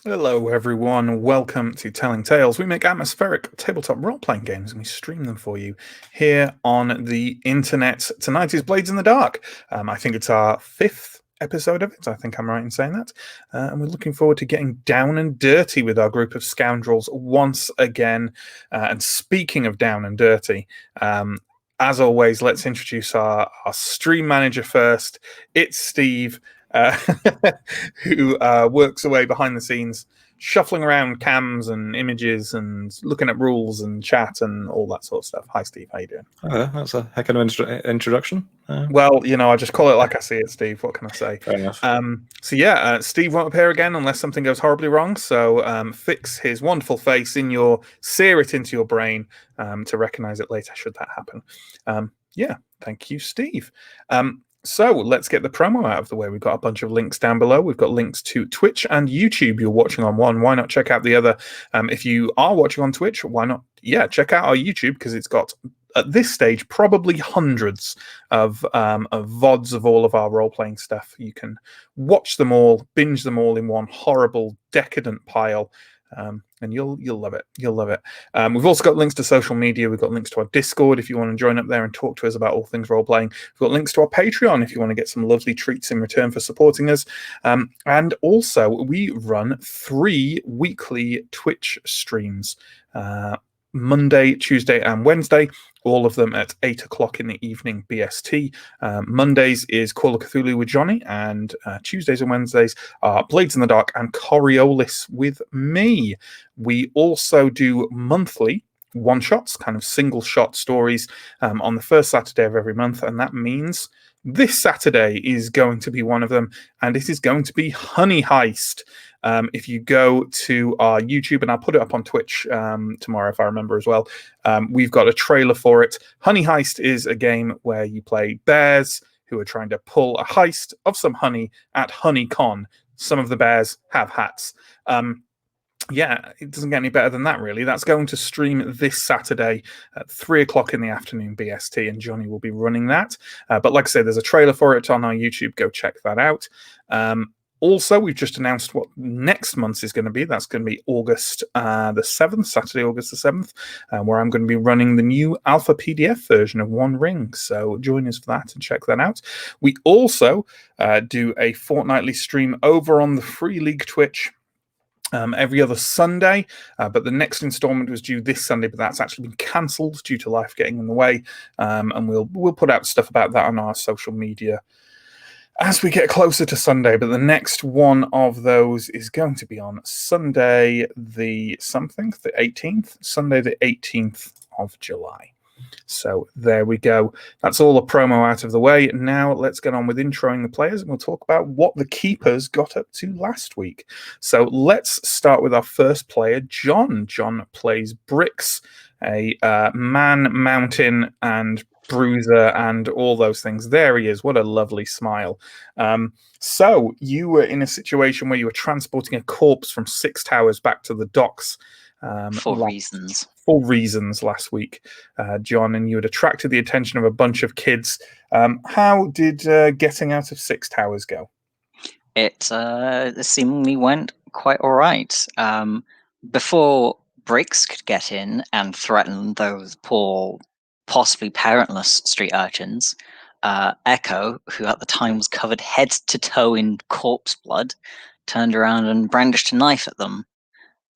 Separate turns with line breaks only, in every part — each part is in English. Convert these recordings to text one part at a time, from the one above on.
Hello, everyone. Welcome to Telling Tales. We make atmospheric tabletop role-playing games and we stream them for you here on the internet. Tonight is Blades in the Dark. I think it's our 5th episode of it. I think I'm right in saying that. And we're looking forward to getting down and dirty with our group of scoundrels once again. And speaking of down and dirty, as always, let's introduce our stream manager first. It's Steve. Uh, who works away behind the scenes, shuffling around cams and images and looking at rules and chat and all that sort of stuff. Hi, Steve. How you doing?
That's a heck of an introduction.
Well, I just call it like I see it, Steve. What can I say?
Fair enough.
Steve won't appear again unless something goes horribly wrong. So fix his wonderful face sear it into your brain to recognize it later should that happen. Thank you, Steve. So let's get the promo out of the way. We've got a bunch of links down below. We've got links to Twitch and YouTube. You're watching on one. Why not check out the other? If you are watching on Twitch, why not? Yeah, check out our YouTube because it's got, at this stage, probably hundreds of VODs of all of our role-playing stuff. You can watch them all, binge them all in one horrible, decadent pile. And you'll love it. You'll love it. We've also got links to social media. We've got links to our Discord if you want to join up there and talk to us about all things role playing. We've got links to our Patreon if you want to get some lovely treats in return for supporting us. And also, we run 3 weekly Twitch streams. Monday, Tuesday, and Wednesday, all of them at 8 o'clock in the evening BST. Mondays is Call of Cthulhu with Johnny, and Tuesdays and Wednesdays are Blades in the Dark and Coriolis with me. We also do monthly one-shots, kind of single-shot stories on the first Saturday of every month, and that means this Saturday is going to be one of them, and it is going to be Honey Heist. If you go to our YouTube, and I'll put it up on Twitch tomorrow if I remember as well, we've got a trailer for it. Honey Heist is a game where you play bears who are trying to pull a heist of some honey at HoneyCon. Some of the bears have hats. It doesn't get any better than that, really. That's going to stream this Saturday at 3 o'clock in the afternoon BST, and Johnny will be running that. But like I say, there's a trailer for it on our YouTube. Go check that out. Also, we've just announced what next month is going to be. That's going to be August the 7th, Saturday, August the 7th, where I'm going to be running the new alpha PDF version of One Ring. So join us for that and check that out. We also do a fortnightly stream over on the Free League Twitch every other Sunday, but the next installment was due this Sunday, but that's actually been cancelled due to life getting in the way. And we'll put out stuff about that on our social media as we get closer to Sunday. But the next one of those is going to be on Sunday the 18th, Sunday the 18th of July. So there we go. That's all the promo out of the way. Now let's get on with introing the players, and we'll talk about what the keepers got up to last week. So let's start with our first player, John. John plays Bricks, a man, mountain, and bruiser, and all those things. There he is. What a lovely smile. So you were in a situation where you were transporting a corpse from Six Towers back to the docks.
For reasons
last week, John, and you had attracted the attention of a bunch of kids. How did getting out of Six Towers go?
It seemingly went quite all right. Before Briggs could get in and threaten those poor, possibly parentless street urchins, Echo, who at the time was covered head to toe in corpse blood, turned around and brandished a knife at them.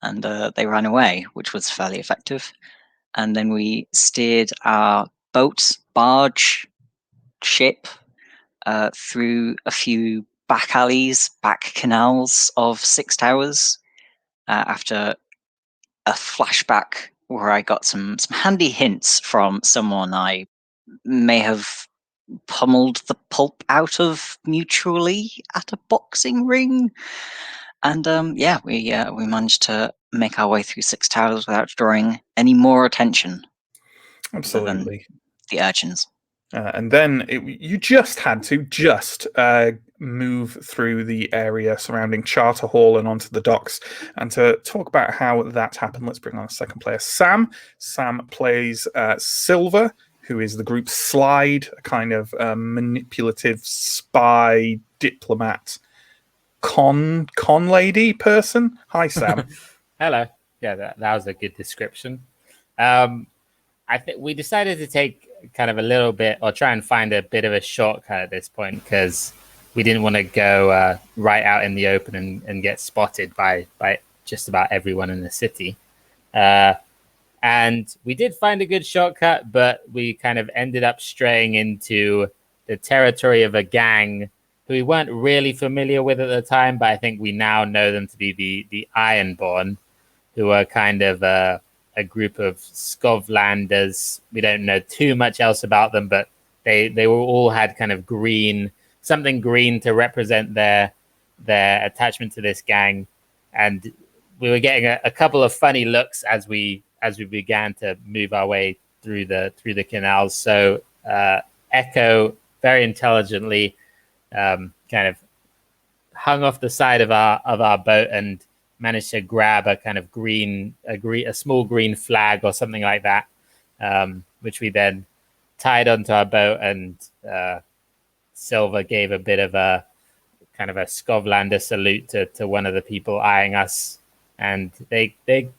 And they ran away, which was fairly effective. And then we steered our boat, barge, ship through a few back alleys, back canals of Six Towers after a flashback where I got some handy hints from someone I may have pummeled the pulp out of mutually at a boxing ring. And we managed to make our way through Six Towers without drawing any more attention.
Absolutely.
Than the urchins.
And then you just had to move through the area surrounding Charter Hall and onto the docks. And to talk about how that happened, let's bring on a second player, Sam. Sam plays Silver, who is the group's Slide, a kind of manipulative spy diplomat. con lady person. Hi, Sam.
Hello. Yeah, that was a good description. I think we decided to take kind of a little bit, or try and find a bit of a shortcut at this point, because we didn't want to go right out in the open and get spotted by just about everyone in the city. And we did find a good shortcut, but we kind of ended up straying into the territory of a gang who we weren't really familiar with at the time, but I think we now know them to be the Ironborn, who are kind of a group of Skovlanders. We don't know too much else about them, but they were all had kind of something green to represent their attachment to this gang. And we were getting a couple of funny looks as we began to move our way through the canals. So Echo very intelligently kind of hung off the side of our boat and managed to grab a kind of a small green flag or something like that, which we then tied onto our boat. And Silver gave a bit of a kind of a Skovlander salute to one of the people eyeing us, and they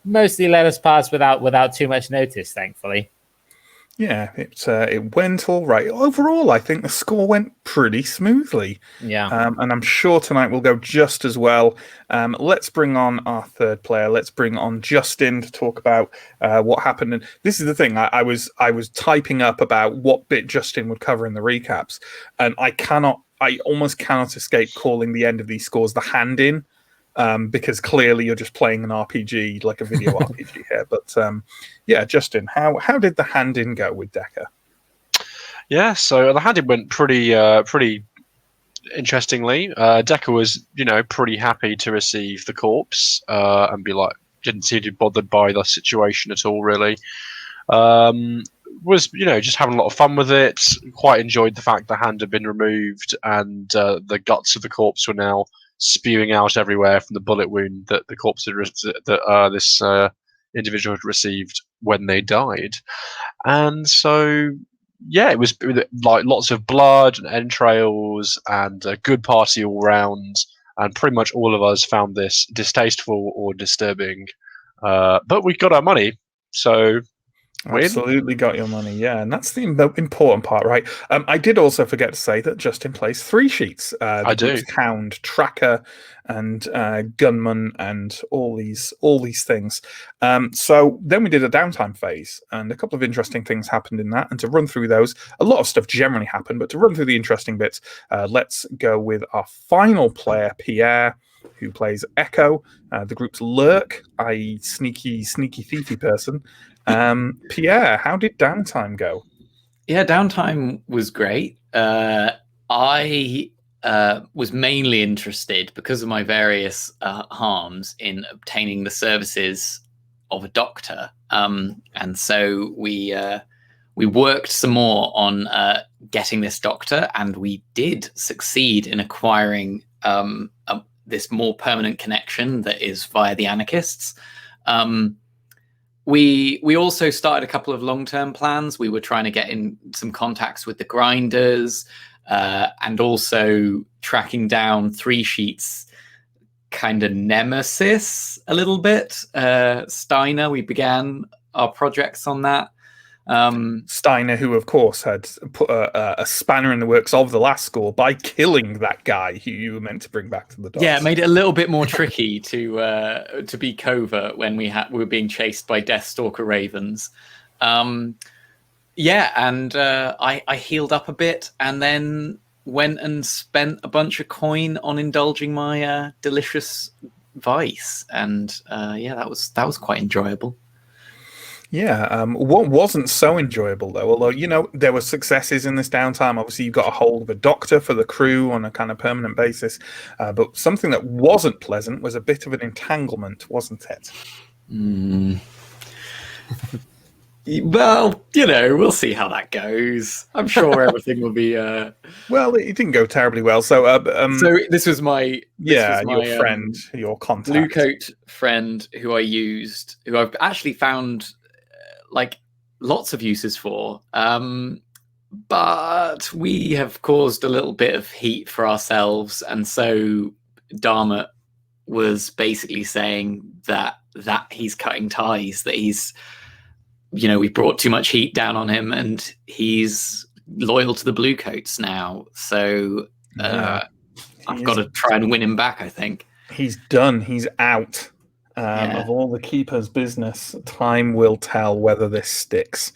mostly let us pass without too much notice, thankfully.
Yeah, it went all right. Overall, I think the score went pretty smoothly.
Yeah.
And I'm sure tonight will go just as well. Let's bring on our third player. Let's bring on Justin to talk about what happened. And this is the thing. I was typing up about what bit Justin would cover in the recaps, and I almost cannot escape calling the end of these scores the hand-in. Because clearly you're just playing an RPG, like a video RPG here. But yeah, Justin, how did the hand-in go with Decker?
Yeah, so the hand-in went pretty interestingly. Decker was, pretty happy to receive the corpse and didn't seem to be bothered by the situation at all, really. Was, just having a lot of fun with it. Quite enjoyed the fact the hand had been removed and the guts of the corpse were now spewing out everywhere from the bullet wound that the corpse this individual had received when they died. And so, yeah, it was like lots of blood and entrails and a good party all round. And pretty much all of us found this distasteful or disturbing. But we got our money, so
Absolutely got your money, yeah, and that's the important part, right? I did also forget to say that Justin plays 3 sheets.
I do.
Hound, Tracker, and Gunman, and all these things. So then we did a downtime phase, and a couple of interesting things happened in that. And to run through those, a lot of stuff generally happened, but to run through the interesting bits, let's go with our final player, Pierre, who plays Echo, the group's lurk, i.e. sneaky thiefy person. Pierre, how did downtime go?
Yeah, downtime was great. I was mainly interested, because of my various harms, in obtaining the services of a doctor. And so we worked some more on getting this doctor, and we did succeed in acquiring this more permanent connection that is via the anarchists. We also started a couple of long-term plans. We were trying to get in some contacts with the grinders, and also tracking down 3 sheets kind of nemesis a little bit. Steiner, we began our projects on that.
Steiner, who of course had put a spanner in the works of the last score by killing that guy who you were meant to bring back to the dots.
Yeah, it made it a little bit more tricky to be covert when we were being chased by Deathstalker ravens. Yeah, and I healed up a bit, and then went and spent a bunch of coin on indulging my delicious vice, and yeah, that was quite enjoyable.
Yeah, what wasn't so enjoyable though, although there were successes in this downtime. Obviously, you got a hold of a doctor for the crew on a kind of permanent basis, but something that wasn't pleasant was a bit of an entanglement, wasn't it?
Well, we'll see how that goes. I'm sure everything will be.
Well, it didn't go terribly well. So,
so this was my
your friend, your contact,
blue coat friend, who I used, who I've actually found lots of uses for. But we have caused a little bit of heat for ourselves, and so Dharma was basically saying that he's cutting ties, that he's, we brought too much heat down on him, and he's loyal to the Bluecoats now. So I've got to try and win him back, I think.
He's done. He's out of all the Keeper's business. Time will tell whether this sticks.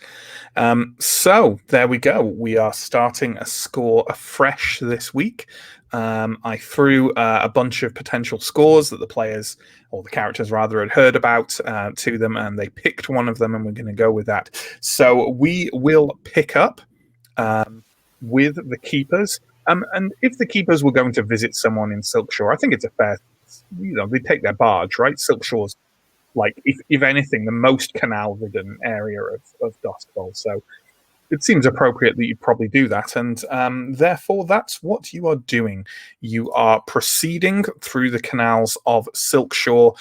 So there we go. We are starting a score afresh this week. I threw a bunch of potential scores that the players, or the characters rather, had heard about to them, and they picked one of them, and we're going to go with that. So we will pick up with the Keepers. And if the Keepers were going to visit someone in Silkshore, I think it's a fair, they take their barge, right? Silkshore's, like, if anything, the most canal-ridden area of Duskbowl. So it seems appropriate that you'd probably do that. And therefore, that's what you are doing. You are proceeding through the canals of Silkshore,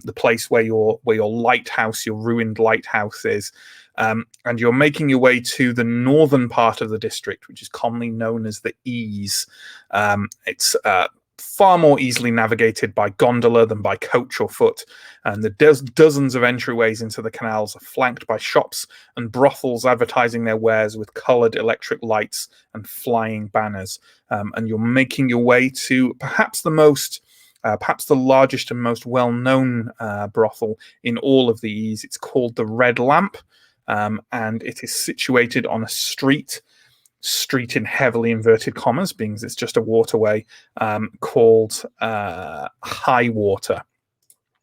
the place where your lighthouse, your ruined lighthouse is. And you're making your way to the northern part of the district, which is commonly known as the Ease. It's far more easily navigated by gondola than by coach or foot. And the dozens of entryways into the canals are flanked by shops and brothels advertising their wares with coloured electric lights and flying banners. And you're making your way to perhaps the largest and most well-known brothel in all of the Ease. It's called the Red Lamp. And it is situated on a street in heavily inverted commas, being it's just a waterway, called High Water,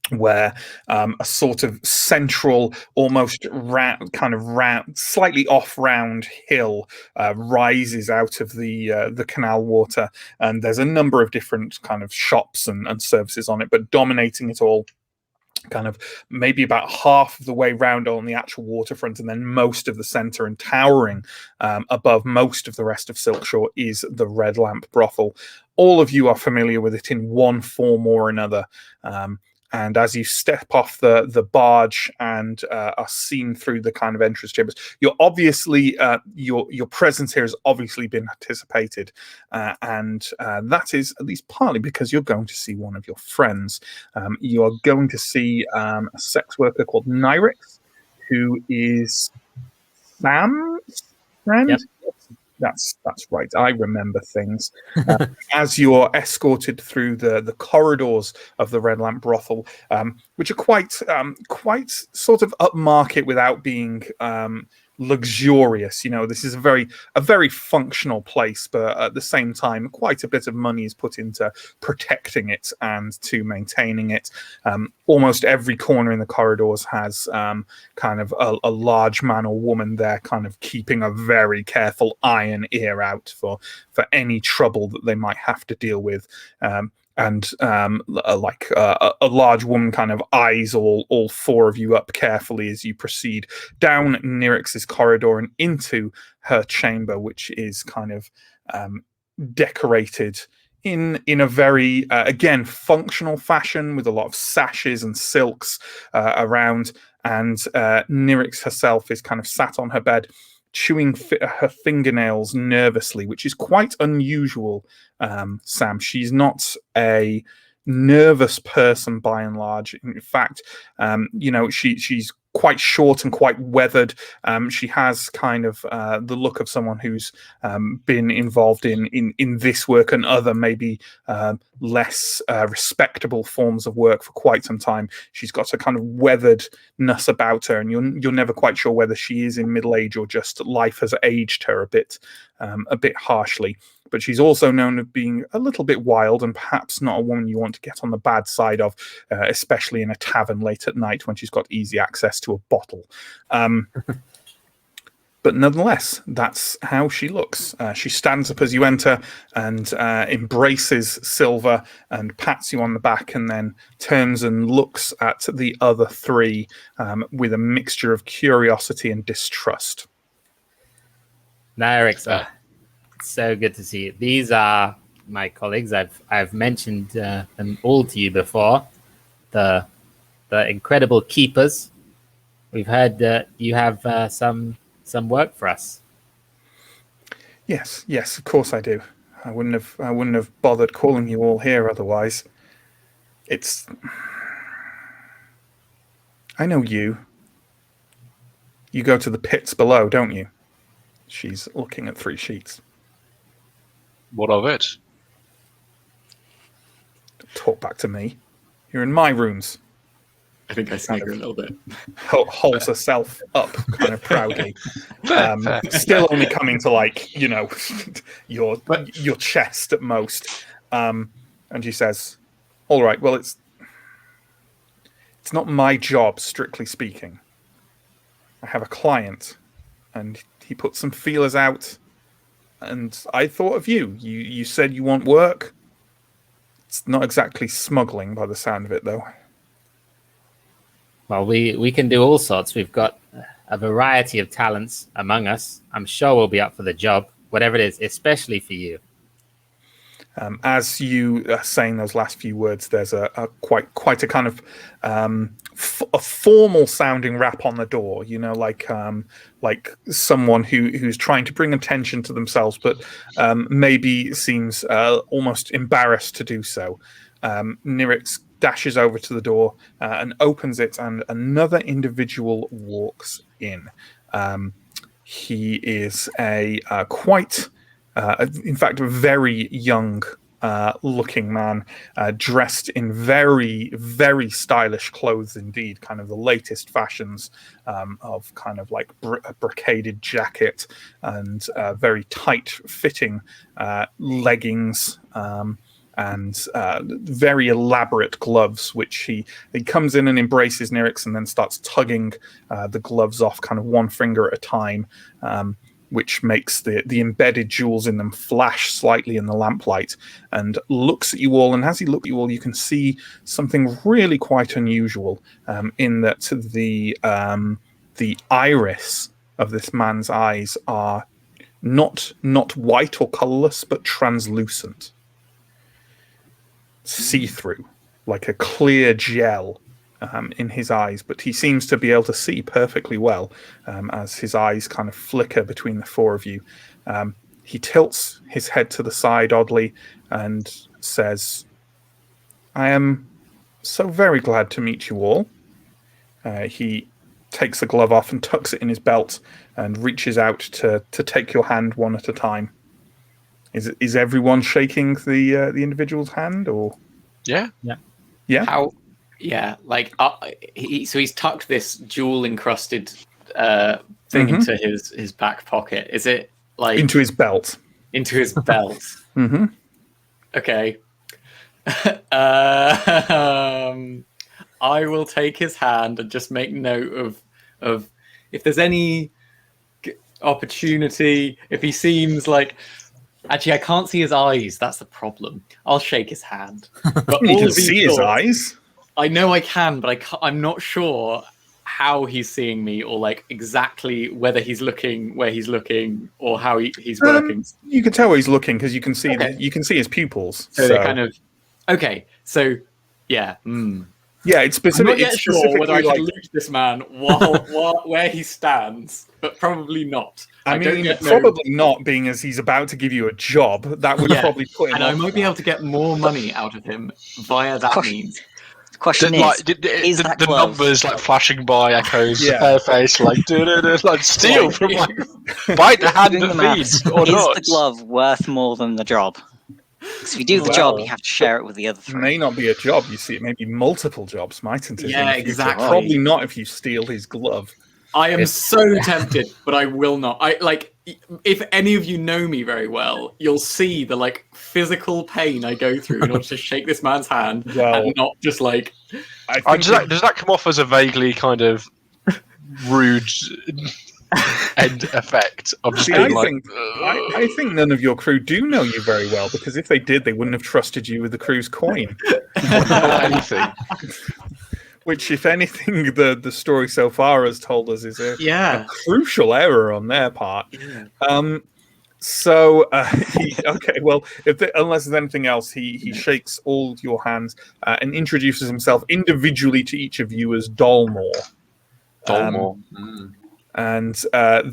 where a sort of central, almost round, slightly off-round hill rises out of the canal water, and there's a number of different kind of shops and services on it, but dominating it all, kind of maybe about half of the way round on the actual waterfront, and then most of the centre, and towering above most of the rest of Silkshore, is the Red Lamp brothel. All of you are familiar with it in one form or another. And as you step off the barge and are seen through the kind of entrance chambers, you're obviously your presence here has obviously been anticipated, and that is at least partly because you're going to see one of your friends. You are going to see a sex worker called Nyrix, who is Sam's friend.
Yep.
That's right. I remember things. As you're escorted through the corridors of the Red Lamp brothel, which are quite sort of upmarket without being luxurious. This is a very functional place, but at the same time, quite a bit of money is put into protecting it and to maintaining it. Almost every corner in the corridors has kind of a large man or woman there, kind of keeping a very careful eye and ear out for any trouble that they might have to deal with. And a large woman kind of eyes all four of you up carefully as you proceed down Nyrix's corridor and into her chamber, which is kind of decorated in a very, again, functional fashion, with a lot of sashes and silks around. And Nyrix herself is kind of sat on her bed, chewing her fingernails nervously, which is quite unusual, Sam. She's not a nervous person by and large. In fact, she's quite short and quite weathered. She has kind of the look of someone who's been involved in this work and other maybe less respectable forms of work for quite some time. She's got a kind of weatheredness about her, and you're never quite sure whether she is in middle age or just life has aged her a bit harshly. But she's also known as being a little bit wild, and perhaps not a woman you want to get on the bad side of, especially in a tavern late at night when she's got easy access to a bottle. But nonetheless, that's how she looks. She stands up as you enter and embraces Silver and pats you on the back, and then turns and looks at the other three with a mixture of curiosity and distrust.
Nyrix, so good to see you. These are my colleagues. I've mentioned them all to you before. The incredible keepers. We've heard that you have some work for us.
Yes, of course I do. I wouldn't have bothered calling you all here otherwise. It's... I know you. You go to the pits below, don't you? She's looking at 3 sheets.
What of it?
Talk back to me. You're in my rooms.
I think I snigger a little bit.
Holds herself up kind of proudly.
Fair.
Still only coming to, like, you know, your chest at most. And she says, all right, well, it's not my job, strictly speaking. I have a client, and he put some feelers out, and I thought of you. You said you want work. It's not exactly smuggling by the sound of it, though.
Well, we can do all sorts. We've got a variety of talents among us. I'm sure we'll be up for the job, whatever it is, especially for you.
As you are saying those last few words, there's a quite a kind of a formal sounding rap on the door. You know, like someone who's trying to bring attention to themselves, but maybe seems almost embarrassed to do so. Nirix dashes over to the door and opens it, and another individual walks in. He is a quite. In fact, a very young looking man, dressed in very, very stylish clothes indeed, kind of the latest fashions of kind of like a brocaded jacket and very tight-fitting leggings and very elaborate gloves, which he comes in and embraces Nirix and then starts tugging the gloves off kind of one finger at a time, which makes the embedded jewels in them flash slightly in the lamplight, and looks at you all. And as he looks at you all, you can see something really quite unusual in that the iris of this man's eyes are not white or colorless, but translucent, see-through, like a clear gel in his eyes, but he seems to be able to see perfectly well as his eyes kind of flicker between the 4 of you. He tilts his head to the side oddly and says, I am so very glad to meet you all. He takes the glove off and tucks it in his belt and reaches out to take your hand one at a time. Is everyone shaking the individual's hand, or?
Yeah.
How? Yeah, like he's tucked this jewel-encrusted thing into his back pocket. Is it like
into his belt? Into
his belt.
Mm-hmm.
Okay. I will take his hand and just make note of if there's any opportunity. If he seems like, actually, I can't see his eyes. That's the problem. I'll shake his hand. But
you can see his eyes.
I know I can, but I'm not sure how he's seeing me, or like exactly whether he's looking where he's looking, or how he's working.
You can tell where he's looking because you can see you can see his pupils.
So they're kind of okay. So yeah,
yeah. It's specific.
I'm not yet sure whether I can loot this man while where he stands, but probably not.
I mean, probably not, being as he's about to give you a job. That would probably put him.
And I might be able to get more money out of him via that means.
The question is that
the
glove
numbers like flashing by echoes, fair face, like like steal from like bite the hand that feeds, or not?
Is the glove worth more than the job? Because if you do the job, you have to share it with the other 3.
It may not be a job. You see, it may be multiple jobs, mightn't it?
Yeah, exactly.
Probably not if you steal his glove.
I am so tempted, but I will not. If any of you know me very well, you'll see the like physical pain I go through in order to shake this man's hand, and not just like.
Does that come off as a vaguely kind of rude end effect?
I think none of your crew do know you very well, because if they did, they wouldn't have trusted you with the crew's coin.
Or anything.
Which, if anything, the story so far has told us is a crucial error on their part. Yeah. Okay, well, unless there's anything else, he shakes all your hands and introduces himself individually to each of you as Dolmore. And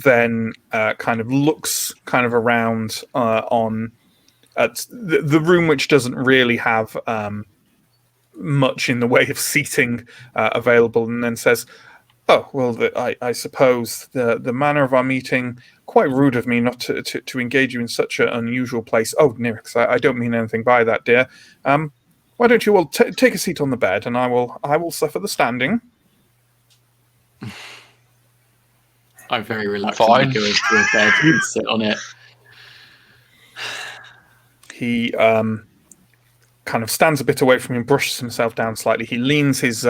then kind of looks kind of around at the room, which doesn't really have much in the way of seating available, and then says, "Oh, well, I suppose the manner of our meeting, quite rude of me not to engage you in such an unusual place. Oh, Nirix, I don't mean anything by that, dear. Why don't you all take a seat on the bed, and I will suffer the standing."
I very reluctantly go over to a bed and sit on it.
He kind of stands a bit away from him, brushes himself down slightly. He leans his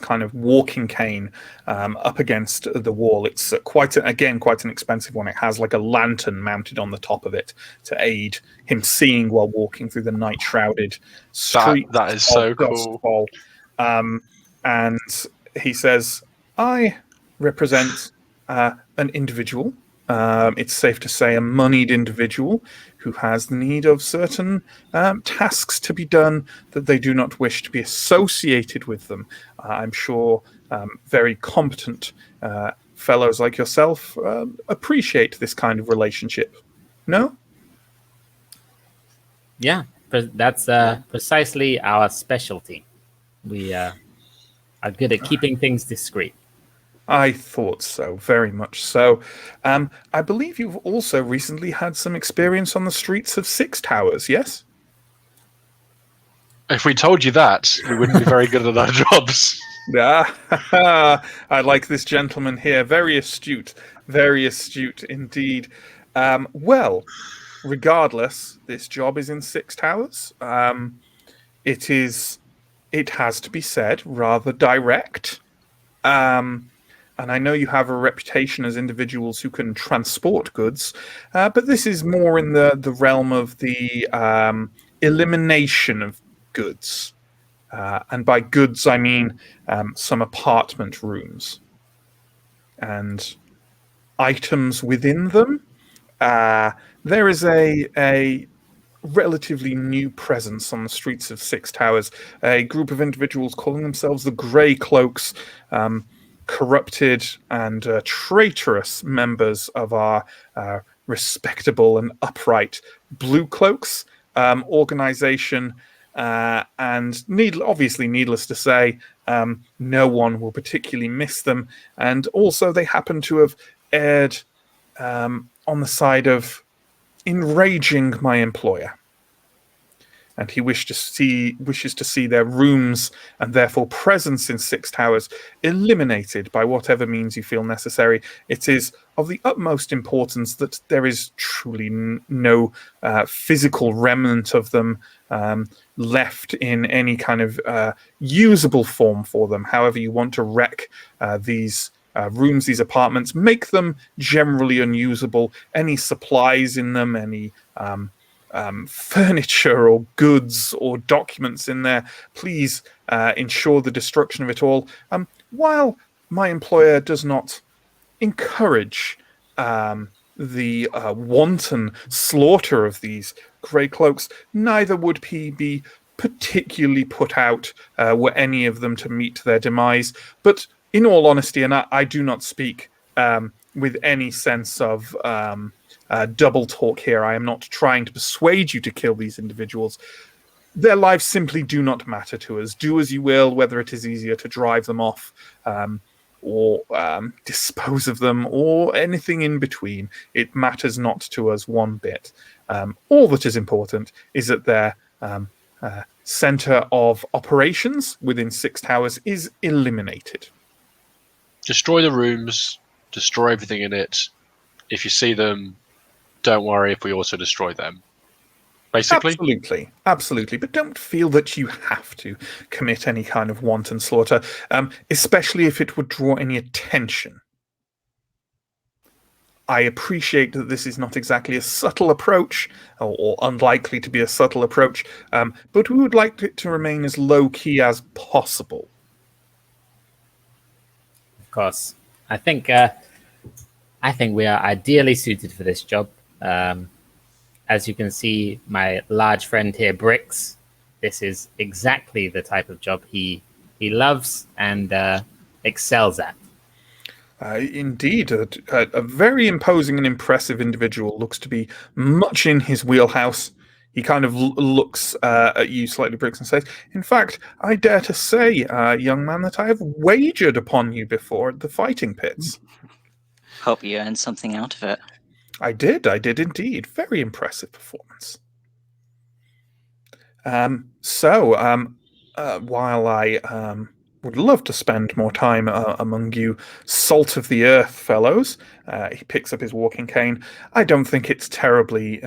kind of walking cane up against the wall. It's quite an expensive one. It has like a lantern mounted on the top of it to aid him seeing while walking through the night shrouded street.
That is so cool.
And he says, "I represent an individual. It's safe to say a moneyed individual who has need of certain tasks to be done that they do not wish to be associated with them. I'm sure very competent fellows like yourself appreciate this kind of relationship. No?"
Yeah, that's precisely our specialty. We are good at keeping things discreet.
I thought so, very much so. I believe you've also recently had some experience on the streets of Six Towers, yes?
If we told you that, we wouldn't be very good at our jobs.
I like this gentleman here. Very astute indeed. Well, regardless, this job is in Six Towers. It has to be said, rather direct. And I know you have a reputation as individuals who can transport goods, but this is more in the realm of the elimination of goods. And by goods, I mean some apartment rooms and items within them. There is a relatively new presence on the streets of Six Towers, a group of individuals calling themselves the Grey Cloaks, corrupted and traitorous members of our respectable and upright Blue Cloaks organization. And obviously, needless to say, no one will particularly miss them. And also, they happen to have erred on the side of enraging my employer. And he wishes to see their rooms and therefore presence in Six Towers eliminated by whatever means you feel necessary. It is of the utmost importance that there is truly no physical remnant of them left in any kind of usable form for them. However you want to wreck these rooms, these apartments, make them generally unusable. Any supplies in them, any furniture or goods or documents in there, please ensure the destruction of it all. While my employer does not encourage the wanton slaughter of these Grey Cloaks, neither would he be particularly put out were any of them to meet their demise. But in all honesty, and I do not speak with any sense of double talk here. I am not trying to persuade you to kill these individuals. Their lives simply do not matter to us. Do as you will, whether it is easier to drive them off or dispose of them or anything in between. It matters not to us one bit. All that is important is that their center of operations within Six Towers is eliminated.
Destroy the rooms, destroy everything in it. If you see them, don't worry if we also destroy them. Basically?
Absolutely. But don't feel that you have to commit any kind of wanton slaughter, especially if it would draw any attention. I appreciate that this is not exactly a subtle approach, or unlikely to be a subtle approach, but we would like it to remain as low-key as possible.
Of course. I think we are ideally suited for this job. As you can see, my large friend here, Bricks, this is exactly the type of job he loves and excels at.
Indeed, a very imposing and impressive individual. Looks to be much in his wheelhouse. He kind of looks at you slightly, Briggs, and says, "In fact, I dare to say, young man, that I have wagered upon you before at the fighting pits."
Hope you earned something out of it.
I did indeed. Very impressive performance. While I would love to spend more time among you salt of the earth fellows, he picks up his walking cane. I don't think it's terribly...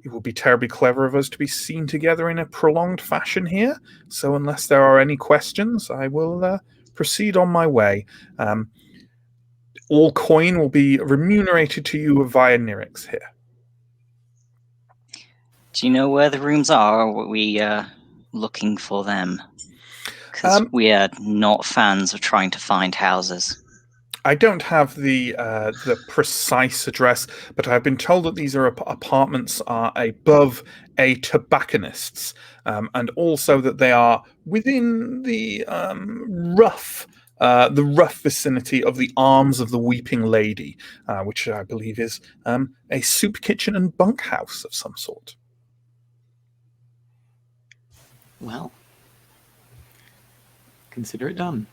it would be terribly clever of us to be seen together in a prolonged fashion here. So unless there are any questions, I will proceed on my way. All coin will be remunerated to you via Nyrix here.
Do you know where the rooms are, or were we looking for them? Because we are not fans of trying to find houses.
I don't have the precise address, but I've been told that these are apartments are above a tobacconist's, and also that they are within the rough vicinity of the Arms of the Weeping Lady, which I believe is a soup kitchen and bunkhouse of some sort.
Well, consider it done.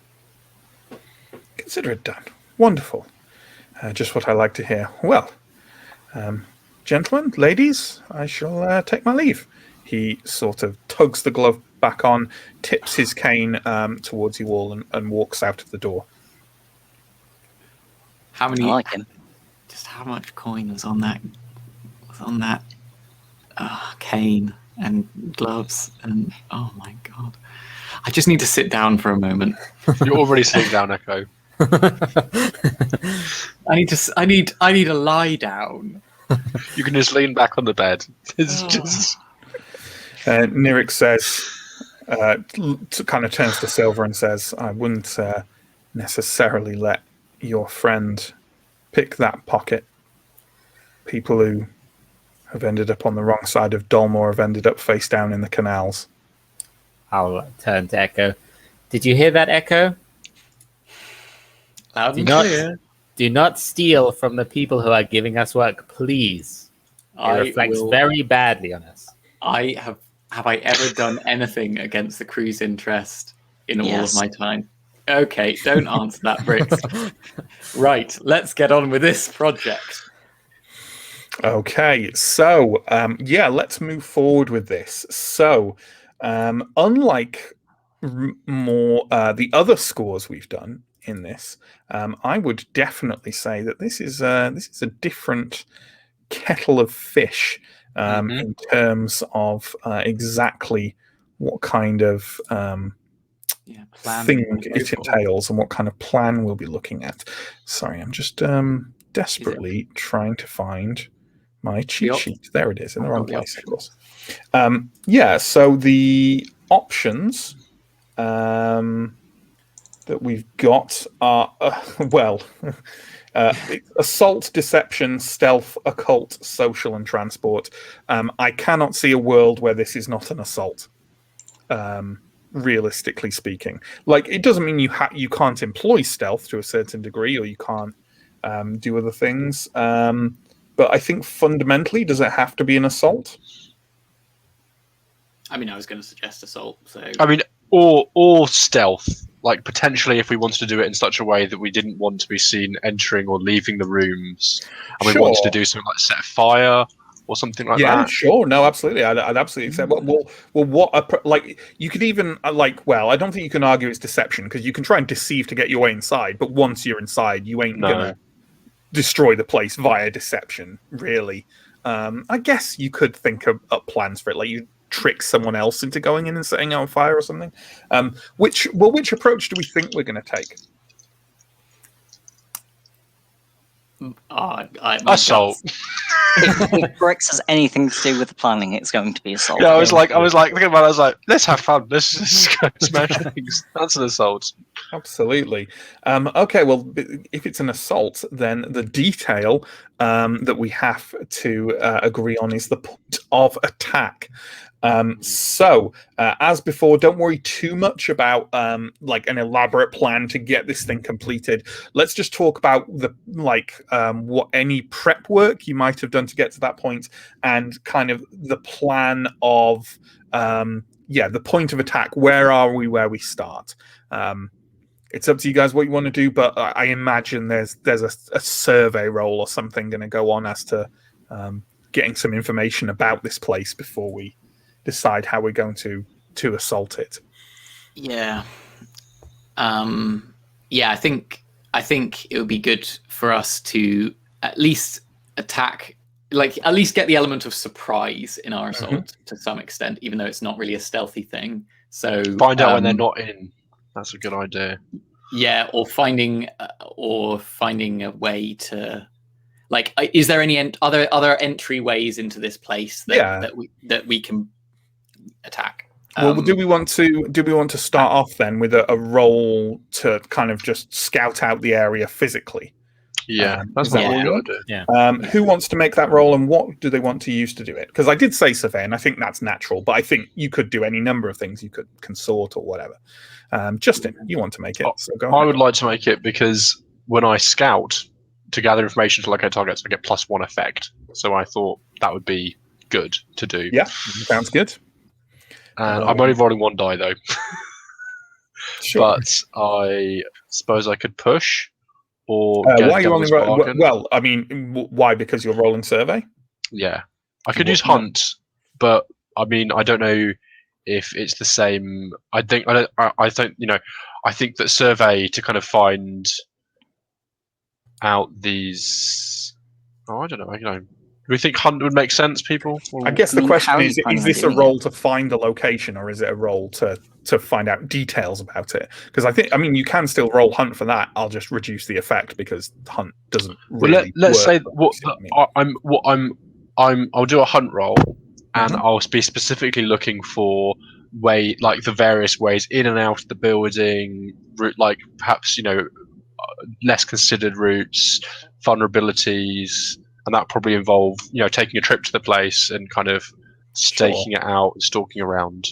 Consider it done. Wonderful. Just what I like to hear. Well, gentlemen, ladies, I shall take my leave. He sort of tugs the glove back on, tips his cane towards you all, and walks out of the door.
How many?
I like him.
Just how much coin was on that? Cane and gloves and oh my god! I just need to sit down for a moment.
You're already sitting down, Echo.
I need a lie down.
You can just lean back on the bed. It's just.
Nyrix says, kind of turns to Silver and says, "I wouldn't necessarily let your friend pick that pocket. People who have ended up on the wrong side of Dolmore have ended up face down in the canals."
I'll turn to Echo. Did you hear that, Echo?
Loud and clear.
Do not steal from the people who are giving us work, please. It reflects very badly on us.
Have I ever done anything against the crew's interest in all of my time? Okay, don't answer that, Bricks. Right, let's get on with this project.
Okay, so let's move forward with this. So, unlike more the other scores we've done in this, I would definitely say that this is a different kettle of fish in terms of exactly what kind of thing it entails and what kind of plan we'll be looking at. Sorry, I'm just desperately trying to find my cheat sheet. There it is, in the wrong place, of course. So the options that we've got are, assault, deception, stealth, occult, social, and transport. I cannot see a world where this is not an assault, realistically speaking. Like, it doesn't mean you can't employ stealth to a certain degree, or you can't do other things. But I think fundamentally, does it have to be an assault?
I mean, I was going to suggest assault. So
I mean, or stealth. Like, potentially, if we wanted to do it in such a way that we didn't want to be seen entering or leaving the rooms, and we wanted to do something like set fire or something like that.
Yeah, sure. No, absolutely. I'd absolutely accept. Well, you could even I don't think you can argue it's deception, because you can try and deceive to get your way inside, but once you're inside, you ain't gonna destroy the place via deception, really. I guess you could think of plans for it, like you trick someone else into going in and setting out fire or something. Which approach do we think we're going to take?
Assault.
If Brix has anything to do with the planning, it's going to be assault.
Yeah, I was like thinking about it, I was like, let's have fun. Let's just go smash things. That's an assault.
Absolutely. Okay, well, if it's an assault, then the detail that we have to agree on is the point of attack. So, as before, don't worry too much about like an elaborate plan to get this thing completed. Let's just talk about the what any prep work you might have done to get to that point, and kind of the plan of the point of attack. Where are we? Where we start? It's up to you guys what you want to do, but I imagine there's a survey roll or something going to go on as to getting some information about this place before we decide how we're going to assault it.
Yeah. I think it would be good for us to at least attack, at least get the element of surprise in our assault to some extent, even though it's not really a stealthy thing. So
find out when they're not in. That's a good idea.
Yeah, or finding a way to, is there any other entryways into this place that we can attack?
Well, do we want to start off then with a roll to kind of just scout out the area physically?
Yeah, that's not a good idea.
Yeah.
Who wants to make that roll, and what do they want to use to do it? Because I did say survey, and I think that's natural, but I think you could do any number of things. You could consort or whatever. Justin, you want to make it? So go
I would like to make it because when I scout to gather information to locate targets, I get +1 effect. So I thought that would be good to do.
Yeah, sounds good.
And I'm only rolling 1 die though.
Sure.
But I suppose I could push. Or
why are you only well? I mean, why? Because you're rolling survey.
Yeah, I could use hunt, but I mean, I don't know if it's the same. I think that survey to kind of find out these. Oh, I don't know. Do we think hunt would make sense, people?
I guess the question is this a roll to find the location, or is it a roll to find out details about it? Because you can still roll hunt for that. I'll just reduce the effect because hunt doesn't really
let's
work.
say I'll do a hunt roll, and I'll be specifically looking for the various ways in and out of the building, perhaps less considered routes, vulnerabilities. And that probably involve, taking a trip to the place and kind of staking it out and stalking around.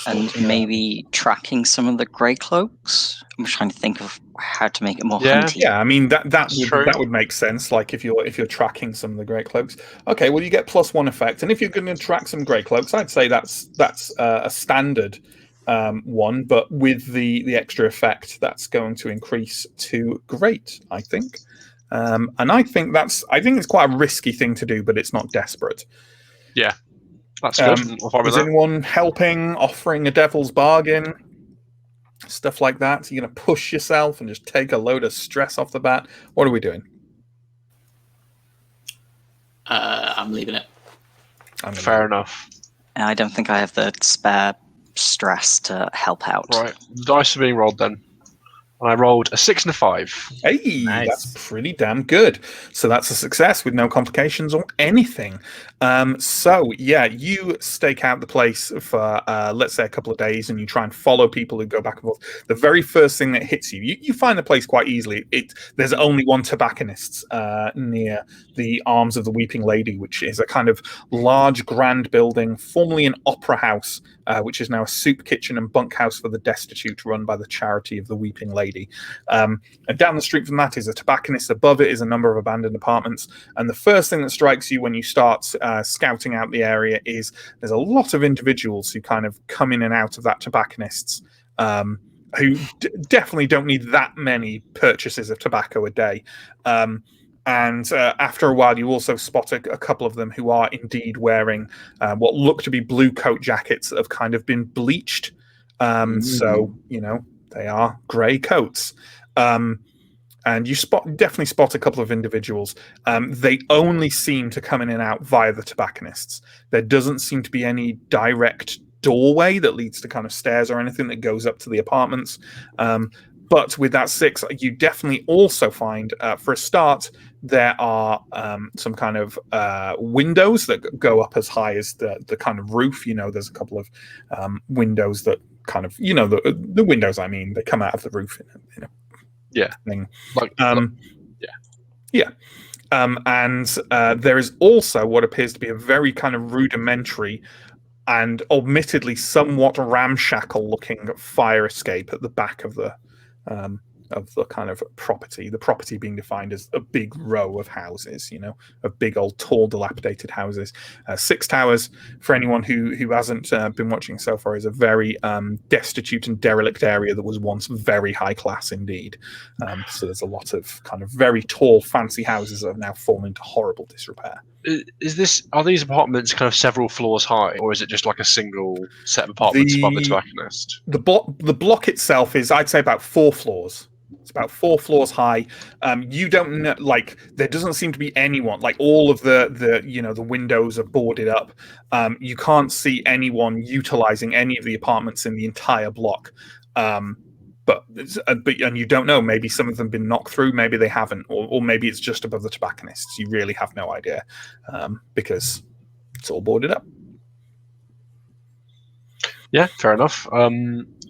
And maybe tracking some of the grey cloaks. I'm trying to think of how to make it more hunty.
Yeah, I mean that would make sense. Like if you're tracking some of the grey cloaks. Okay, well you get +1 effect, and if you're going to track some grey cloaks, I'd say that's a standard one, but with the extra effect, that's going to increase to great, I think. And I think it's quite a risky thing to do, but it's not desperate.
Yeah, that's good.
Is anyone helping, offering a devil's bargain, stuff like that? So you're going to push yourself and just take a load of stress off the bat? What are we doing?
I'm leaving it.
Fair enough.
I don't think I have the spare stress to help out.
Right, the dice are being rolled then. And I rolled a 6 and a 5.
Hey,
nice.
That's pretty damn good. So that's a success with no complications or anything. So yeah, you stake out the place for let's say a couple of days, and you try and follow people who go back and forth. The very first thing that hits you find the place quite easily. There's only one tobacconist near the Arms of the Weeping Lady, which is a kind of large, grand building, formerly an opera house, which is now a soup kitchen and bunkhouse for the destitute, run by the charity of the Weeping Lady. And down the street from that is a tobacconist. Above it is a number of abandoned apartments. And the first thing that strikes you when you start scouting out the area is there's a lot of individuals who kind of come in and out of that tobacconist's, who definitely don't need that many purchases of tobacco a day. And after a while, you also spot a couple of them who are indeed wearing what look to be blue coat jackets that have kind of been bleached. So, they are grey coats. And you definitely spot a couple of individuals. They only seem to come in and out via the tobacconists. There doesn't seem to be any direct doorway that leads to kind of stairs or anything that goes up to the apartments. But with that 6, you definitely also find, for a start, there are some kind of windows that go up as high as the kind of roof. There's a couple of windows that kind of, the windows, they come out of the roof in a thing. And there is also what appears to be a very kind of rudimentary and admittedly somewhat ramshackle-looking fire escape at the back of the kind of property. The property being defined as a big row of houses, of big old tall dilapidated houses. 6 Towers, for anyone who hasn't been watching so far, is a very destitute and derelict area that was once very high class indeed. So there's a lot of kind of very tall fancy houses that have now fallen into horrible disrepair.
Are these apartments kind of several floors high, or is it just like a single set of apartments above the tobacconist?
The block itself is, I'd say, about 4 floors. It's about 4 floors high. You don't know, like, there doesn't seem to be anyone. Like, all of the windows are boarded up. You can't see anyone utilizing any of the apartments in the entire block. But you don't know. Maybe some of them have been knocked through. Maybe they haven't, or maybe it's just above the tobacconists. You really have no idea because it's all boarded up.
Yeah, fair enough.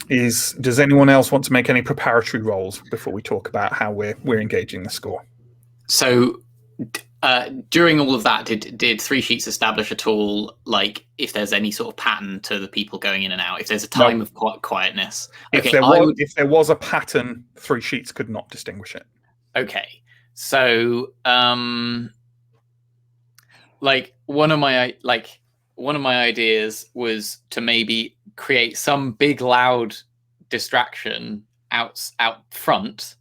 Does anyone else want to make any preparatory rolls before we talk about how we're engaging the score?
So during all of that, did Three Sheets establish at all, like, if there's any sort of pattern to the people going in and out? If there's a time of quietness?
If there was a pattern, Three Sheets could not distinguish it.
Okay, so one of my ideas was to maybe create some big loud distraction out front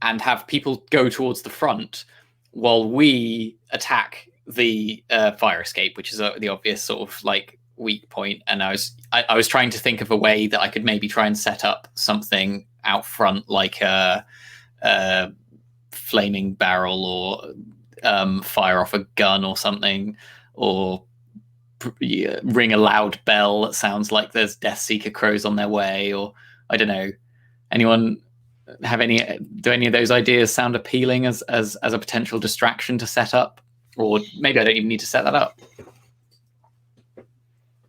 and have people go towards the front while we attack the fire escape, which is the obvious sort of like weak point. And I was trying to think of a way that I could maybe try and set up something out front, like a flaming barrel, or fire off a gun or something, or ring a loud bell that sounds like there's Death Seeker crows on their way, or I don't know. Anyone have do any of those ideas sound appealing as a potential distraction to set up? Or maybe I don't even need to set that up,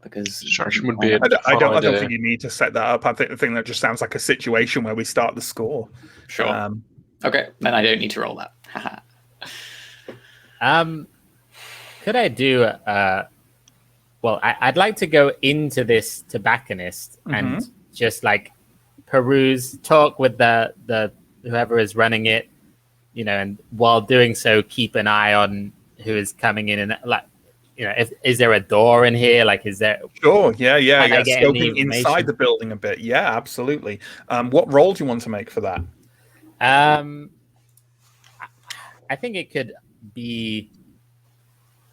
because
distraction would be
I don't think you need to set that up. I think that just sounds like a situation where we start the score.
Sure. Okay, then I don't need to roll that.
Could I do well, I'd like to go into this tobacconist and just like peruse, talk with the whoever is running it, and while doing so, keep an eye on who is coming in, and like, is there a door in here? Like, is there?
Sure, yeah. Scoping inside the building a bit. Yeah, absolutely. What role do you want to make for that?
I think it could be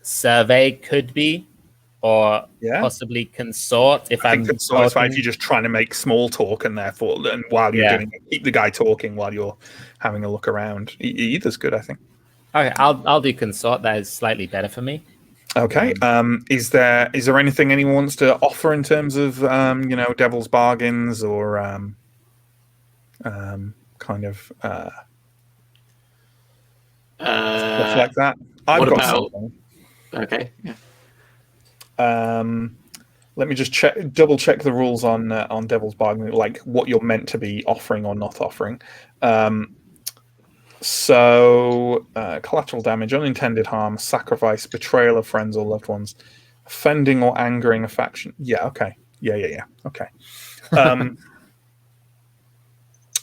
survey, could be. Or possibly consort. If I think consort is fine
if you're just trying to make small talk, and therefore, and while you're doing it, keep the guy talking while you're having a look around. Either's good, I think. Okay,
I'll do consort. That is slightly better for me.
Okay. Is there anything anyone wants to offer in terms of devil's bargains or kind of stuff like that?
What about? Okay. Yeah.
Let me just double check the rules on Devil's Bargain, like what you're meant to be offering or not offering. So collateral damage, unintended harm, sacrifice, betrayal of friends or loved ones, offending or angering a faction. Yeah, okay. Yeah. Okay.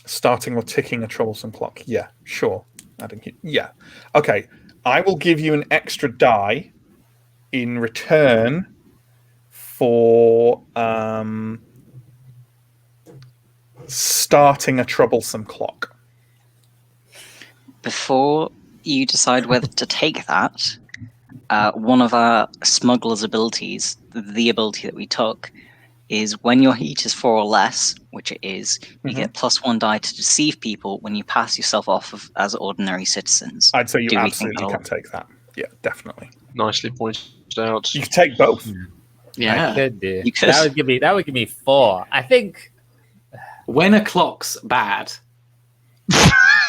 Starting or ticking a troublesome clock. Yeah, sure. Yeah. Okay. I will give you an extra die in return for starting a troublesome clock.
Before you decide whether to take that, one of our smuggler's abilities, the ability that we took, is when your heat is 4 or less, which it is, you get +1 die to deceive people when you pass yourself off as ordinary citizens.
I'd say you absolutely can take that. Yeah, definitely.
Nicely pointed out.
You can take both.
Yeah,
I could do. That would give me 4. I think
when a clock's bad,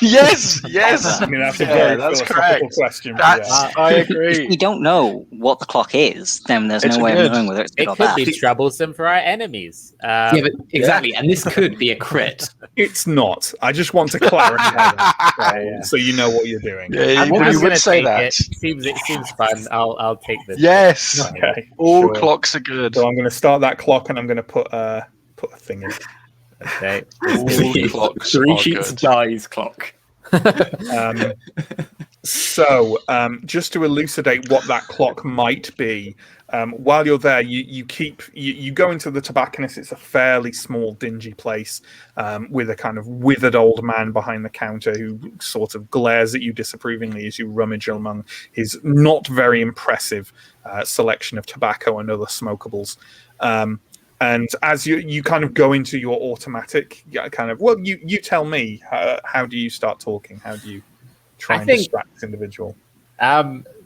Yes, yes.
I mean, that's a
Yeah,
very
that's
philosophical
correct.
question.
That's, I agree.
If we don't know what the clock is, then there's
It's
no way
good.
of knowing whether it's good
It
or
could
bad.
be troublesome for our enemies.
Yeah, but exactly. And this could be a crit.
It's not. I just want to clarify that,
Yeah.
so you know what you're doing.
Yeah,
I'm
you
gonna
would say
take
that.
it. Seems fun. I'll take this.
Yes.
Okay.
All
sure.
clocks are good.
So I'm going to start that clock, and I'm going to put a thing in.
Okay.
All clocks
Three
are
sheets
good.
of dice clock.
So just to elucidate what that clock might be, while you're there, you go into the tobacconist. It's a fairly small, dingy place with a kind of withered old man behind the counter who sort of glares at you disapprovingly as you rummage among his not very impressive selection of tobacco and other smokables. And as you kind of go into your automatic kind of, well, you tell me, how do you start talking? How do you try and distract this individual?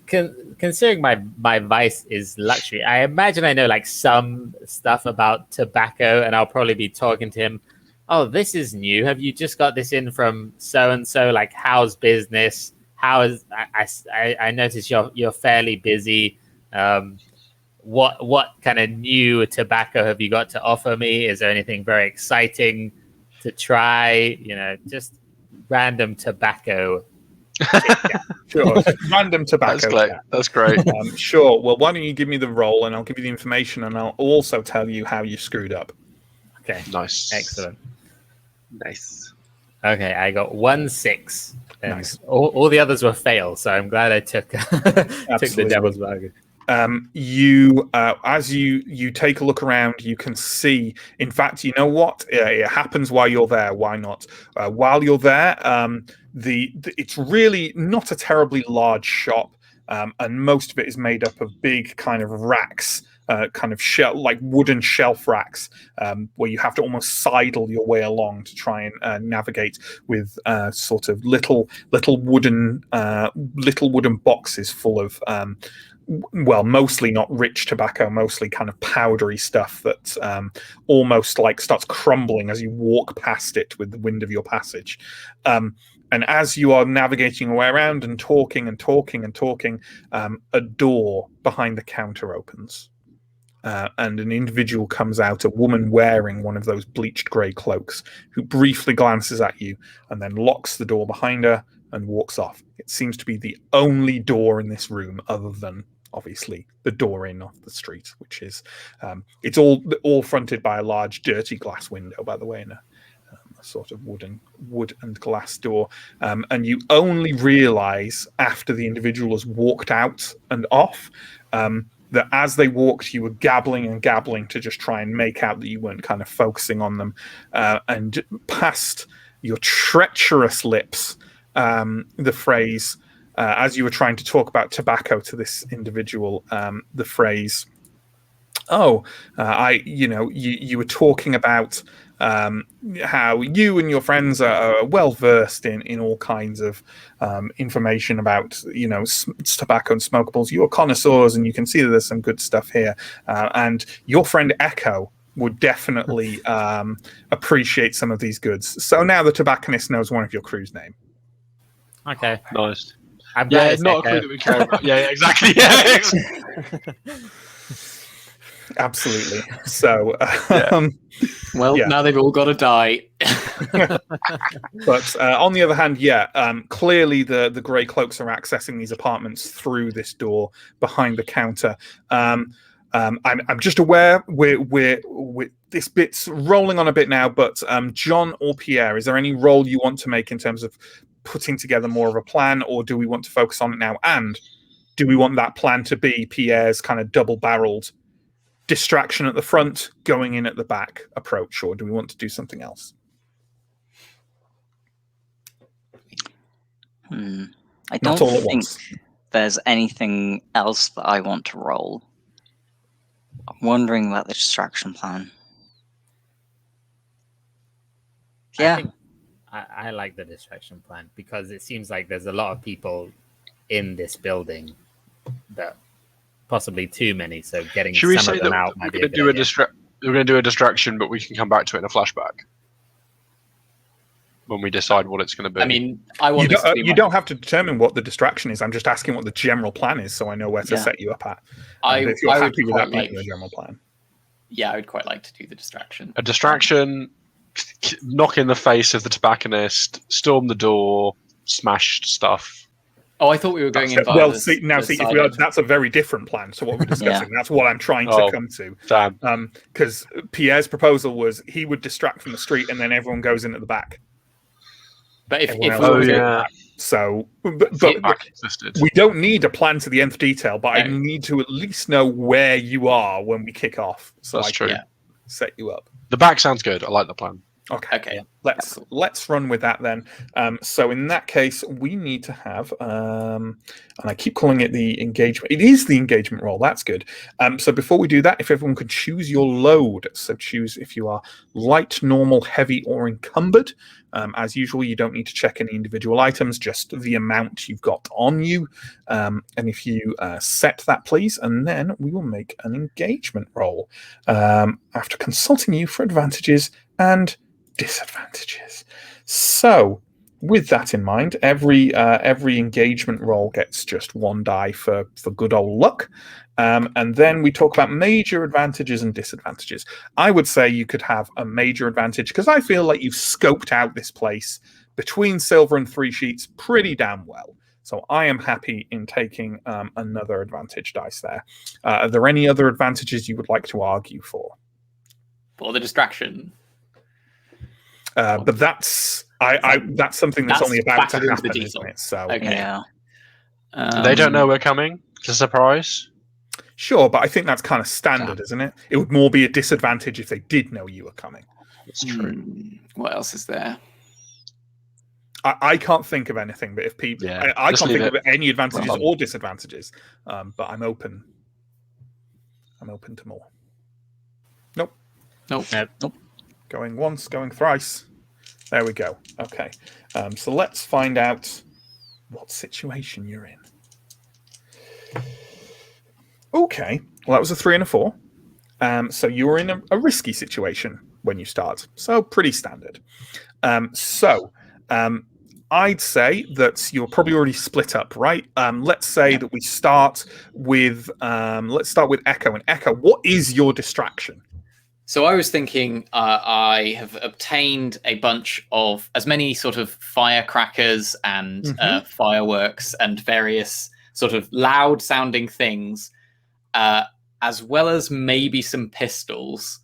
Considering my vice is luxury, I imagine I know like some stuff about tobacco, and I'll probably be talking to him. Oh, this is new. Have you just got this in from so and so? Like, how's business? How is I notice you're fairly busy. What kind of new tobacco have you got to offer me? Is there anything very exciting to try? Just random tobacco.
Sure. Random tobacco.
That's great. That's great.
Sure. Well, why don't you give me the roll, and I'll give you the information, and I'll also tell you how you screwed up.
Okay.
Nice.
Excellent.
Nice.
Okay, I got 1-6. And
Nice.
all the others were fail, so I'm glad I took took the
Absolutely.
devil's bargain.
As you take a look around, you can see, in fact, you know what? It happens while you're there. Why not? While you're there, it's really not a terribly large shop, and most of it is made up of big kind of racks, kind of like wooden shelf racks, where you have to almost sidle your way along to try and navigate with sort of little wooden boxes full of well, mostly not rich tobacco, mostly kind of powdery stuff that almost like starts crumbling as you walk past it with the wind of your passage. And as you are navigating your way around and talking, a door behind the counter opens. And an individual comes out, a woman wearing one of those bleached grey cloaks, who briefly glances at you and then locks the door behind her and walks off. It seems to be the only door in this room other than, obviously, the door in off the street, which is, it's all fronted by a large dirty glass window, by the way, in a sort of wood and glass door. And you only realize after the individual has walked out and off, that as they walked, you were gabbling to just try and make out that you weren't kind of focusing on them. And past your treacherous lips, the phrase, as you were trying to talk about tobacco to this individual, the phrase, you were talking about how you and your friends are well versed in all kinds of information about tobacco and smokables. You're connoisseurs, and you can see that there's some good stuff here. And your friend Echo would definitely appreciate some of these goods. So now the tobacconist knows one of your crew's name.
Okay.
Nice.
I'm glad
Yeah,
it's
not a
Echo.
clue that we care about. Yeah, exactly. Yeah.
Absolutely. So,
Well,
yeah.
now they've all got to die.
But on the other hand, clearly the grey cloaks are accessing these apartments through this door behind the counter. I'm just aware we're this bit's rolling on a bit now, but John or Pierre, is there any role you want to make in terms of putting together more of a plan, or do we want to focus on it now? And do we want that plan to be Pierre's kind of double-barreled distraction at the front, going in at the back approach, or do we want to do something else?
I
Not
don't
all at
think
once.
there's anything else that I want to roll. I'm wondering about the distraction plan. Yeah.
I like the distraction plan because it seems like there's a lot of people in this building, that possibly too many. So getting
Should we
some
say
of them
that
out
we're
might be
going
a
to
good
do
idea.
we're going to do a distraction, but we can come back to it in a flashback? when we decide what it's going to be.
I mean, I want this to be
You don't have to determine what the distraction is. I'm just asking what the general plan is, so I know where to set you up at. If you're happy with that being the general plan.
Yeah, I would quite like to do the distraction.
A distraction, knock in the face of the tobacconist, storm the door, smash stuff.
Oh, I thought we were going in.
Well, see, that's a very different plan. So what we're discussing, that's what I'm trying to come to.
Damn.
Because Pierre's proposal was he would distract from the street, and then everyone goes in at the back.
But if
so, but we don't need a plan to the nth detail, but I need to at least know where you are when we kick off, so
that's true.
Set you up.
The back sounds good. I like the plan.
Okay. Let's run with that then. So in that case, we need to have, and I keep calling it the engagement. It is the engagement roll. That's good. So before we do that, if everyone could choose your load. So choose if you are light, normal, heavy, or encumbered. As usual, you don't need to check any individual items, just the amount you've got on you. And if you set that, please, and then we will make an engagement roll after consulting you for advantages and disadvantages. So with that in mind, every engagement roll gets just 1 die for good old luck. And then we talk about major advantages and disadvantages. I would say you could have a major advantage because I feel like you've scoped out this place between silver and 3 sheets pretty damn well. So I am happy in taking another advantage dice there. Are there any other advantages you would like to argue for?
For the distraction.
But that's that's something that's only about to happen, isn't it? So
they don't know we're coming. It's a surprise.
Sure, but I think that's kind of standard, isn't it? It would more be a disadvantage if they did know you were coming.
That's true.
What else is there?
I can't think of anything, but if people, I can't think of any advantages or disadvantages. But I'm open. I'm open to more. Nope. Going once, going thrice. There we go. Okay. So let's find out what situation you're in. Okay. Well, that was a 3 and a 4. So you're in a risky situation when you start. So pretty standard. I'd say that you're probably already split up, right? Let's say that we start with Echo. And Echo, what is your distraction?
So I was thinking I have obtained a bunch of as many sort of firecrackers and fireworks and various sort of loud sounding things, as well as maybe some pistols,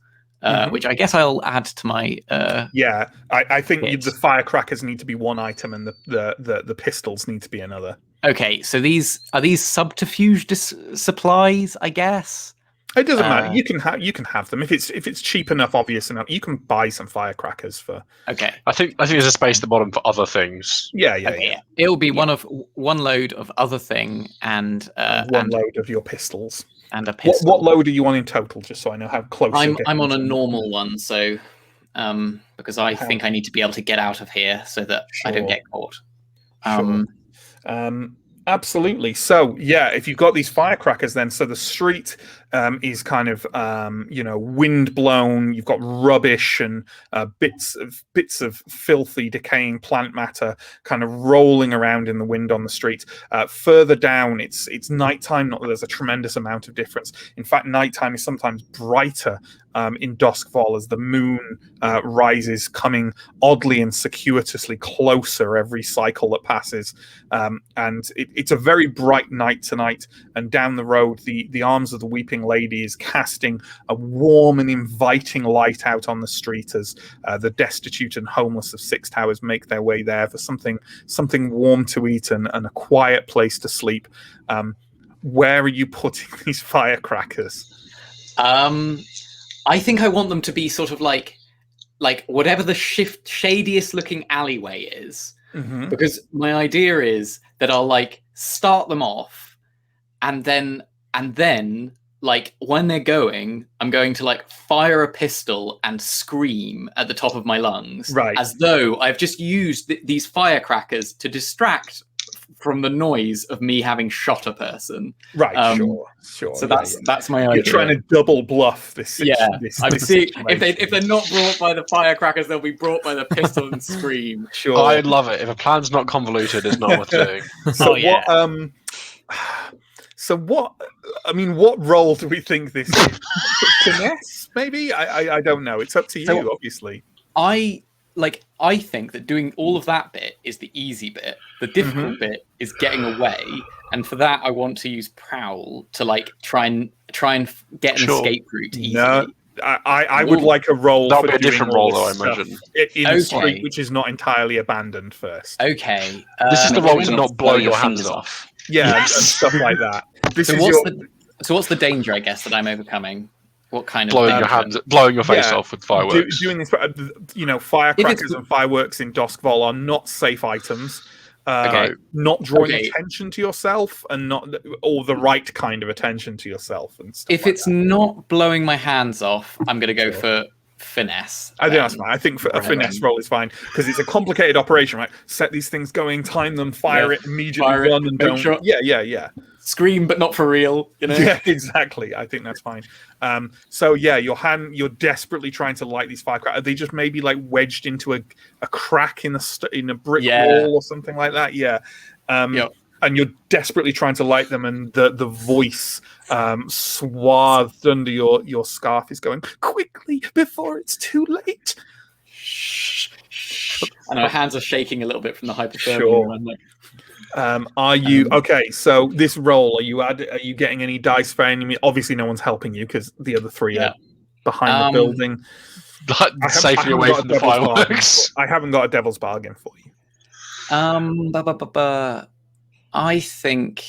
which I guess I'll add to my...
I think the firecrackers need to be one item and the pistols need to be another.
Okay, so are these subterfuge supplies, I guess?
It doesn't matter. You can have them if it's cheap enough, obvious enough. You can buy some firecrackers for.
Okay.
I think there's a space at the bottom for other things.
Yeah.
It will be one load of other thing and
one load of your pistols
and a pistol.
What load are you on in total? Just so I know how close.
I'm on a normal one, so because I think I need to be able to get out of here so that I don't get caught.
Absolutely. So if you've got these firecrackers, then so the street is kind of wind blown. You've got rubbish and bits of filthy, decaying plant matter kind of rolling around in the wind on the street. Further down, it's nighttime. Not that there's a tremendous amount of difference. In fact, nighttime is sometimes brighter in Duskfall as the moon rises, coming oddly and circuitously closer every cycle that passes. And it's a very bright night tonight. And down the road, the Arms of the Weeping Lady is casting a warm and inviting light out on the street as the destitute and homeless of Six Towers make their way there for something warm to eat and a quiet place to sleep. Where are you putting these firecrackers?
I think I want them to be sort of like whatever the shadiest looking alleyway is, because my idea is that I'll start them off, and then when they're going, I'm going to fire a pistol and scream at the top of my lungs,
right,
as though I've just used these firecrackers to distract from the noise of me having shot a person.
Right, sure.
So that's my idea.
You're trying to double bluff this.
I'm seeing if they're not brought by the firecrackers, they'll be brought by the pistol and scream.
Sure.
I love it. If a plan's not convoluted, it's not worth doing.
So what? I mean, what role do we think this is? Finesse, maybe. I don't know. It's up to you, obviously.
I think that doing all of that bit is the easy bit. The difficult bit is getting away, and for that, I want to use Prowl to like try and get an escape route easily.
No, I would like a role.
That would
for
be a different role, though. I
stuff
imagine
in a street which is not entirely abandoned first.
Okay,
this is the role to not blow your hands off.
Yeah, and stuff like that.
So what's the danger? I guess that I'm overcoming. What kind of
blowing your face off with fireworks?
Doing this, firecrackers and fireworks in Doskvol are not safe items. Not drawing attention to yourself, and not all the right kind of attention to yourself. And stuff
if it's not blowing my hands off, I'm going to go for finesse.
I think that's fine. I think a finesse roll is fine because it's a complicated operation, right? Set these things going, time them, fire it immediately, run and don't. Sure. Yeah.
Scream, but not for real. You know?
Yeah, exactly. I think that's fine. So yeah, you're desperately trying to light these firecrackers. Are they just maybe like wedged into a crack in a brick wall or something like that? Yeah. And you're desperately trying to light them, and the voice swathed under your scarf is going, quickly before it's too late.
Shh. And our hands are shaking a little bit from the hypothermia.
Sure.
I'm like,
are you okay? So this roll, are you getting any dice for any? Obviously, no one's helping you because the other three are behind the building,
safely away from the fireworks.
I haven't got a devil's bargain for you.
I think.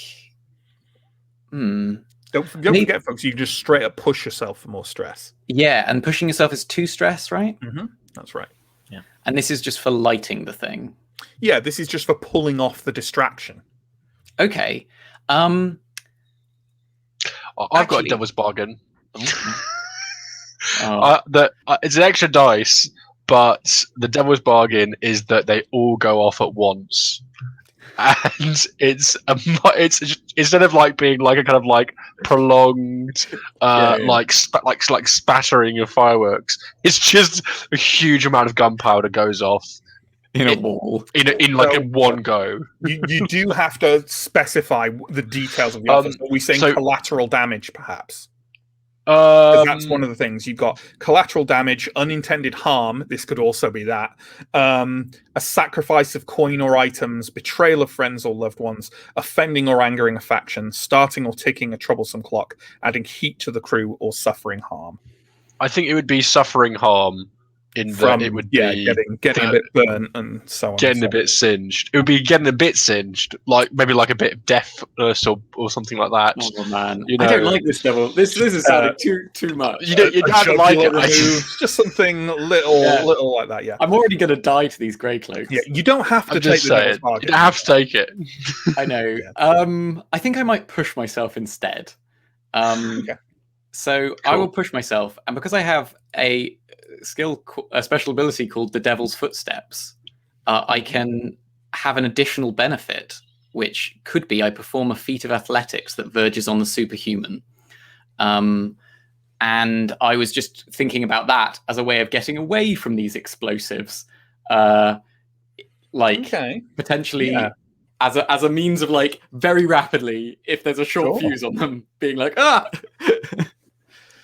Don't forget, folks. You just straight up push yourself for more stress.
Yeah, and pushing yourself is 2 stress, right?
Mm-hmm. That's right.
Yeah,
and this is just for lighting the thing.
Yeah, this is just for pulling off the distraction.
Okay.
I've got a devil's bargain. It's an extra dice, but the devil's bargain is that they all go off at once, and it's instead of like being like a kind of like prolonged like spattering of fireworks, it's just a huge amount of gunpowder goes off
in a wall
in one go.
You do have to specify the details of the offense. Are we saying collateral damage, perhaps? That's one of the things. You've got collateral damage, unintended harm. This could also be that. A sacrifice of coin or items, betrayal of friends or loved ones, offending or angering a faction, starting or ticking a troublesome clock, adding heat to the crew, or suffering harm.
I think it would be suffering harm. It would be
getting a bit burnt and so on.
Getting a bit singed. It would be getting a bit singed, like maybe like a bit of deafness or something like that.
Oh man, I don't like this devil. This is sounding too much.
You don't like it.
Just something little like that. Yeah,
I'm already going to die to these grey cloaks.
Yeah, you don't have to take the devil's bargain.
You don't have to take it.
I know. Yeah. I think I might push myself instead.
Okay.
So cool. I will push myself, and because I have a special ability called the Devil's Footsteps, I can have an additional benefit, which could be I perform a feat of athletics that verges on the superhuman. And I was just thinking about that as a way of getting away from these explosives, potentially as a means of like very rapidly, if there's a short fuse on them, being like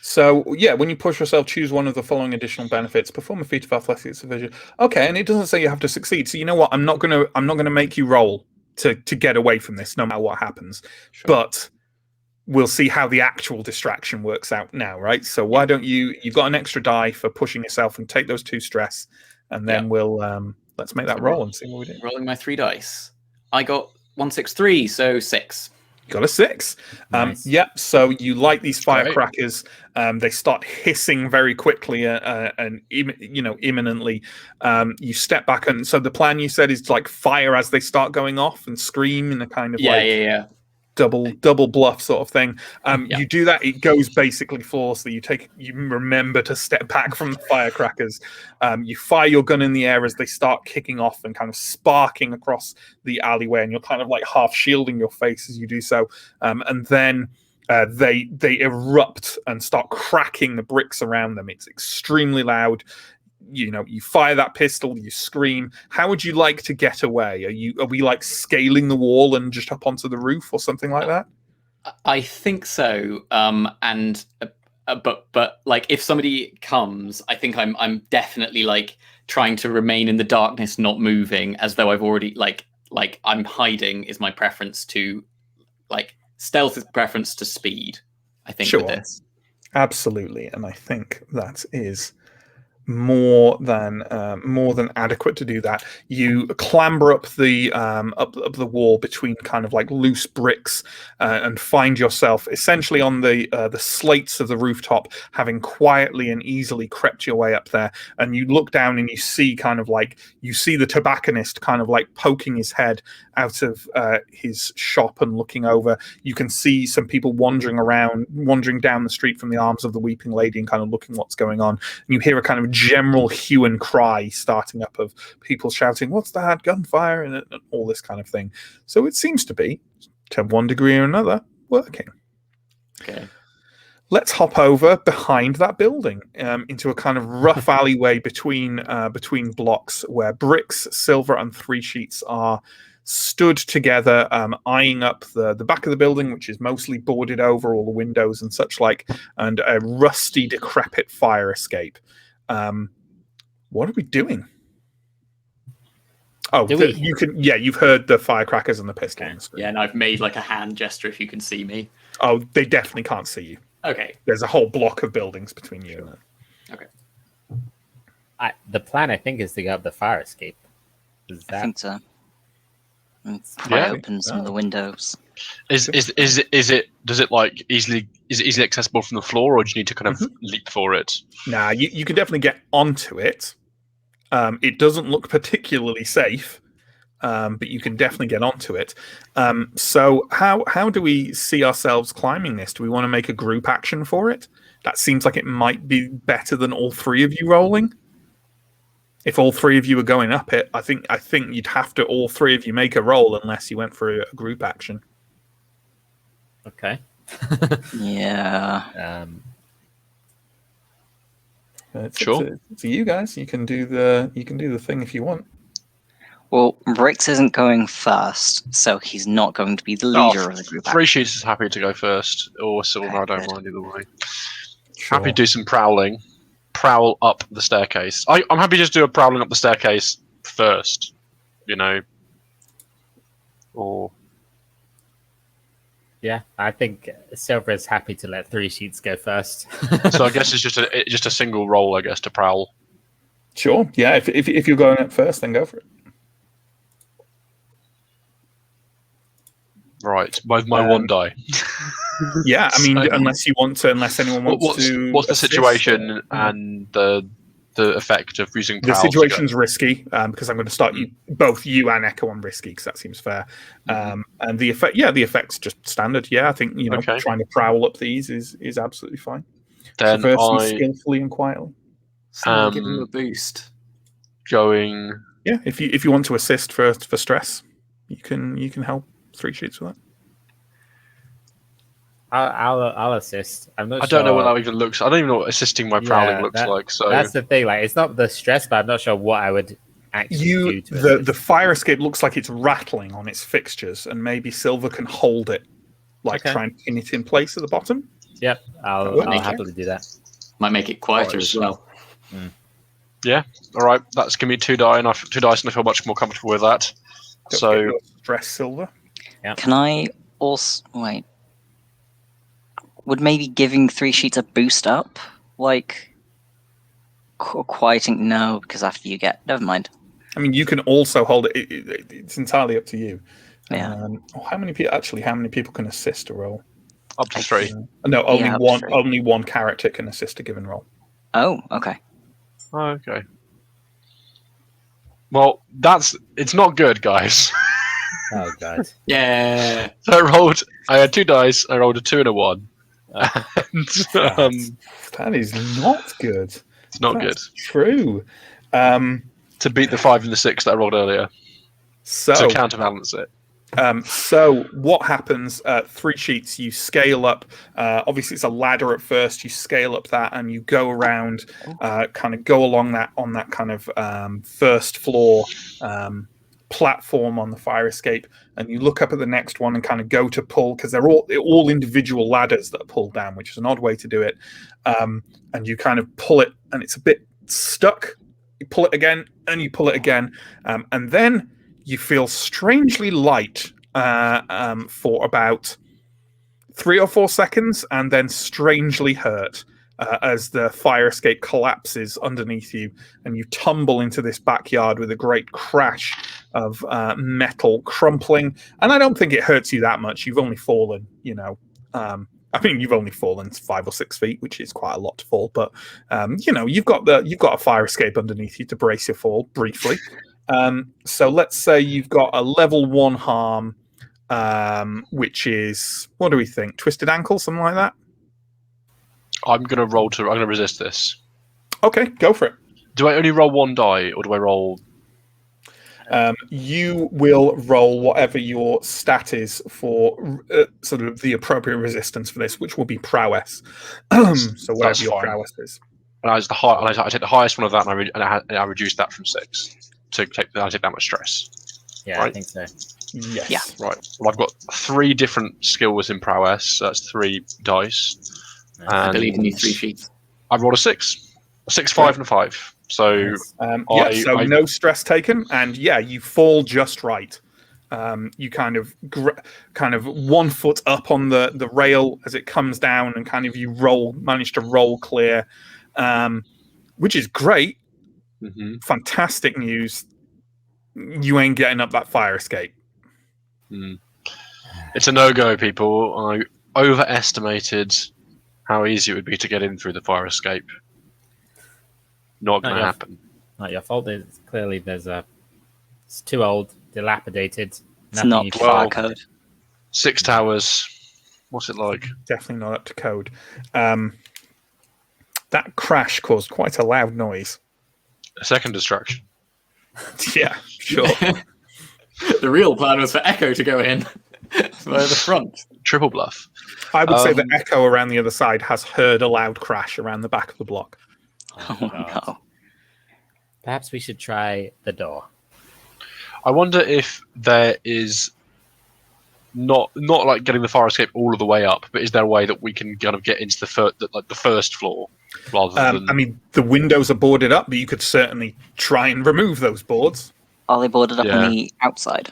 So yeah, when you push yourself, choose one of the following additional benefits. Perform a feat of athletics division. Okay, and it doesn't say you have to succeed. So you know what? I'm not gonna make you roll to get away from this, no matter what happens. Sure. But we'll see how the actual distraction works out now, right? So why don't you've got an extra die for pushing yourself, and take those 2 stress, and then we'll let's make that roll and see what we do.
Rolling my 3 dice. I got 1, 6, 3, so 6.
Got a 6.
Nice.
Yep. So you light these firecrackers. They start hissing very quickly and imminently. You step back, and so the plan you said is like fire as they start going off and scream in a kind of double bluff sort of thing.
Yeah.
You do that, it goes basically flawlessly. You remember to step back from the firecrackers. You fire your gun in the air as they start kicking off and kind of sparking across the alleyway, and you're kind of like half shielding your face as you do so. And then they erupt and start cracking the bricks around them. It's extremely loud. You know, you fire that pistol, you scream. How would you like to get away? Are we like scaling the wall and just up onto the roof or something like that?
I think so. But like if somebody comes, I think I'm definitely like trying to remain in the darkness, not moving, as though I've already like I'm hiding is my preference to like stealth is preference to speed. I think
Sure.
with this.
Absolutely, and I think that is more than adequate to do that. You clamber up the wall between kind of like loose bricks and find yourself essentially on the slates of the rooftop, having quietly and easily crept your way up there. And you look down and you see the tobacconist kind of like poking his head out of his shop and looking over. You can see some people wandering down the street from the Arms of the Weeping Lady and kind of looking what's going on. And you hear a kind of general hue and cry starting up of people shouting, "What's that? Gunfire!" and all this kind of thing. So it seems to be, to one degree or another, working.
Okay.
Let's hop over behind that building into a kind of rough alleyway between blocks where Bricks, Silver, and Three Sheets are stood together, eyeing up the back of the building, which is mostly boarded over, all the windows and such like, and a rusty, decrepit fire escape. What are we doing? Oh, you've heard the firecrackers and the pistol.
Okay. Yeah, and I've made like a hand gesture if you can see me.
Oh, they definitely can't see you.
Okay.
There's a whole block of buildings between you and them.
Okay.
The plan, I think, is to go up the fire escape.
I think so. And pry open some of the windows.
Is it? Does it like easily? Is it easily accessible from the floor, or do you need to kind of leap for it?
Nah, you can definitely get onto it. It doesn't look particularly safe, but you can definitely get onto it. So how do we see ourselves climbing this? Do we want to make a group action for it? That seems like it might be better than all three of you rolling. If all three of you are going up it, I think you'd have to all three of you make a roll unless you went for a group action.
Okay.
Yeah.
Sure. It's you guys. You can do the thing if you want.
Well, Bricks isn't going first, so he's not going to be the leader of the group.
Three Sheets is happy to go first, or Silver.
Okay,
I don't
good.
mind either way.
Sure.
Happy to do some prowling. Prowl up the staircase. I'm happy to just do a prowling up the staircase first. Or
Yeah, I think Silver is happy to let Three Sheets go first.
so I guess it's just a single roll, I guess, to prowl.
Sure. Yeah. If you're going up first, then go for it.
Right, my one die.
Yeah, I mean,
So-
unless anyone wants to.
What's the
assist,
situation and the effect of using
The
prowl?
situation's risky because I'm going to start both you and Echo on risky because that seems fair. And the effect's just standard. Yeah, I think
Okay.
trying to prowl up these is absolutely fine.
Then
Traverse them skillfully and quietly.
Someone give him a boost.
going.
Yeah, if you want to assist for stress, you can help Three Sheets with that.
I'll assist. I'm not.
I don't know what that even looks. I don't even know what assisting my prowling looks like. So
that's the thing. Like, it's not the stress, but I'm not sure what I would actually do to
the
assist.
fire escape looks like it's rattling on its fixtures, and maybe Silver can hold it, try and pin it in place at the bottom.
Yep, I'll happily do that.
Might make it quieter as well.
yeah, all right. That's giving me 2 die, and I feel much more comfortable with that.
Don't get
So
your stress, Silver.
Can I also wait? Would maybe giving Three Sheets a boost up, like quieting? No, because after you get, never mind.
I mean, you can also hold it. It's entirely up to you.
Yeah.
How many people can assist a roll?
up to 3.
No, only
Yeah, up to
one.
3.
Only one character can assist a given roll.
Oh, okay.
Oh, okay. Well, it's not good, guys.
Oh god.
Yeah.
So I rolled I had 2 dice. I rolled a 2 and a 1. And,
That is not good.
it's not
That's
good.
True.
To beat the 5 and the 6 that I rolled earlier.
So
To counterbalance it.
So what happens? 3 sheets. You scale up. Obviously, it's a ladder at first. You scale up that, and you go around, kind of go along that on that kind of first floor platform on the fire escape, and you look up at the next one and kind of go to pull, because they're all individual ladders that are pulled down, which is an odd way to do it. And you kind of pull it, and it's a bit stuck. You pull it again, and you pull it again, and then you feel strangely light for about 3 or 4 seconds, and then strangely hurt as the fire escape collapses underneath you, and you tumble into this backyard with a great crash of metal crumpling. And I don't think it hurts you that much. You've only fallen, I mean, you've only fallen 5 or 6 feet, which is quite a lot to fall. But you've got a fire escape underneath you to brace your fall briefly. So let's say you've got a level 1 harm, which is, what do we think? Twisted ankle, something like that?
I'm going to resist this.
Okay, go for it.
Do I only roll 1 die, or do I roll...
You will roll whatever your stat is for sort of the appropriate resistance for this, which will be prowess. So whatever your prowess is.
And I take the highest one of that, and I reduce that from 6 to take that much stress.
Yeah,
right?
I think so.
Yes.
Yeah.
Right. Well, I've got 3 different skills in prowess. So that's 3 dice.
I believe in you 3 sheets.
I rolled a 6, 5, and a 5. So
no stress taken, and you fall just right. You kind of 1 foot up on the rail as it comes down, and kind of you manage to roll clear, which is great.
Mm-hmm.
Fantastic news. You ain't getting up that fire escape.
It's a no-go, people. I overestimated how easy it would be to get in through the fire escape. Not going to happen.
Not your fault. Clearly, it's too old, dilapidated.
It's not fire code.
6 towers. What's it like?
Definitely not up to code. That crash caused quite a loud noise.
A second distraction.
Yeah, sure.
The real plan was for Echo to go in via the front.
Triple bluff.
I would say that Echo around the other side has heard a loud crash around the back of the block.
Oh no.
Perhaps we should try the door.
I wonder if there is not like getting the fire escape all of the way up, but is there a way that we can kind of get into the first floor rather than?
I mean, the windows are boarded up, but you could certainly try and remove those boards.
Are they boarded up on the outside?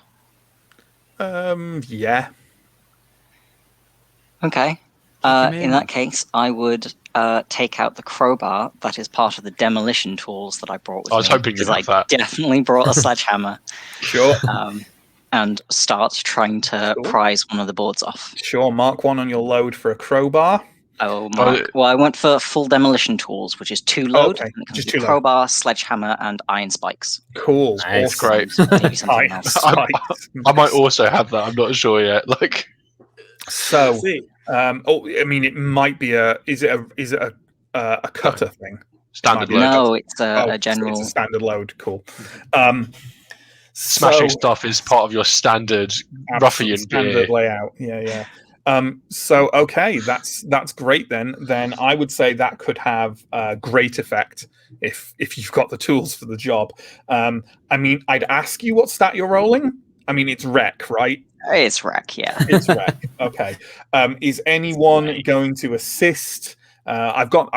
Yeah.
Okay. In that case, I would take out the crowbar that is part of the demolition tools that I brought with me.
I was hoping you'd have that.
Definitely brought a sledgehammer.
Sure.
And start trying to prise one of the boards off.
Sure, mark 1 on your load for a crowbar.
Well, I went for full demolition tools, which is 2 load.
Okay, just
2 crowbar, sledgehammer, and iron spikes.
Cool.
That's great.
Maybe something else.
I might also have that. I'm not sure yet.
So, I mean, it might be is it a cutter thing?
Standard load.
No, it's a general.
It's a standard load. Cool.
Smashing stuff is part of your standard ruffian
standard layout. Yeah. So okay, that's great then. Then I would say that could have great effect if you've got the tools for the job. I mean, I'd ask you what stat you're rolling. I mean, it's rec, right?
It's rec, yeah.
It's rec. Okay. Is anyone going to assist? I've got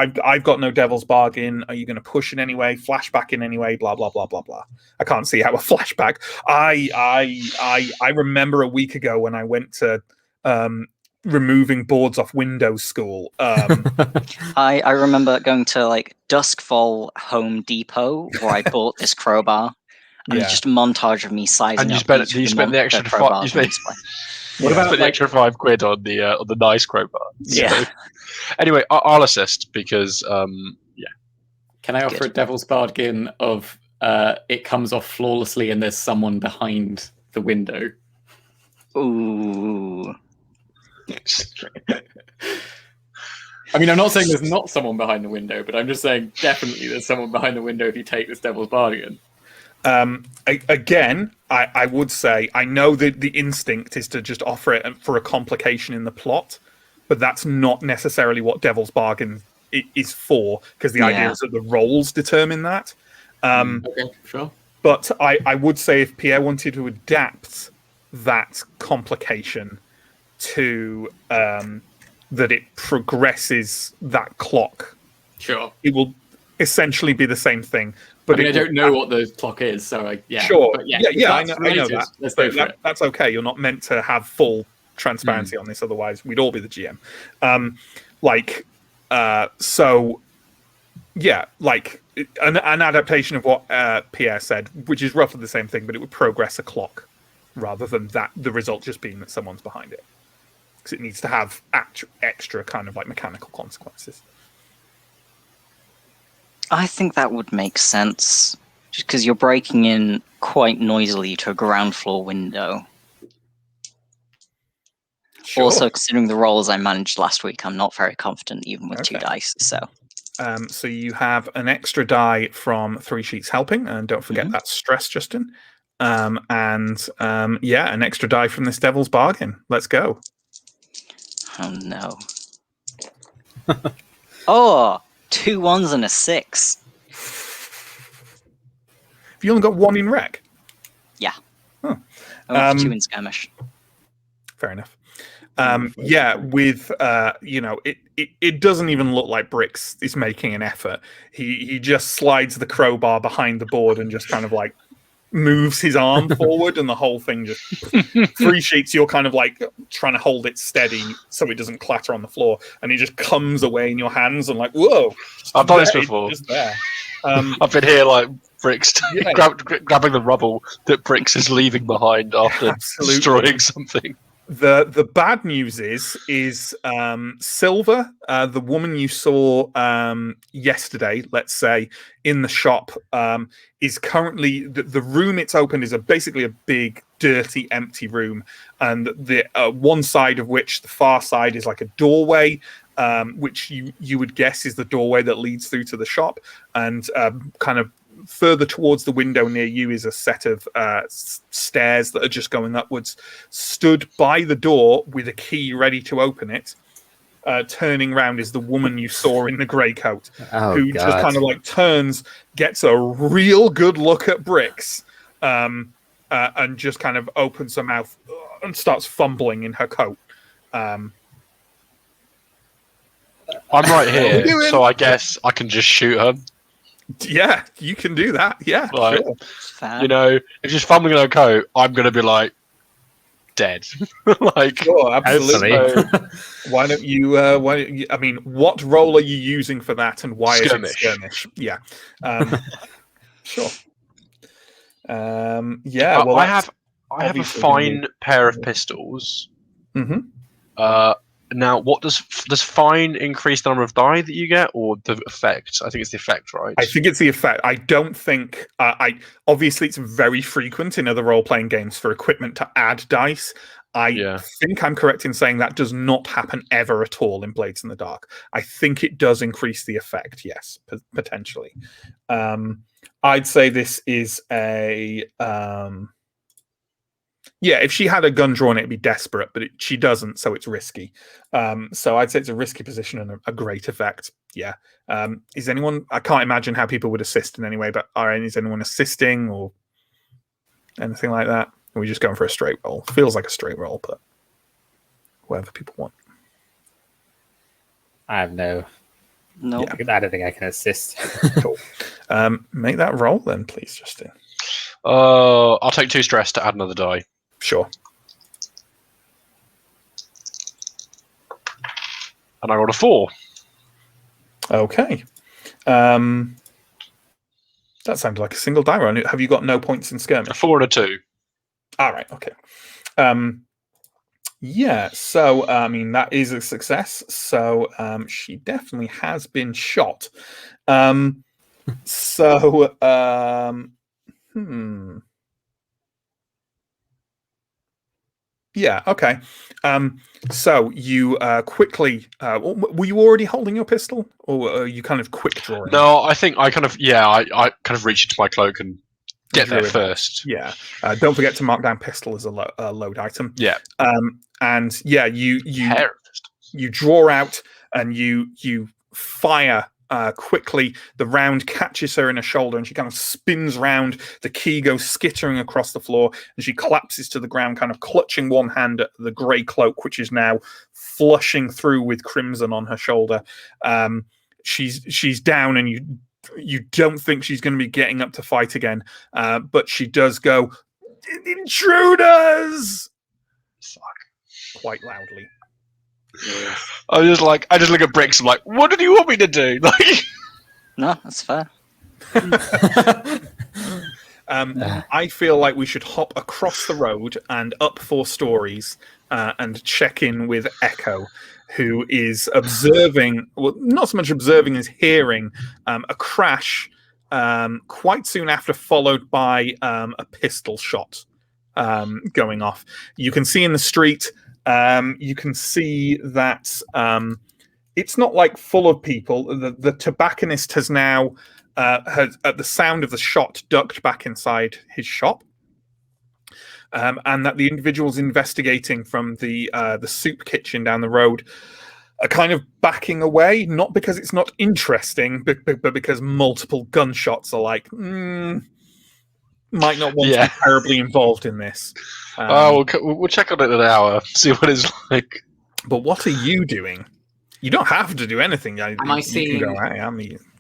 no devil's bargain. Are you going to push in any way? Flashback in any way? Blah blah blah blah blah. I can't see how a flashback. I remember a week ago when I went to removing boards off Windows School.
I remember going to Duskfall Home Depot where I bought this crowbar. And it's just a montage of me sizing
and you
up.
You spent the extra £5. What about the extra £5 on the nice crowbar?
Yeah.
So, anyway, I'll assist because
Can I offer a devil's bargain of it comes off flawlessly and there's someone behind the window?
Ooh.
I mean, I'm not saying there's not someone behind the window, but I'm just saying definitely there's someone behind the window if you take this devil's bargain.
Again, I would say I know that the instinct is to just offer it for a complication in the plot, but that's not necessarily what Devil's Bargain is for, because the idea is that the roles determine that.
Okay, sure.
But I would say if Pierre wanted to adapt that complication to that it progresses that clock,
Sure.
it will essentially be the same thing. But
I don't know what the clock is, so
sure.
But
I know
related,
that.
Let's go for it.
That's okay. You're not meant to have full transparency on this, otherwise we'd all be the GM. An adaptation of what Pierre said, which is roughly the same thing, but it would progress a clock rather than that the result just being that someone's behind it, because it needs to have extra kind of like mechanical consequences.
I think that would make sense, just because you're breaking in quite noisily to a ground floor window.
Sure.
Also, considering the rolls I managed last week, I'm not very confident even with 2 dice. So
you have an extra die from 3 sheets helping, and don't forget that stress, Justin. An extra die from this Devil's Bargain. Let's go.
oh no. Oh, 2 1s and a 6.
Have you only got 1 in rec?
Yeah.
Huh.
2 in skirmish.
Fair enough. It doesn't even look like Bricks is making an effort. He just slides the crowbar behind the board and just kind of like moves his arm forward, and the whole thing just 3 sheets. You're kind of like trying to hold it steady so it doesn't clatter on the floor, and it just comes away in your hands and like, whoa!
I've done this before.
Just there.
I've been here like Bricks grabbing the rubble that Bricks is leaving behind after destroying something.
The bad news is Silver, the woman you saw yesterday, let's say, in the shop, is currently the room it's opened is basically a big, dirty, empty room, and the one side of which, the far side, is like a doorway, which you would guess is the doorway that leads through to the shop, and kind of further towards the window near you is a set of stairs that are just going upwards. Stood by the door with a key ready to open it, turning round, is the woman you saw in the grey coat, who just kind of like turns, gets a real good look at Bricks, and just kind of opens her mouth and starts fumbling in her coat.
I'm right here, so I guess I can just shoot her.
Yeah, you can do that. Yeah,
like,
Fair.
you know, if she's fumbling in her coat, I'm gonna be like dead. Like,
sure, absolutely.
So,
why don't you? I mean, what role are you using for that, and why is it skirmish? Yeah, sure. Well,
I have a fine pair of pistols.
Mm-hmm.
Now, what does fine increase the number of die that you get, or the effect? I think it's the effect, right?
I think it's the effect. I don't think. Obviously, it's very frequent in other role-playing games for equipment to add dice. I think I'm correct in saying that does not happen ever at all in Blades in the Dark. I think it does increase the effect, yes, potentially. I'd say this is a... if she had a gun drawn, it'd be desperate, but she doesn't, so it's risky. So I'd say it's a risky position and a great effect. Yeah. Is anyone... I can't imagine how people would assist in any way, but is anyone assisting or anything like that? Are we just going for a straight roll? Feels like a straight roll, but whatever people want.
I have no...
No.
Yeah. I don't think I can assist.
Cool. Make that roll then, please, Justin.
I'll take 2 stress to add another die.
Sure.
And I rolled a 4.
Okay. That sounded like a single die roll. Have you got no points in skirmish?
A 4 and a 2.
All right. Okay. So I mean that is a success. So she definitely has been shot. Yeah. Okay. So you quickly. Were you already holding your pistol, or are you kind of quick drawing?
No, I think I kind of I kind of reach into my cloak and get there
Drew it out.
first.
Yeah. Don't forget to mark down pistol as a load item.
Yeah.
And yeah, you
Terrorist.
you draw out and you fire quickly. The round catches her in her shoulder and she kind of spins round. The key goes skittering across the floor and she collapses to the ground, kind of clutching one hand at the grey cloak, which is now flushing through with crimson on her shoulder. She's down and you don't think she's going to be getting up to fight again, but she does go, "Intruders!" Fuck. Quite loudly.
I just look at Bricks. I'm like, what did you want me to do? Like,
No, that's fair.
I feel like we should hop across the road and up 4 stories and check in with Echo, who is observing, well, not so much observing as hearing a crash quite soon after, followed by a pistol shot going off. You can see in the street. You can see that it's not like full of people. The tobacconist has now, at the sound of the shot, ducked back inside his shop, and that the individuals investigating from the soup kitchen down the road are kind of backing away, not because it's not interesting, but because multiple gunshots are like, might not want to be terribly involved in this.
we'll check on it in an hour, see what it's like.
But what are you doing? You don't have to do anything.
Am I seeing?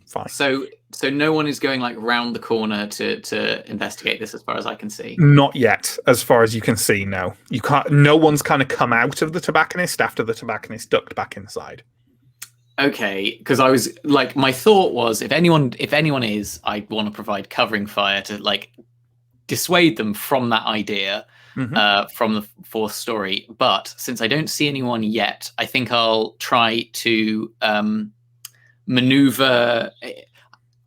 Fine.
So no one is going like round the corner to investigate this, as far as I can see.
Not yet, as far as you can see. No, you can't. No one's kind of come out of the tobacconist after the tobacconist ducked back inside.
Okay, because I was like, my thought was, if anyone is, I want to provide covering fire to like dissuade them from that idea. From the 4th story, but since I don't see anyone yet, I think I'll try to maneuver.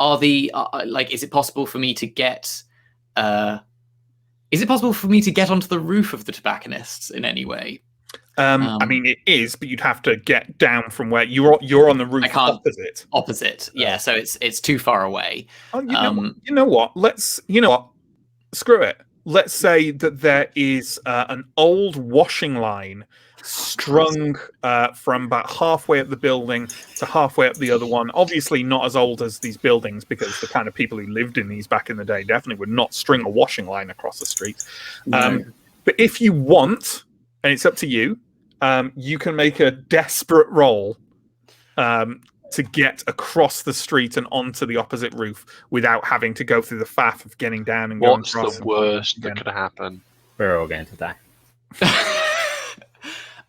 Is it possible for me to get? Is it possible for me to get onto the roof of the tobacconists in any way?
I mean, it is, but you'd have to get down from where you're on the roof. Opposite.
Yeah, so it's too far away.
Oh, you know what? Screw it. Let's say that there is an old washing line strung from about halfway up the building to halfway up the other one. Obviously not as old as these buildings, because the kind of people who lived in these back in the day definitely would not string a washing line across the street. No. But if you want, and it's up to you, you can make a desperate roll to get across the street and onto the opposite roof without having to go through the faff of getting down and going across.
What's the worst that could happen?
We're all going to die.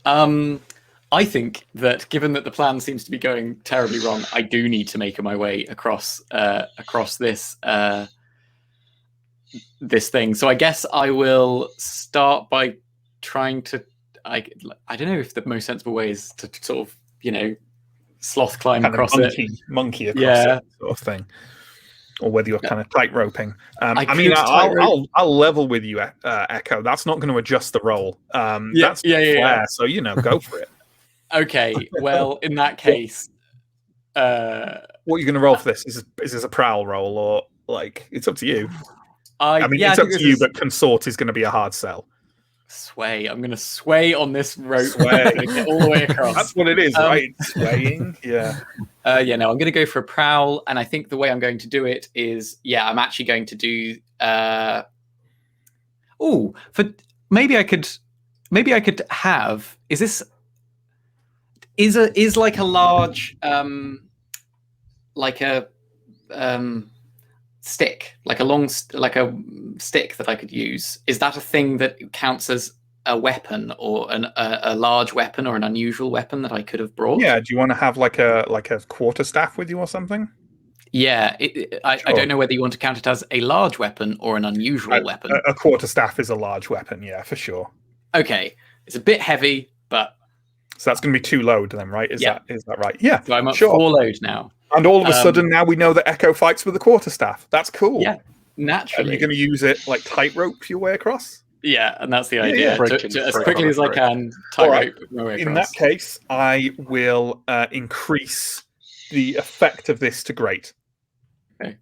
I think that, given that the plan seems to be going terribly wrong, I do need to make my way across this this thing. So I guess I will start by trying to. I don't know if the most sensible way is to sort of, sloth climb
kind
across
monkey across it sort of thing, or whether you're kind of tight roping. I'll level with you, Echo. That's not going to adjust the roll. That's fair. So go for it.
Okay, well, in that case,
what are you going to roll for this? Is this a prowl roll, or like, it's up to you? It's up to you, but consort is going to be a hard sell.
Sway. I'm going to sway on this rope. Get all the way across.
That's what it is, right? Swaying. Yeah.
No, I'm going to go for a prowl, and I think the way I'm going to do it is, I'm actually going to do. Maybe I could have. Is like a large stick, like a stick that I could use. Is that a thing that counts as a weapon, or a large weapon, or an unusual weapon that I could have brought?
Yeah. Do you want to have like a quarterstaff with you or something?
Yeah. I don't know whether you want to count it as a large weapon or an unusual weapon.
A quarterstaff is a large weapon. Yeah, for sure.
Okay. It's a bit heavy, but
so that's going to be 2 load then, right? Is that right? Yeah.
So I'm up 4 load now.
And all of a sudden, now we know that Echo fights with a quarterstaff. That's cool.
Yeah, naturally.
Are you going to use it like tightrope your way across?
Yeah, and that's the
Yeah,
idea.
yeah.
Freaking
As
frick
quickly
on a
as I
frick.
can,
All right.
tightrope my way
In
across.
that case, I will increase the effect of this to great.
Okay.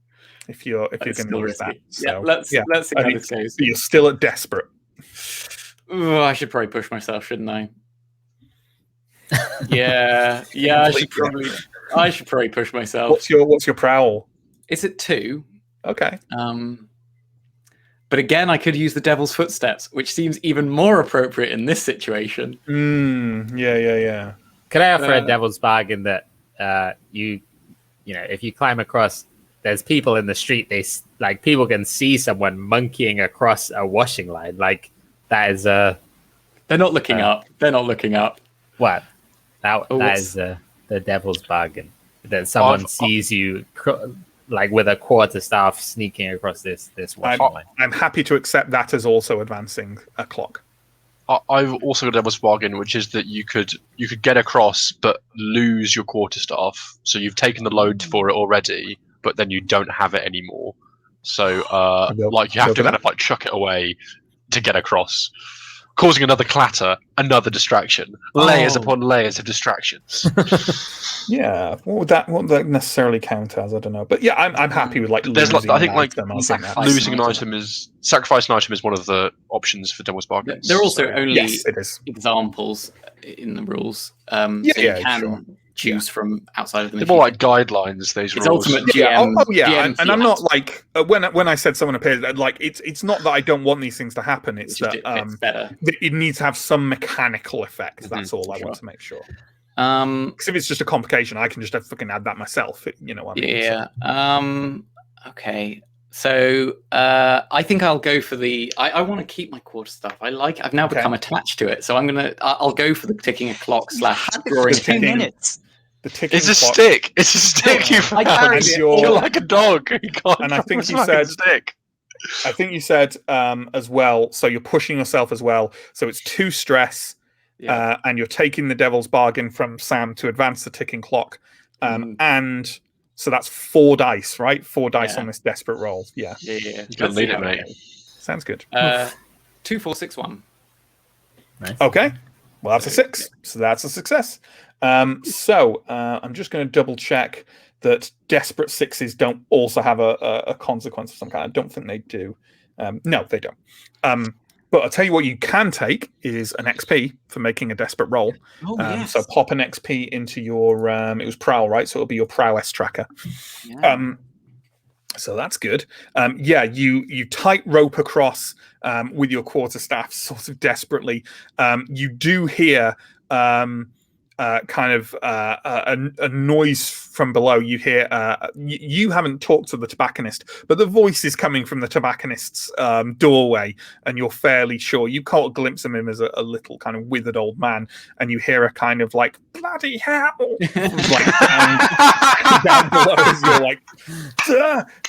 If you're
That's
going to
still
use that.
risky.
So,
let's see
and
how this goes.
you're still at desperate.
Ooh, I should probably push myself, shouldn't I? Yeah, I should probably push myself.
What's your prowl?
It's at 2.
Okay.
But again, I could use the Devil's Footsteps, which seems even more appropriate in this situation.
Yeah.
Could I offer a devil's bargain that you know, if you climb across, there's people in the street. People can see someone monkeying across a washing line. Like that is
They're not looking up. They're not looking up.
what? That is the devil's bargain. That someone sees you with a quarterstaff sneaking across this washing line.
I'm happy to accept that as also advancing a clock.
I've also got a devil's bargain, which is that you could get across but lose your quarterstaff. So you've taken the load for it already, but then you don't have it anymore. So you have to kind of chuck it away to get across, causing another clatter, another distraction, layers upon layers of distractions.
Yeah, what would that necessarily count as? I don't know, but yeah, I'm happy with
There's
losing
I think
an item. I'll take that.
losing an item is sacrificing an item is one of the options for devil's bargains.
There are also only
Yes, it is.
examples in the rules.
Yeah,
so you can
sure.
choose from outside of them.
They're more like guidelines. These
It's
rules.
ultimate
Yeah,
GM.
yeah,
GM
and I'm not like when I said someone appears, like it's not that I don't want these things to happen. It's
just
that
it fits better.
it needs to have some mechanical effect. That's all I want to make sure. Because if it's just a complication, I can just fucking add that myself. You know what I mean?
Yeah. Okay. So I think I'll go for the. I want to keep my quarterstaff. I've now become attached to it, so I'll go for the ticking a clock / drawing
2 minutes.
The ticking
It's a
clock.
stick. It's a stick. You found. You're like a dog. You can't
And I think
drop
you
a fucking
said-
stick.
I think you said as well. So you're pushing yourself as well. So it's 2 stress, and you're taking the devil's bargain from Sam to advance the ticking clock, and so that's 4 dice, right? 4 dice on this desperate roll. Yeah.
Yeah.
You're gonna need it, mate.
Sounds good.
2, 4, 6, 1.
Nice.
Okay. Well, that's a 6. So that's a success. I'm just going to double check that desperate 6s don't also have a consequence of some kind. I don't think they do. No, they don't. But I'll tell you what you can take is an XP for making a desperate roll.
Yes.
So pop an XP into your, it was prowl, right? So it'll be your prowess tracker.
Yeah.
So that's good. You tight rope across with your quarterstaff sort of desperately. You do hear a noise from below. You hear you haven't talked to the tobacconist, but the voice is coming from the tobacconist's doorway, and you're fairly sure you caught a glimpse of him as a little kind of withered old man, and you hear a kind of like bloody hell down below as you're like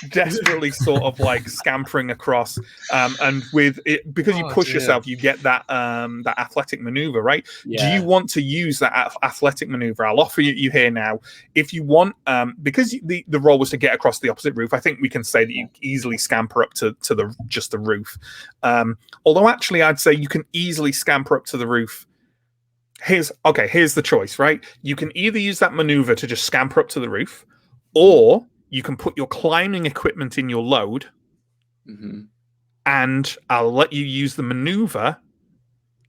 desperately sort of like scampering across, and with it because you push yourself, you get that that athletic maneuver, right? Do you want to use that athletic maneuver? I'll offer you here now. If you want, because the roll was to get across the opposite roof, I think we can say that you easily scamper up to the roof. Although actually, I'd say you can easily scamper up to the roof. Here's the choice, right? You can either use that maneuver to just scamper up to the roof, or you can put your climbing equipment in your load, and I'll let you use the maneuver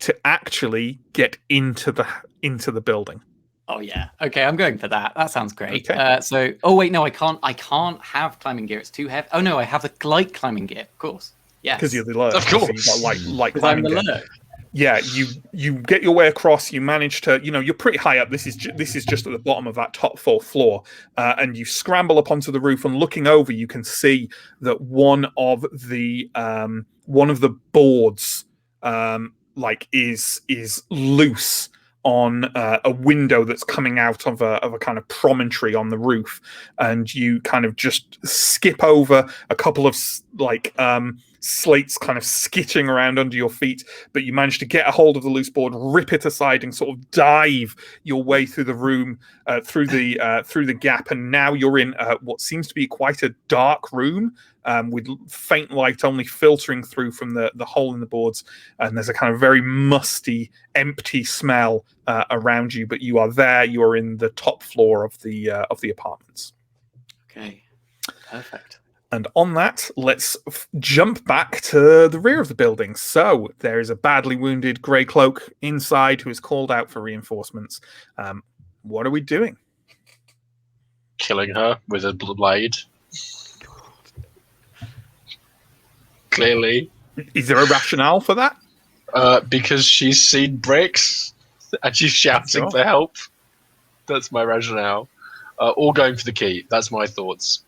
to actually get into the building.
Oh yeah. Okay, I'm going for that. That sounds great.
Okay.
I can't. I can't have climbing gear. It's too heavy. Oh no, I have the light climbing gear. Of course. Yes.
Because you're the lurk.
Of course.
So you've got light
I'm
climbing
the
gear.
lurk.
Yeah, you get your way across. You manage to, you're pretty high up. This is just at the bottom of that top 4th floor, and you scramble up onto the roof. And looking over, you can see that one of the boards is loose on a window that's coming out of a kind of promontory on the roof, and you kind of just skip over a couple of slates kind of skitching around under your feet, but you manage to get a hold of the loose board, rip it aside, and sort of dive your way through the room, through the gap, and now you're in what seems to be quite a dark room. With faint light only filtering through from the hole in the boards, and there's a kind of very musty, empty smell around you. But you are there. You are in the top floor of the apartments.
Okay, perfect.
And on that, let's jump back to the rear of the building. So there is a badly wounded grey cloak inside who is called out for reinforcements. What are we doing?
Killing her with a blade. Clearly.
Is there a rationale for that?
Because she's seen bricks and she's shouting for help. That's my rationale. Or going for the key. That's my thoughts.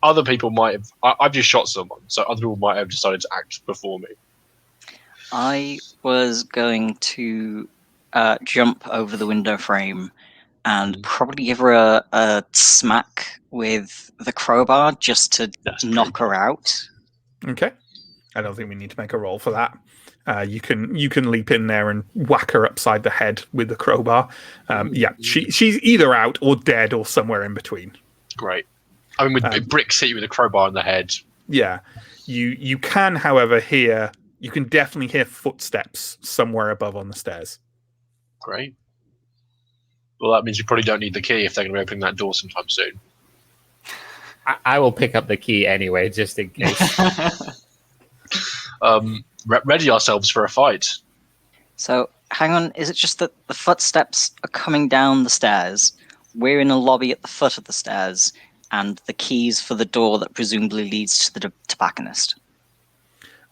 Other people might have... I've just shot someone, so other people might have decided to act before me.
I was going to jump over the window frame and probably give her a smack with the crowbar just to knock her out.
Okay. I don't think we need to make a roll for that. You can leap in there and whack her upside the head with the crowbar. She's either out or dead or somewhere in between.
Great. I mean, with bricks hit you with a crowbar in the head. Yeah.
You can, however, you can definitely hear footsteps somewhere above on the stairs.
Great. Well, that means you probably don't need the key if they're going to be opening that door sometime soon.
I will pick up the key anyway, just in case.
Ready ourselves for a fight.
So, hang on, is it just that the footsteps are coming down the stairs, we're in a lobby at the foot of the stairs, and the keys for the door that presumably leads to the tobacconist?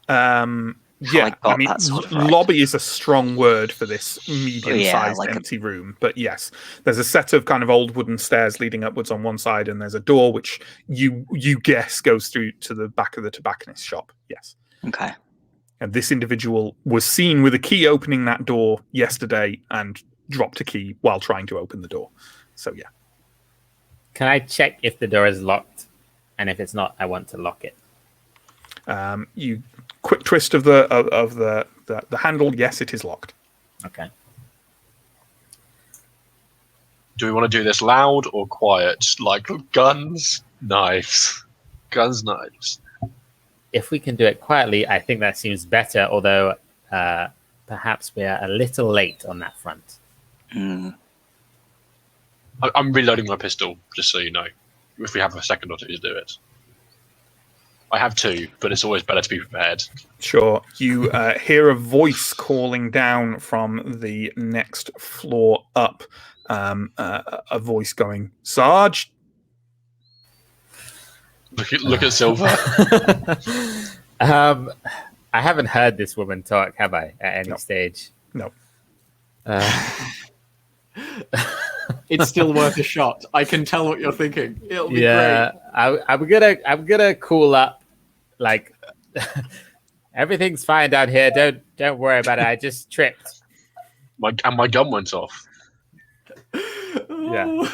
Yeah, I mean,
sort of right.
Lobby is a strong word for this medium-sized empty room. But yes, there's a set of kind of old wooden stairs leading upwards on one side, and there's a door which you guess goes through to the back of the tobacconist shop. Yes.
Okay.
And this individual was seen with a key opening that door yesterday and dropped a key while trying to open the door. So yeah.
Can I check if the door is locked? And if it's not, I want to lock it.
You quick twist of the handle. Yes, it is locked.
Okay.
Do we want to do this loud or quiet? Like guns, knives. Guns, knives.
If we can do it quietly, I think that seems better, although perhaps we are a little late on that front.
I'm reloading my pistol, just so you know, if we have a second or two to do it. I have two, but it's always better to be prepared.
Sure. You hear a voice calling down from the next floor up. A voice going, Sarge?
Look at Silver.
I haven't heard this woman talk, have I, at any stage?
No.
It's still worth a shot. I can tell what you're thinking. It'll be great.
I'm gonna cool up. Like everything's fine down here. Don't worry about it. I just tripped.
My gun went off.
Yeah.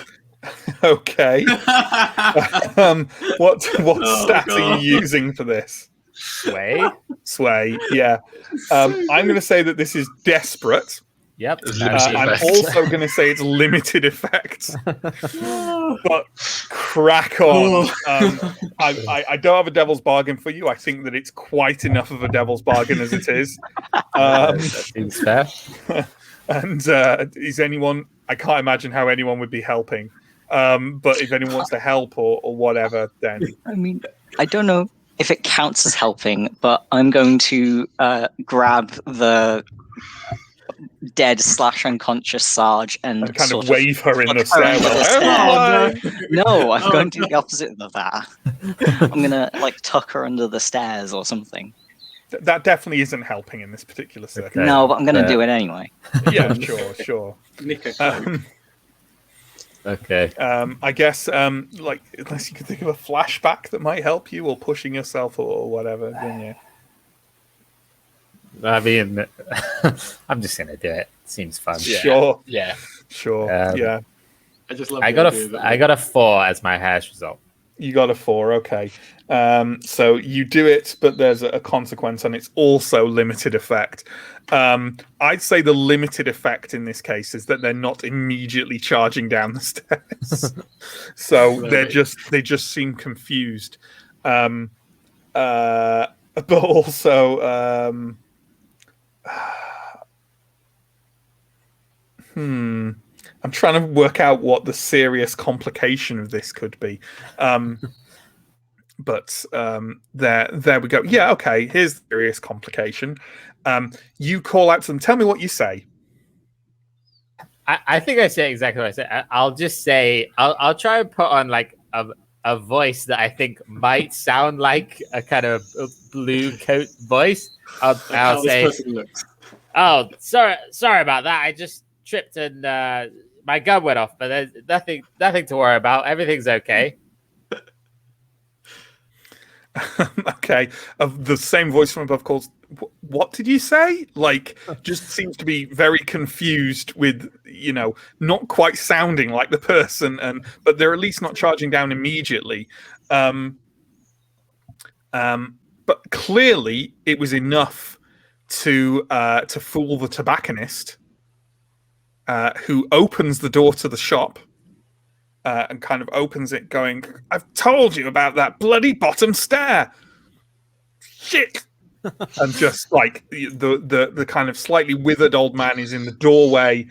Okay. What stats are you using for this? Sway. Yeah. I'm going to say that this is desperate.
Yep.
I'm also going to say it's limited effects. But crack on. I don't have a devil's bargain for you. I think that it's quite enough of a devil's bargain as it is.
That seems fair.
And is anyone? I can't imagine how anyone would be helping. But if anyone wants to help or whatever, then
I mean, I don't know if it counts as helping, but I'm going to grab the dead / unconscious Sarge and
kind of wave her in the stairwell.
No, I'm going to do the opposite of that. I'm gonna tuck her under the stairs or something.
That definitely isn't helping in this particular circumstance.
Okay.
No, but I'm gonna do it anyway.
Yeah, sure.
Okay.
I guess, unless you could think of a flashback that might help you, or pushing yourself, or whatever, then yeah.
I mean, I'm just gonna do it. Seems fun.
Sure.
Yeah.
Sure.
Yeah.
I just love.
I got a 4 as my hash result.
You got a 4, okay. So you do it, but there's a consequence, and it's also limited effect. I'd say the limited effect in this case is that they're not immediately charging down the stairs. So they just seem confused. But also, I'm trying to work out what the serious complication of this could be. But there we go. Yeah, okay. Here's the serious complication. You call out to them. Tell me what you say.
I think I say exactly what I said. I'll just say I'll try and put on like a voice that I think might sound like a kind of blue coat voice. I'll say, "Oh, sorry about that. I just tripped and my gun went off, but there's nothing to worry about. Everything's okay."
Okay, the same voice from above calls, what did you say? Like, just seems to be very confused with, not quite sounding like the person, but they're at least not charging down immediately. But clearly it was enough to fool the tobacconist, who opens the door to the shop. And kind of opens it going, I've told you about that bloody bottom stair. Shit. And just like the kind of slightly withered old man is in the doorway,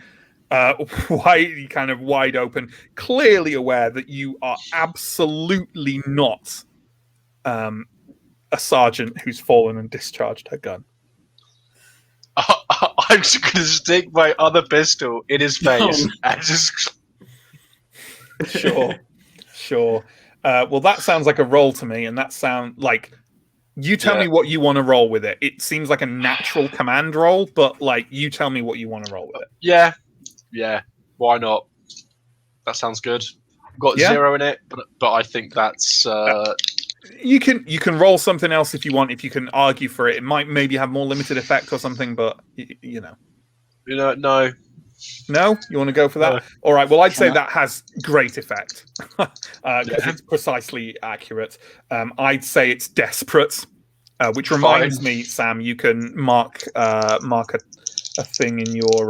wide open, clearly aware that you are absolutely not a sergeant who's fallen and discharged her gun.
I'm just going to stick my other pistol in his face and just...
Sure. Well, that sounds like a roll to me, and that sound like you tell me what you want to roll with it. It seems like a natural command roll, but like you tell me what you want to roll with it.
Yeah. Why not? That sounds good. Got 0 in it, but I think that's.
You can roll something else if you want. If you can argue for it, it might maybe have more limited effect or something. But
no.
No, you want to go for that? No. All right. Well, I'd say that has great effect because it's precisely accurate. I'd say it's desperate, which reminds me, Sam. You can mark a thing in your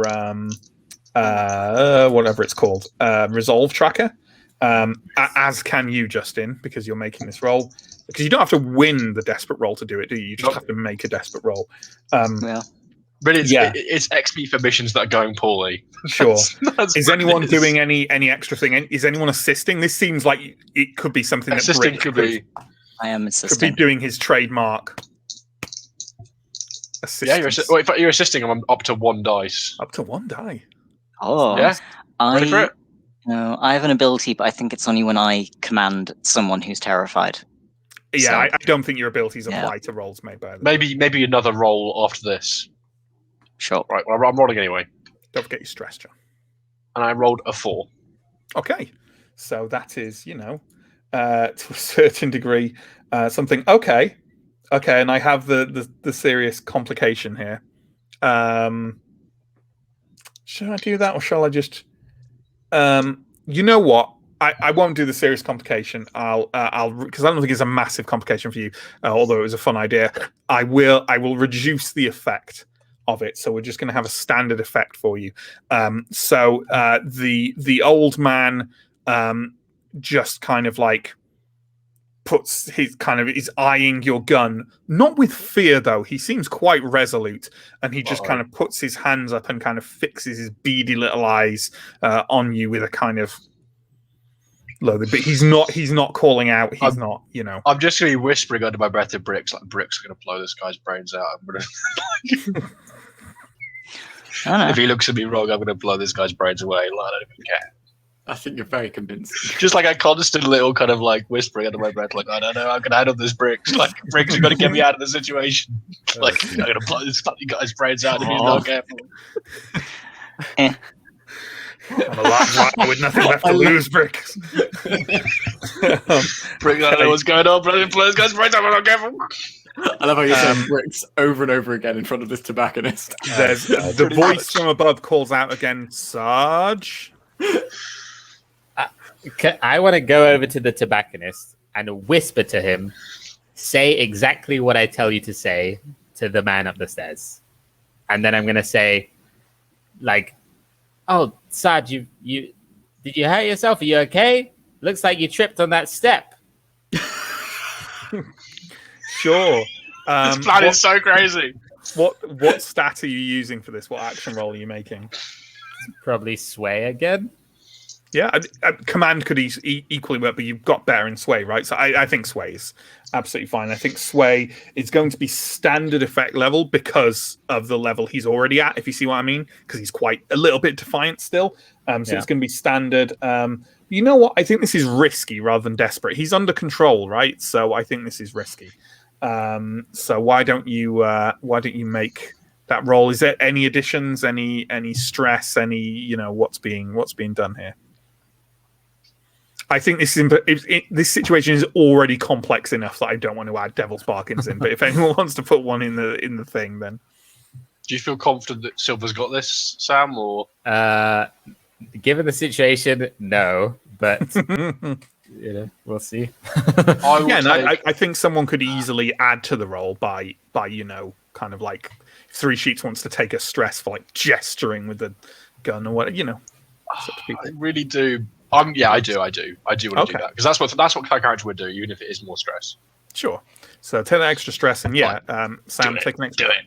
whatever it's called, resolve tracker. As can you, Justin, because you're making this roll. Because you don't have to win the desperate roll to do it, do you? You just have to make a desperate roll.
But it's XP for missions that are going poorly.
Sure. Is anyone doing any extra thing? Is anyone assisting? This seems like it could be something
assisting
that
could be.
I am assisting.
Could be doing his trademark.
Assistance. Yeah, if you're assisting, I'm up to 1 dice.
Up to 1 die.
Oh,
yeah. Ready for it?
No, I have an ability, but I think it's only when I command someone who's terrified.
Yeah, so, I don't think your abilities apply to rolls made by others.
Maybe another roll after this.
Sure.
Right, well, I'm rolling anyway.
Don't forget your stress, John.
And I rolled a 4.
Okay. So that is, to a certain degree, something. Okay. And I have the serious complication here. Should I do that, or shall I just... you know what? I won't do the serious complication. I'll because I don't think it's a massive complication for you, although it was a fun idea. I will reduce the effect of it, so we're just going to have a standard effect for you. So the old man just kind of like puts is eyeing your gun, not with fear though. He seems quite resolute, and he just kind of puts his hands up and kind of fixes his beady little eyes on you with a kind of loathing. But he's not calling out. He's not.
I'm just going to be whispering under my breath to Bricks, like Bricks are going to blow this guy's brains out. I'm going to. If he looks at me wrong, I'm going to blow this guy's brains away. I don't even care.
I think you're very convincing.
Just like a constant little kind of like whispering under my breath, like, I don't know, I can handle this, Bricks. Like, Bricks, you've got to get me out of the situation. Like, I'm going to blow this fucking guy's brains out if he's not careful.
I'm a lot with nothing left to lose, Bricks.
Bricks, I don't know what's going on, but I didn't blow this guy's brains out, I'm not careful.
I love how you say Bricks over and over again in front of this tobacconist.
There's the voice from above calls out again, Sarge.
I want to go over to the tobacconist and whisper to him, say exactly what I tell you to say to the man up the stairs. And then I'm going to say, like, oh, Sarge, you did you hurt yourself? Are you okay? Looks like you tripped on that step.
Sure.
This plan is so crazy.
What stat are you using for this? What action roll are you making?
Probably sway again.
Yeah, command could equally work, but you've got better in sway, right? So I think sway is absolutely fine. I think sway is going to be standard effect level because of the level he's already at, if you see what I mean, because he's quite a little bit defiant still. So it's going to be standard. You know what? I think this is risky rather than desperate. He's under control, right? So I think this is risky. So why don't you make that roll? Is there any additions, any stress, any what's being done here? I think this situation is already complex enough that I don't want to add Devil's Bargains in. But if anyone wants to put one in the thing, then
do you feel confident that Silver's got this, Sam? Or
given the situation, no. But we'll see.
I think someone could easily add to the role by kind of like 3 Sheets wants to take a stress for like gesturing with the gun or what
I really do. I do want to do that because that's what character would do, even if it is more stress.
Sure. So take that extra stress, and Sam, take an extra.
Do it.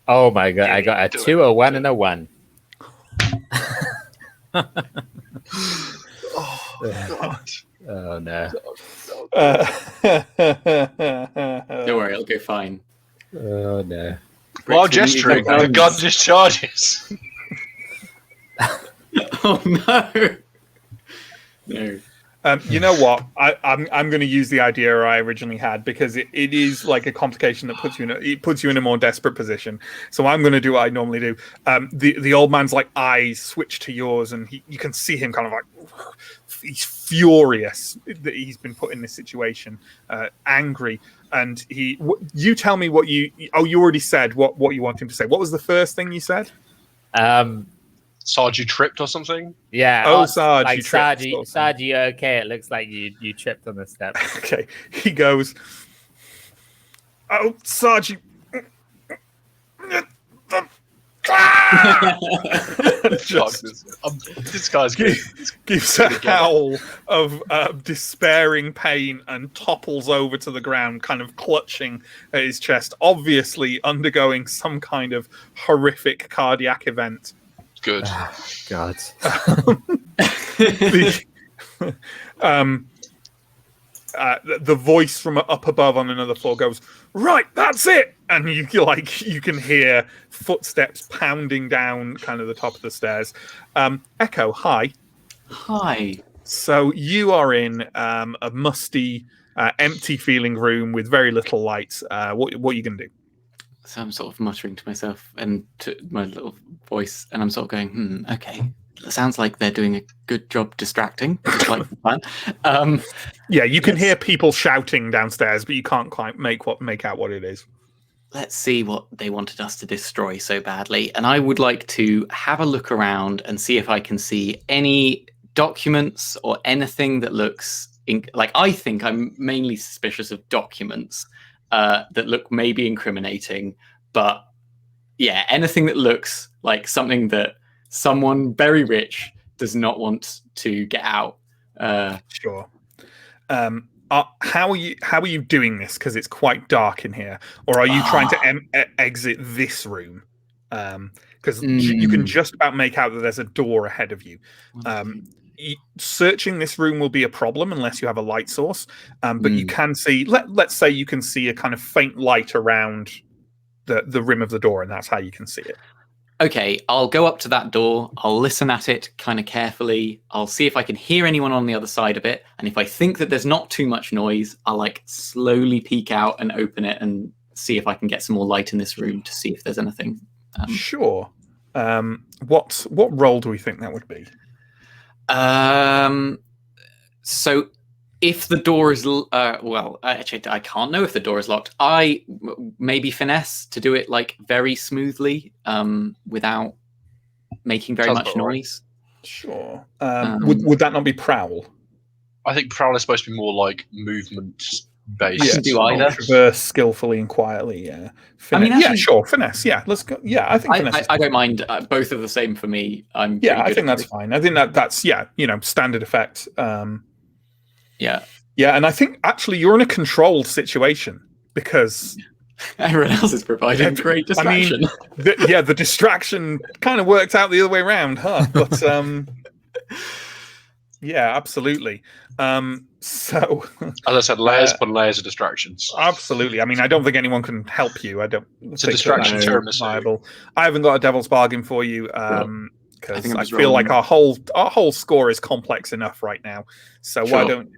Oh my god! I got a 2, a 1, and a 1.
Oh god!
Oh no!
Don't worry, it'll go fine.
Oh no!
While gesturing, the gun discharges.
Oh no! No.
You know what? I'm going to use the idea I originally had because it is like a complication that puts you in a more desperate position. So I'm going to do what I normally do. The old man's like eyes switch to yours, and you can see him kind of like he's furious that he's been put in this situation, angry. And you tell me what you already said what you want him to say. What was the first thing you said?
Sarge, you tripped or something?
Yeah.
Oh, Sarge,
like
you tripped.
Sarge, you okay? It looks like you tripped on the step.
Okay. He goes, oh, Sarge, you...
This guy's
gives a howl of despairing pain and topples over to the ground, kind of clutching at his chest, obviously undergoing some kind of horrific cardiac event.
Good.
God.
The voice from up above on another floor goes, right, that's it, and you can hear footsteps pounding down kind of the top of the stairs. Echo, hi.
Hi.
So you are in a musty, empty feeling room with very little light. What are you gonna do?
So I'm sort of muttering to myself and to my little voice, and I'm sort of going, okay. Sounds like they're doing a good job distracting. Just like the plan.
Yeah, you can hear people shouting downstairs, but you can't quite make out what it is.
Let's see what they wanted us to destroy so badly. And I would like to have a look around and see if I can see any documents or anything that looks like. I think I'm mainly suspicious of documents that look maybe incriminating, but yeah, anything that looks like something that someone very rich does not want to get out.
Sure. How are you doing this? Because it's quite dark in here, or are you trying to exit this room? Because you can just about make out that there's a door ahead of you. Searching this room will be a problem unless you have a light source. But you can see. Let's say you can see a kind of faint light around the rim of the door, and that's how you can see it.
Okay, I'll go up to that door. I'll listen at it kind of carefully. I'll see if I can hear anyone on the other side of it. And if I think that there's not too much noise, I'll like slowly peek out and open it and see if I can get some more light in this room to see if there's anything.
Sure. What role do we think that would be?
So if the door is actually I can't know if the door is locked. I maybe finesse to do it like very smoothly without making very much noise.
Sure. Would that not be prowl?
I think prowl is supposed to be more like movement based.
I can do either.
Traverse skillfully and quietly. Yeah.
I mean,
yeah,
actually-
sure. Finesse. Yeah, let's go. Yeah, I think finesse.
I don't mind. Both are the same for me. I'm
Yeah,
pretty
I
good
think
at
that's fine. I think that's standard effect.
Yeah.
Yeah, and I think actually you're in a controlled situation because
Everyone else is providing great distraction.
the distraction kind of worked out the other way around, huh? But yeah, absolutely. So
as I said, layers upon layers of distractions.
Absolutely. I mean, I don't think anyone can help you. I don't.
It's a distraction terminus.
Viable. I haven't got a devil's bargain for you because I feel like our whole score is complex enough right now. So why don't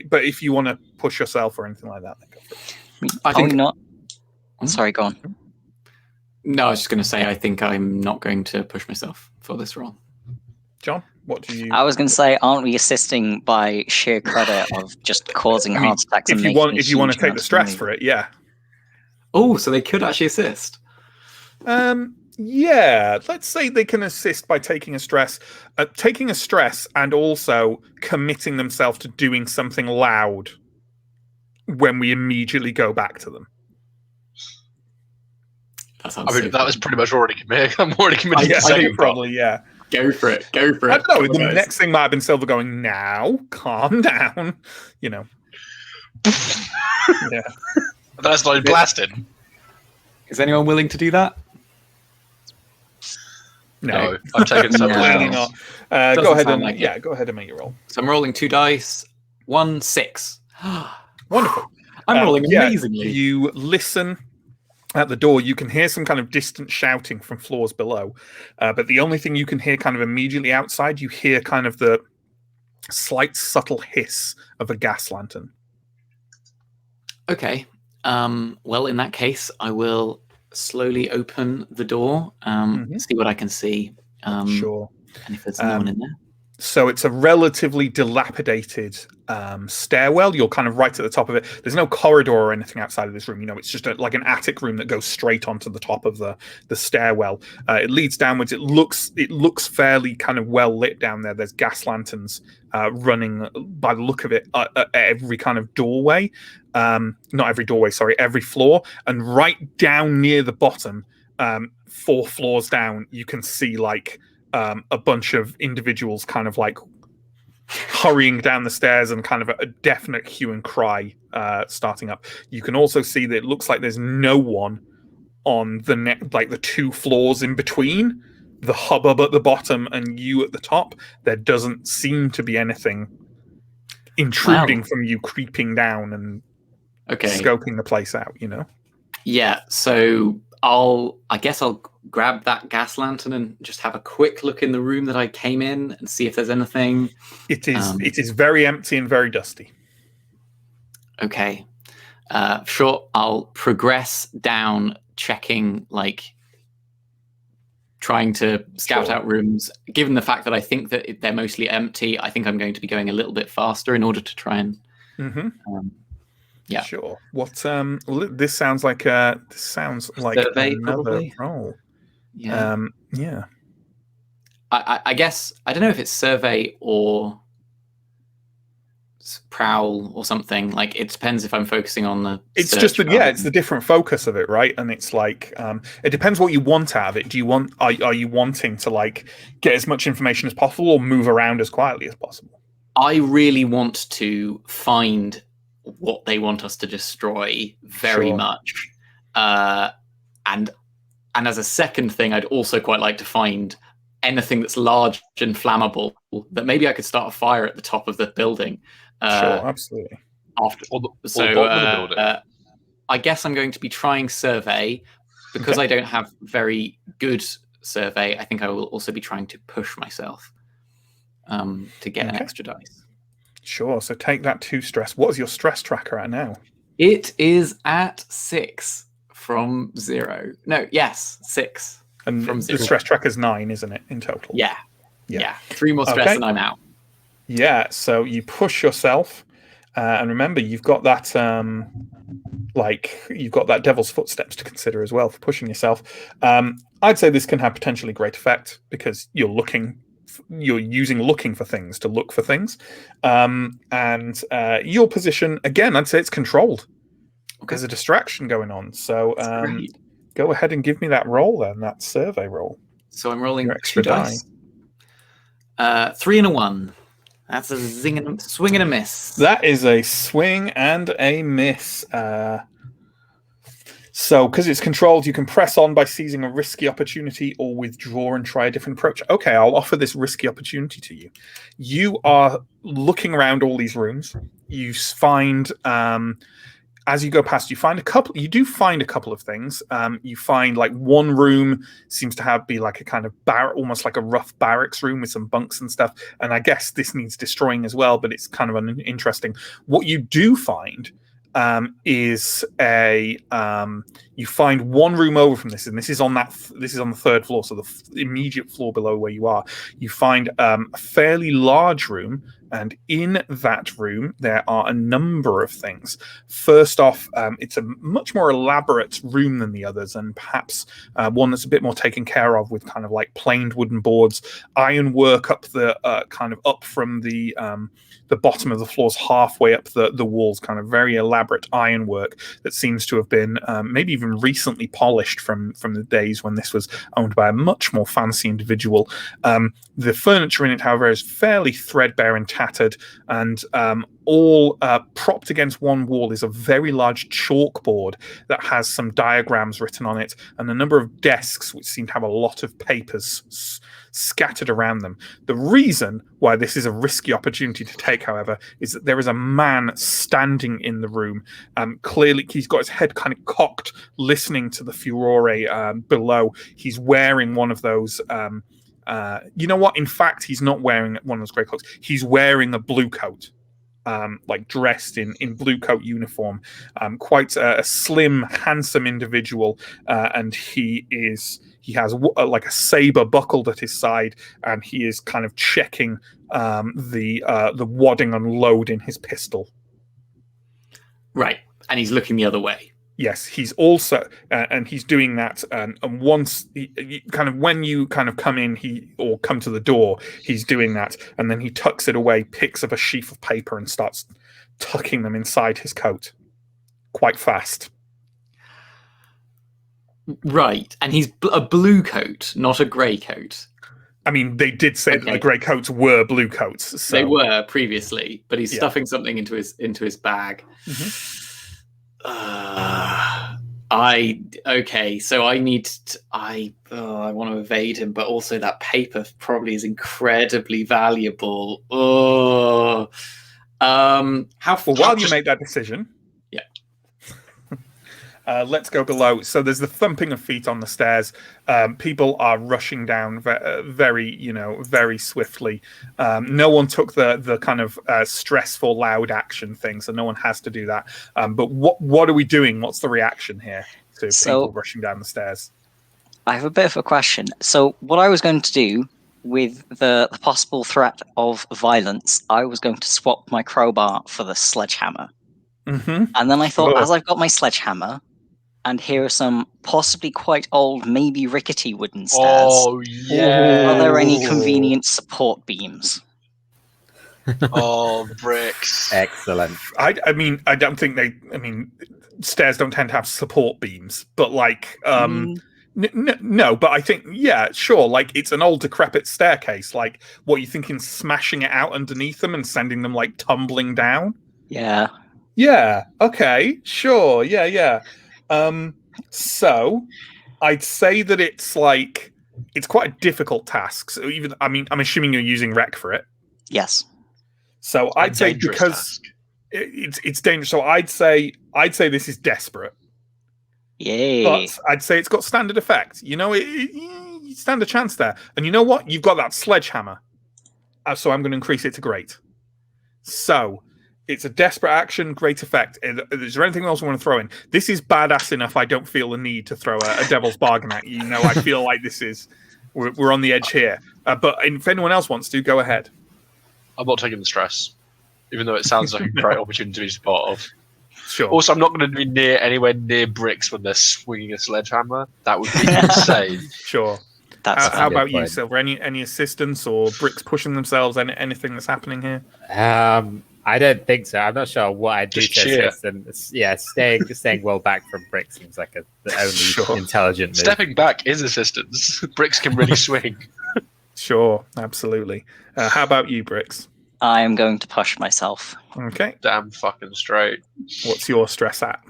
But if you want to push yourself or anything like that, then go for it.
I think not. Sorry, go on.
No, I was just going to say I think I'm not going to push myself for this roll.
John, what do you?
I was going to say, aren't we assisting by sheer credit of just causing heart attacks?
If you want to take the stress for it, yeah.
Oh, so they could actually assist.
Yeah, let's say they can assist by taking a stress, and also committing themselves to doing something loud when we immediately go back to them.
That
was pretty much already committed. I'm already committed to the second
probably, yeah.
Go for it. I
don't know. The next thing might have been Silver going, now, calm down. Yeah.
That's not blasted.
Is anyone willing to do that?
No.
I'm taking something
Clearly
else.
not. Go ahead and
like
go ahead and make your roll.
So I'm rolling 2 dice. 1, 6.
Wonderful.
I'm rolling amazingly.
You listen at the door. You can hear some kind of distant shouting from floors below, but the only thing you can hear kind of immediately outside, you hear kind of the slight subtle hiss of a gas lantern.
Okay. Well, in that case, I will slowly open the door, see what I can see.
Sure.
And if there's no one in there.
So it's a relatively dilapidated stairwell. You're kind of right at the top of it. There's no corridor or anything outside of this room. It's just like an attic room that goes straight onto the top of the stairwell. It leads downwards. It looks fairly kind of well lit down there. There's gas lanterns running by the look of it at every kind of doorway. Not every doorway, sorry, every floor. And right down near the bottom, 4 floors down, you can see like a bunch of individuals kind of like hurrying down the stairs and kind of a definite hue and cry starting up. You can also see that it looks like there's no one on the 2 floors in between, the hubbub at the bottom and you at the top. There doesn't seem to be anything intruding from you creeping down and scoping the place out,
Yeah, so I guess I'll grab that gas lantern and just have a quick look in the room that I came in and see if there's anything.
It is very empty and very dusty.
Okay. Sure, I'll progress down, checking, trying to scout out rooms. Given the fact that I think that they're mostly empty, I think I'm going to be going a little bit faster in order to try and... Yeah.
Sure. What? This sounds like
survey,
another
probably?
role.
Yeah.
Yeah.
I guess I don't know if it's survey or prowl or something. It depends if I'm focusing on the.
It's just it's the different focus of it, right? And it's it depends what you want out of it. Are you wanting to get as much information as possible or move around as quietly as possible?
I really want to find what they want us to destroy very much, and as a second thing, I'd also quite like to find anything that's large and flammable that maybe I could start a fire at the top of the building.
Sure, absolutely.
I guess I'm going to be trying survey because I don't have very good survey. I think I will also be trying to push myself to get an extra dice.
Sure. So take that 2 stress. What is your stress tracker at now?
It is at 6 from 0. No, yes, 6
and
from 0.
The stress tracker is 9, isn't it, in total?
Yeah. 3 more stress and I'm out.
Yeah. So you push yourself, and remember you've got that you've got that devil's footsteps to consider as well for pushing yourself. I'd say this can have potentially great effect because you're looking you're using looking for things to look for things. And your position, again, I'd say it's controlled.
Okay.
There's a distraction going on. So
Great.
go ahead and give me that roll then, that survey roll.
So I'm rolling
Your extra
2 dice. 3 and a 1. That's a swing and a miss.
That is a swing and a miss. So, because it's controlled, you can press on by seizing a risky opportunity or withdraw and try a different approach. Okay, I'll offer this risky opportunity to you. You are looking around all these rooms. You find, as you go past, you do find a couple of things. You find like one room seems to be like a kind of almost like a rough barracks room with some bunks and stuff. And I guess this needs destroying as well, but it's kind of interesting. What you do find is you find one room over from this, and this is on the 3rd floor, so the immediate floor below where you are. You find a fairly large room, and in that room there are a number of things. First off, it's a much more elaborate room than the others, and perhaps one that's a bit more taken care of, with kind of like planed wooden boards, ironwork up up from the bottom of the floors, halfway up the walls, kind of very elaborate ironwork that seems to have been maybe even recently polished from the days when this was owned by a much more fancy individual. The furniture in it, however, is fairly threadbare and tattered, and all propped against one wall is a very large chalkboard that has some diagrams written on it, and a number of desks which seem to have a lot of papers scattered around them. The reason why this is a risky opportunity to take, however, is that there is a man standing in the room. Clearly, he's got his head kind of cocked, listening to the furore below. He's wearing one of those... you know what? In fact, he's not wearing one of those grey cloaks. He's wearing a blue coat. Like dressed in blue coat uniform, quite a slim, handsome individual, and he has like a saber buckled at his side, and he is kind of checking the wadding and load in his pistol.
Right, and he's looking the other way.
Yes, he's also, and he's doing that. And once, when you kind of come in, or come to the door, he's doing that, and then he tucks it away, picks up a sheaf of paper, and starts tucking them inside his coat, quite fast.
Right, and he's a blue coat, not a grey coat.
I mean, they did say that the grey coats were blue coats. So.
They were previously, but he's
Yeah.
stuffing something into his bag.
Mm-hmm.
So I want to evade him, but also that paper probably is incredibly valuable.
While you make that decision,
yeah.
Let's go below. So there's the thumping of feet on the stairs. People are rushing down very swiftly. No one took the kind of stressful, loud action thing, so no one has to do that. But what are we doing? What's the reaction here to people rushing down the stairs?
I have a bit of a question. So what I was going to do with the possible threat of violence, I was going to swap my crowbar for the sledgehammer.
Mm-hmm.
And then I thought, as I've got my sledgehammer, and here are some possibly quite old, maybe rickety wooden stairs.
Oh, yeah.
Are there any convenient support beams?
Oh, bricks.
Excellent.
I don't think stairs don't tend to have support beams, but like, no, but I think, yeah, sure. Like, it's an old decrepit staircase. Like, what are you thinking? Smashing it out underneath them and sending them like tumbling down?
Yeah.
Yeah. Okay. Sure. Yeah. So I'd say that it's quite a difficult task. So I'm assuming you're using rec for it.
Yes.
So I'd say because it's dangerous. So I'd say this is desperate.
Yay.
But I'd say it's got standard effect. You stand a chance there. And you know what? You've got that sledgehammer. So I'm going to increase it to great. So it's a desperate action, great effect. Is there anything else I want to throw in? This is badass enough. I don't feel the need to throw a devil's bargain at you. I feel like we're on the edge here. But if anyone else wants to, go ahead.
I'm not taking the stress, even though it sounds like a great opportunity to be part of.
Sure.
Also, I'm not going to be anywhere near bricks when they're swinging a sledgehammer. That would be insane.
Sure.
That's
How
Good
about you,
point.
Silver? Any assistance or bricks pushing themselves? Anything that's happening here?
I don't think so. I'm not sure what I do
Just
to
cheer.
assist. And yeah, staying well back from Brick seems like the only
Sure.
intelligent move.
Stepping back is assistance. Bricks can really swing.
Sure, absolutely. How about you, Bricks?
I am going to push myself.
Okay.
Damn fucking straight.
What's your stress at?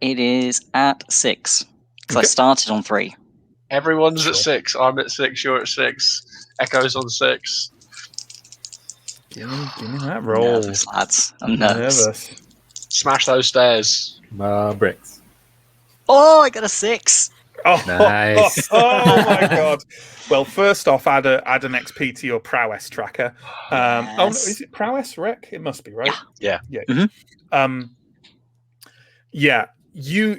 It is at 6 because I
Okay.
started on 3.
Everyone's
Sure.
at 6. I'm at 6. You're at 6. Echo's on 6.
Give me that
I'm
roll.
nervous, lads. I'm nervous.
Smash those stairs.
Bricks.
Oh, I got a 6.
Oh,
Nice.
oh my god. Well, first off, add an XP to your prowess tracker. Oh, no,
Yes.
is it prowess rec? It must be, right?
Yeah.
Yeah.
Mhm.
Yeah. You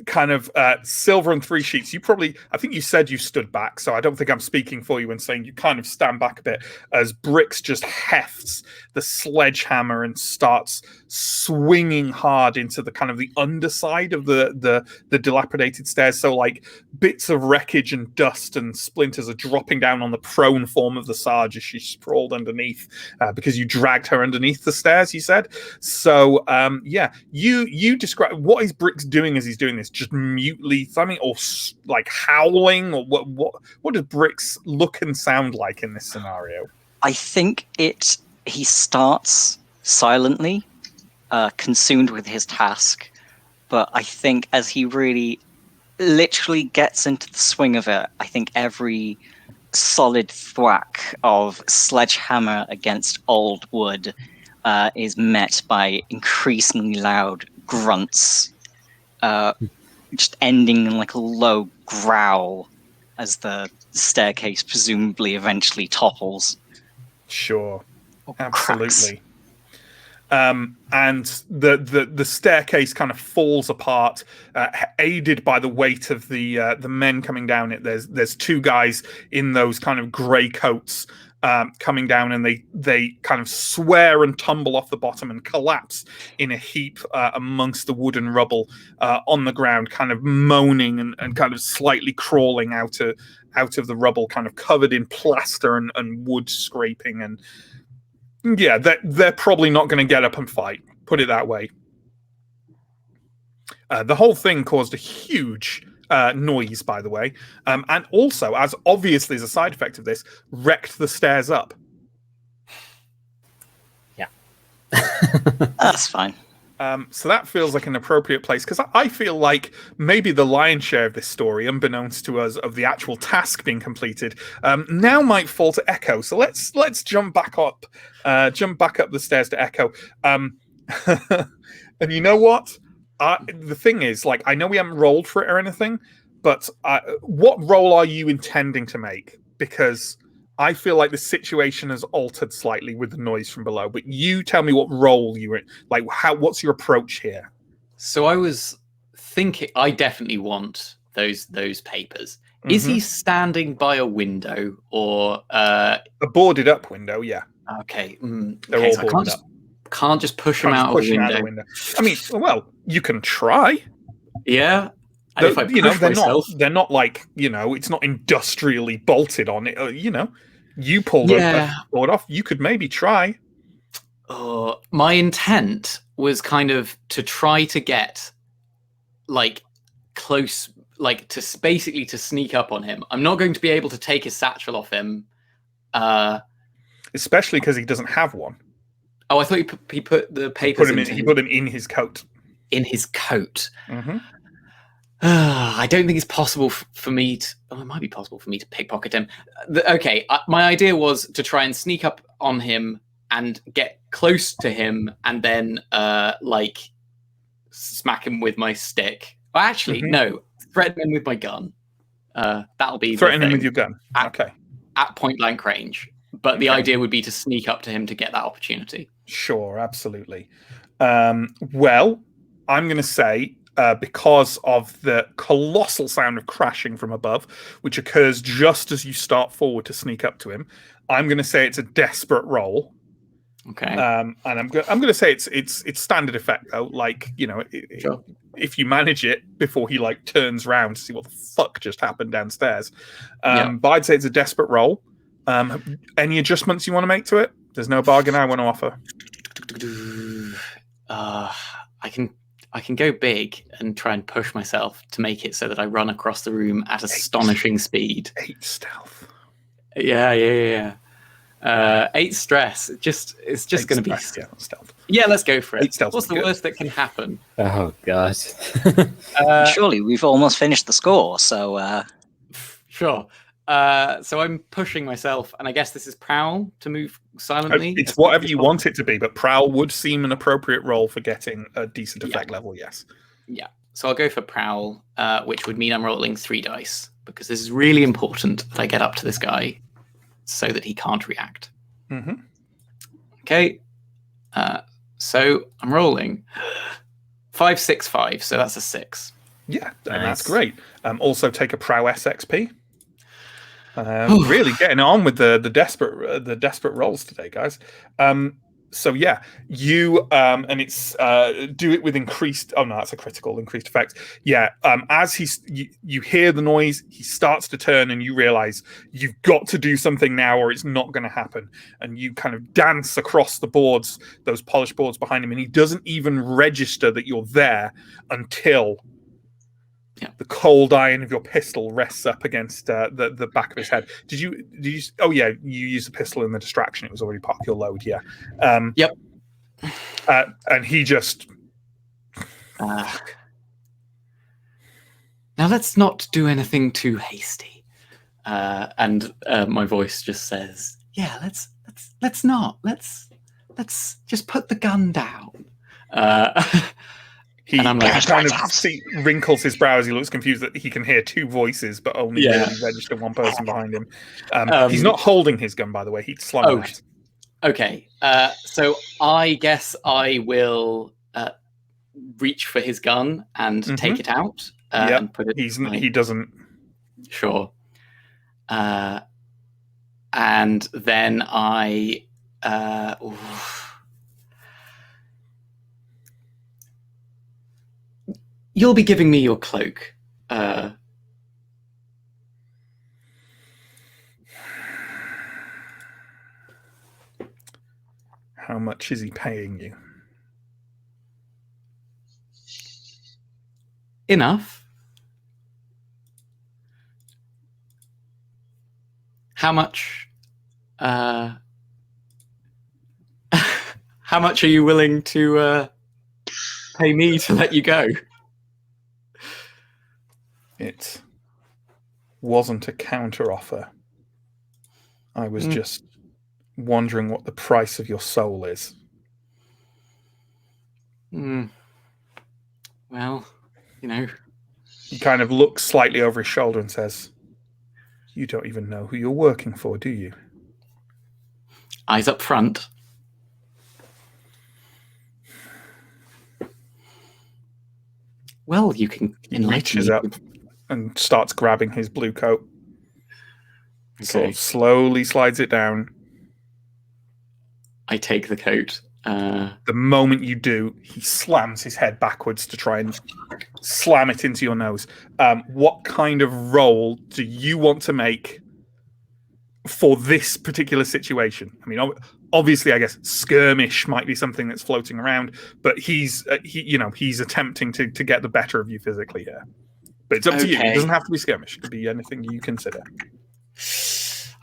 kind of Silver and 3 sheets. You probably, I think you said you stood back, so I don't think I'm speaking for you when saying you kind of stand back a bit as Bricks just hefts the sledgehammer and starts swinging hard into the kind of the underside of the dilapidated stairs. So like bits of wreckage and dust and splinters are dropping down on the prone form of the Sarge as she sprawled underneath because you dragged her underneath the stairs. You said so. Yeah, you describe what is Bricks doing as he's doing this? Just mutely thumbing or like howling, or what does Bricks look and sound like in this scenario?
I think he starts silently, consumed with his task, but I think as he really literally gets into the swing of it, I think every solid thwack of sledgehammer against old wood is met by increasingly loud grunts, just ending in like a low growl as the staircase presumably eventually topples.
Sure,
Or cracks.
absolutely. And the staircase kind of falls apart, aided by the weight of the men coming down it. There's 2 guys in those kind of grey coats coming down, and they kind of swear and tumble off the bottom and collapse in a heap amongst the wooden rubble on the ground, kind of moaning and kind of slightly crawling out of the rubble, kind of covered in plaster and wood scraping. And yeah, they're probably not going to get up and fight, put it that way. The whole thing caused a huge noise, by the way, and also, as obviously as a side effect of this, wrecked the stairs up.
Yeah.
That's fine.
So that feels like an appropriate place, because I feel like maybe the lion's share of this story, unbeknownst to us, of the actual task being completed, now might fall to Echo. So let's jump back up the stairs to Echo. And you know what? The thing is, like, I know we haven't rolled for it or anything, but what roll are you intending to make? Because I feel like the situation has altered slightly with the noise from below. But you tell me what role you're in. Like, what's your approach here?
So I was thinking, I definitely want those papers. Is he standing by a window or
a boarded up window? Yeah.
Okay.
They're
okay,
all
so I
boarded up.
can't just push him
Can't
out
just
of
push
the
him
window.
I mean, well, you can try.
Yeah. And if I push myself,
they're not like, it's not industrially bolted on it. You pulled a board off. You could maybe try.
My intent was kind of to try to get like close, like basically to sneak up on him. I'm not going to be able to take his satchel off him.
Especially because he doesn't have one.
Oh, I thought he put the papers
He put them in his coat.
In his coat.
Mm-hmm.
I don't think it's possible for me to... Oh, it might be possible for me to pickpocket him. Okay, my idea was to try and sneak up on him and get close to him and then, smack him with my stick. Well, actually, no. Threaten him with my gun. That'll be
Threaten him with your gun. Okay.
At point-blank range. But the idea would be to sneak up to him to get that opportunity.
Sure, absolutely. Well, I'm going to say... because of the colossal sound of crashing from above, which occurs just as you start forward to sneak up to him, I'm going to say it's a desperate roll.
Okay.
And I'm going to say it's standard effect though. Like, you know,
Sure.
if you manage it before he like turns around to see what the fuck just happened downstairs. But I'd say it's a desperate roll. Any adjustments you want to make to it? There's no bargain I want to offer.
I can go big and try and push myself to make it so that I run across the room at astonishing speed.
8 stealth.
Yeah. 8 stress. It's just going to be.
Yeah, stealth.
Yeah, let's go for it.
8 stealth.
What's the worst that can happen?
Oh god.
Surely we've almost finished the score, so
Sure. So I'm pushing myself, and I guess this is prowl to move silently.
It's whatever you want it to be, but prowl would seem an appropriate role for getting a decent effect level. Yes.
Yeah. So I'll go for prowl, which would mean I'm rolling 3 dice because this is really important that I get up to this guy so that he can't react.
Mm-hmm.
Okay. So I'm rolling 5, 6, 5. So that's a 6.
Yeah, and
Nice.
that's great. Also, take a prowess XP. Really getting on with the desperate rolls today, guys. So yeah, you and it's do it with increased. Oh no, that's a critical increased effect. Yeah, as you hear the noise, he starts to turn, and you realize you've got to do something now, or it's not going to happen. And you kind of dance across the boards, those polished boards behind him, and he doesn't even register that you're there until the cold iron of your pistol rests up against the back of his head. Did you? Oh yeah, you used the pistol in the distraction. It was already part of your load. Yeah.
Yep.
And he just.
Now let's not do anything too hasty. And my voice just says, "Yeah, let's not. Let's just put the gun down."
He
and I'm like,
kind of wrinkles his brow as he looks confused that he can hear 2 voices, but only really register 1 person behind him. He's not holding his gun, by the way. He's slung it.
Okay. So I guess I will reach for his gun and take it out and put it.
He doesn't.
Sure. And then I. You'll be giving me your cloak.
How much is he paying you?
Enough. How much? How much are you willing to pay me to let you go?
It wasn't a counter offer. I was just wondering what the price of your soul is.
Well, you know.
He kind of looks slightly over his shoulder and says, "You don't even know who you're working for, do you?"
Eyes up front. Well, you can
He reaches up and starts grabbing his blue coat. Sort of slowly slides it down.
I take the coat.
The moment you do, he slams his head backwards to try and slam it into your nose. What kind of roll do you want to make for this particular situation? I mean, obviously, I guess skirmish might be something that's floating around, but he's attempting to get the better of you physically here. But it's up to you. It doesn't have to be skirmish. It could be anything you consider.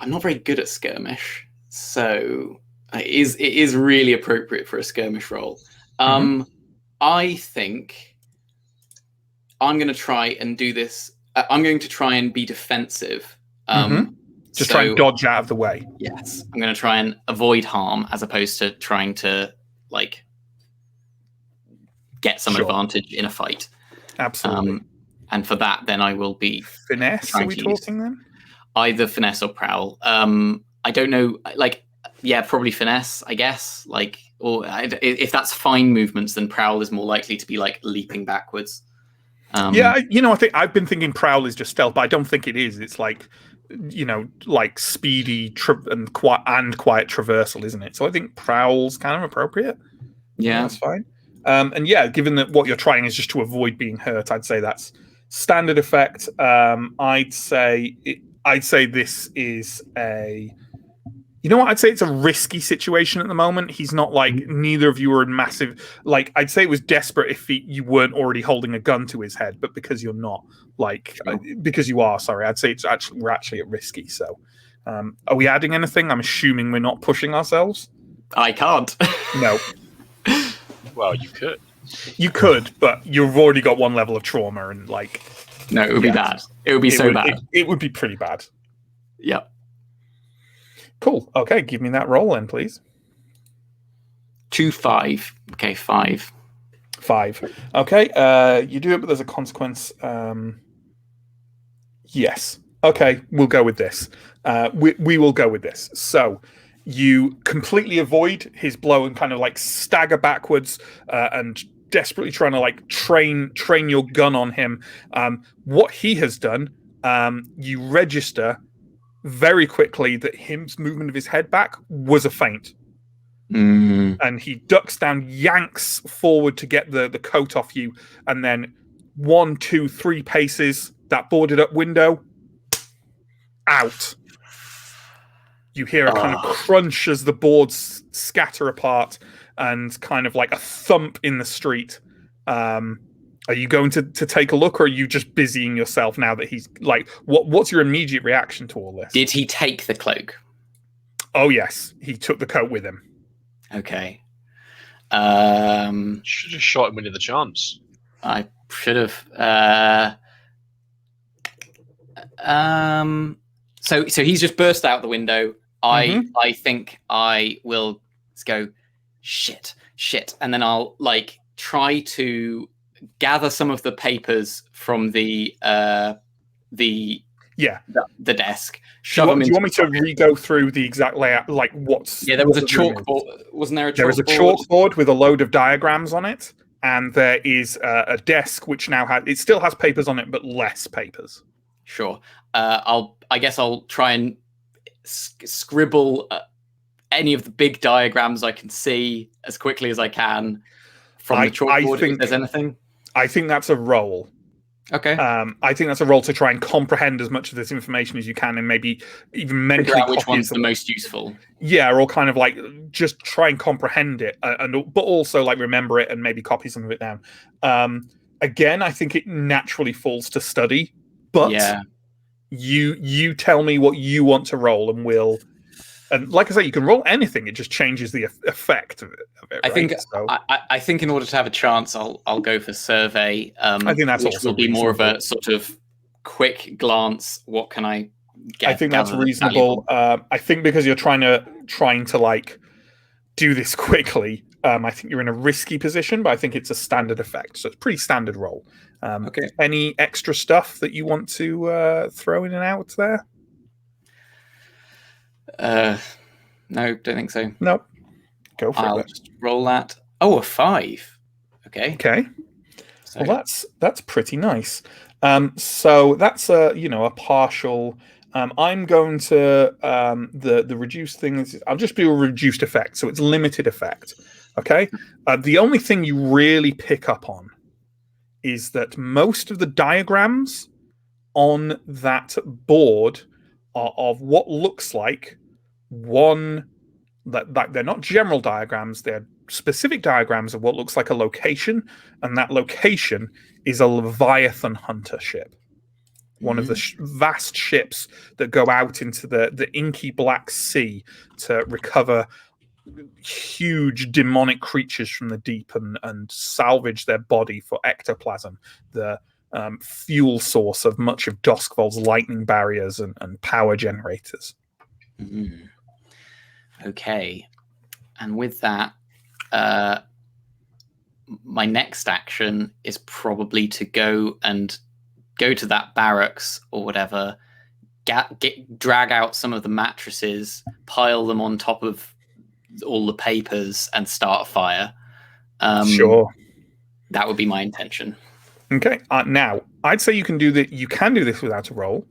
I'm not very good at skirmish, so it is really appropriate for a skirmish roll. I think I'm going to try and do this. I'm going to try and be defensive.
Just try and dodge out of the way.
Yes, I'm going to try and avoid harm as opposed to trying to get some advantage in a fight.
Absolutely.
And for that, then I will be
finesse. Are we talking then?
Either finesse or prowl. I don't know. Probably finesse, I guess. Or if that's fine movements, then prowl is more likely to be leaping backwards.
I think I've been thinking prowl is just stealth, but I don't think it is. It's like speedy and quiet traversal, isn't it? So I think prowl's kind of appropriate.
Yeah.
That's fine. And yeah, given that what you're trying is just to avoid being hurt, I'd say that's standard effect. I'd say this is a. You know what? I'd say it's a risky situation at the moment. He's not like neither of you are in massive. Like I'd say it was desperate if you weren't already holding a gun to his head, but because you're not, like because you are. Sorry, I'd say we're actually at risky. So, are we adding anything? I'm assuming we're not pushing ourselves.
I can't.
No.
Well, you could.
You could, but you've already got one level of trauma, and like.
No, it would be bad. It would be so bad.
It would be pretty bad.
Yep.
Cool. Okay, give me that roll then, please.
2, 5. Okay, 5.
5. Okay, you do it, but there's a consequence. Yes. Okay, we'll go with this. We will go with this. So you completely avoid his blow and kind of like stagger backwards and desperately trying to like train your gun on him. What he has done, you register very quickly that his movement of his head back was a feint. And he ducks down, yanks forward to get the coat off you, and then 1, 2, 3 paces, that boarded up window, out. You hear a kind of crunch as the boards scatter apart and kind of like a thump in the street. Are you going to take a look, or are you just busying yourself now that he's like, what's your immediate reaction to all this?
Did he take the cloak?
Oh, yes. He took the coat with him.
Okay.
Should have shot him when he had the chance.
I should have. So he's just burst out the window. I think I will go shit, and then I'll like try to gather some of the papers from the desk.
Do you want me to re-go through the exact layout? Like what's...
Yeah, there was a chalkboard. Wasn't there a chalkboard?
There is a chalkboard with a load of diagrams on it, and there is a desk which now still has papers on it, but less papers.
Sure. I guess I'll try and scribble any of the big diagrams I can see as quickly as I can from the chalkboard. If there's anything.
I think that's a roll.
Okay.
I think that's a roll to try and comprehend as much of this information as you can, and maybe even mentally
figure out which one's the most useful.
Yeah, or kind of like just try and comprehend it, but also like remember it and maybe copy some of it down. Again, I think it naturally falls to study, but
yeah.
You tell me what you want to roll, and we'll. And like I say, you can roll anything; it just changes the effect of it.
I think. So, I think in order to have a chance, I'll go for survey.
I think that's
which
also
will be
reasonable.
more of a sort of quick glance. What can I get?
I think that's reasonable. I think because you're trying to like do this quickly. I think you're in a risky position, but I think it's a standard effect, so it's pretty standard roll.
Okay.
Any extra stuff that you want to throw in and out there?
No, don't think so.
Nope. Go for
I'll
it.
just roll that. Oh, a 5. Okay.
Okay.
So,
Well, that's pretty nice. So that's a partial. I'm going to the reduced thing. I'll just do a reduced effect, so it's limited effect. Okay. The only thing you really pick up on is that most of the diagrams on that board are of what looks like that they're not general diagrams, they're specific diagrams of what looks like a location, and that location is a Leviathan hunter ship. One of the vast ships that go out into the inky black sea to recover huge demonic creatures from the deep and salvage their body for ectoplasm, the fuel source of much of Doskvold's lightning barriers and power generators.
Okay. And with that, my next action is probably to go to that barracks or whatever, drag out some of the mattresses, pile them on top of all the papers, and start a fire.
Sure.
That would be my intention.
Okay. Now, I'd say you can do this without a roll,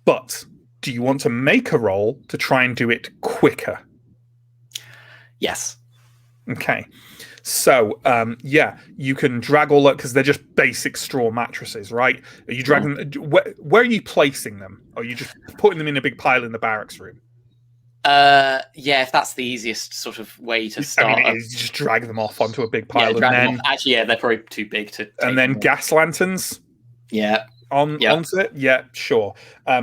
but do you want to make a roll to try and do it quicker?
Yes.
Okay. So, you can drag all that because they're just basic straw mattresses, right? Are you dragging? Where are you placing them? Or are you just putting them in a big pile in the barracks room?
If that's the easiest sort of way to start.
I mean, you just drag them off onto a big pile, and then
actually, they're probably too big to.
And then gas lanterns.
Yeah.
Onto it? Yeah, sure.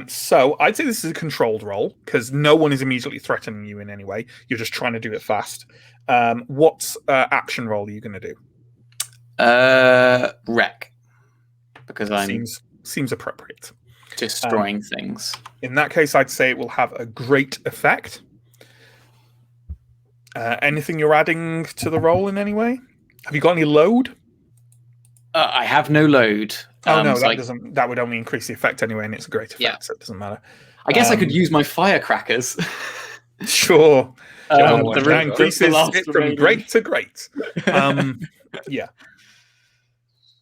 So I'd say this is a controlled roll because no one is immediately threatening you in any way. You're just trying to do it fast. What action roll are you going to do?
Wreck. Because I'm
seems appropriate.
Destroying things.
In that case, I'd say it will have a great effect. Anything you're adding to the roll in any way? Have you got any load?
I have no load.
Oh no, that doesn't. That would only increase the effect anyway, and it's a great effect, so it doesn't matter.
I guess I could use my firecrackers.
Sure.
That
increases it from great to great. Yeah.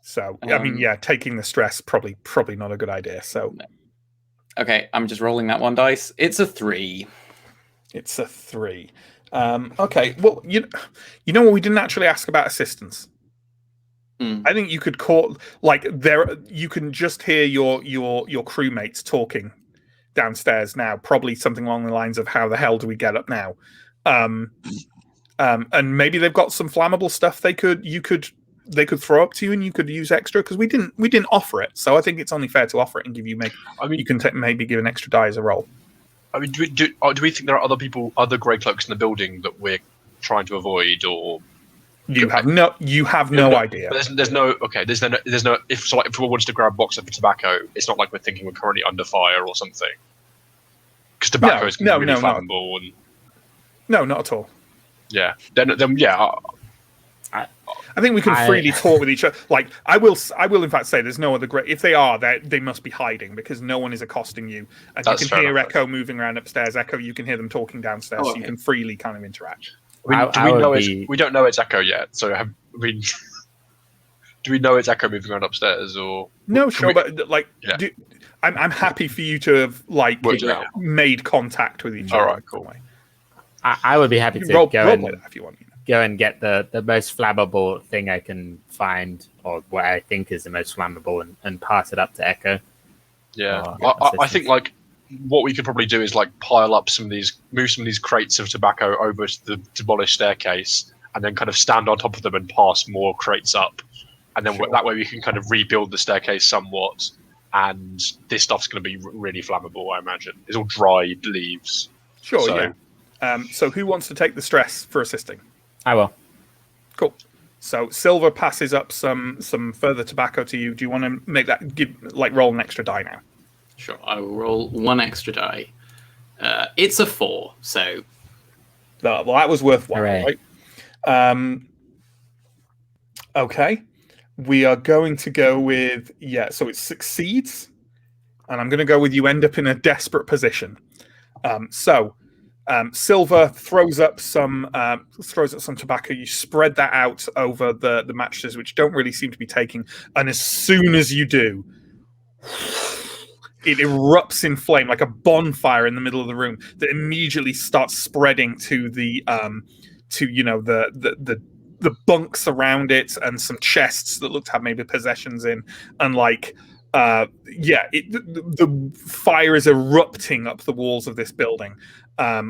So I mean, taking the stress probably not a good idea. So.
Okay, I'm just rolling that one dice. It's a 3.
It's a 3. Okay. Well, you know what? We didn't actually ask about assistance. I think you could call you can just hear your crewmates talking downstairs now, probably something along the lines of how the hell do we get up now? And maybe they've got some flammable stuff they could throw up to you and you could use extra because we didn't offer it. So I think it's only fair to offer it and give you you can maybe give an extra die as a roll.
I mean, do we think there are other grey cloaks in the building that we're trying to avoid, or
you have no idea?
There's no if we wanted to grab a box of tobacco, it's not like we're thinking we're currently under fire or something. Because tobacco is really flammable. And
no, not at all.
Yeah. Then yeah.
I think we can freely talk with each other. Like I will in fact say there's no other great. If they are, they must be hiding because no one is accosting you, and you can hear Echo moving around upstairs. Echo, you can hear them talking downstairs, so you can freely kind of interact.
We don't know it's Echo yet. So do we know it's Echo moving around upstairs or
no? Sure, I'm happy for you to have made contact with each other.
All right, cool.
I would be happy to
roll
go and
if you want.
Go and get the most flammable thing I can find, or what I think is the most flammable, and pass it up to Echo.
Yeah, I think what we could probably do is pile up move some of these crates of tobacco over to the demolished staircase, and then kind of stand on top of them and pass more crates up, and then that way we can kind of rebuild the staircase somewhat. And this stuff's going to be really flammable, I imagine. It's all dried leaves.
Sure. Yeah. So who wants to take the stress for assisting?
I will.
Cool. So Silver passes up some further tobacco to you. Do you want to make that roll an extra die now?
Sure, I will roll one extra die. It's a 4, so.
Well, that was worth one, right? Okay. We are going to go with so it succeeds, and I'm going to go with you end up in a desperate position. Silver throws up some tobacco. You spread that out over the mattresses, which don't really seem to be taking. And as soon as you do, it erupts in flame like a bonfire in the middle of the room that immediately starts spreading to the bunks around it and some chests that look to have maybe possessions in, and the fire is erupting up the walls of this building,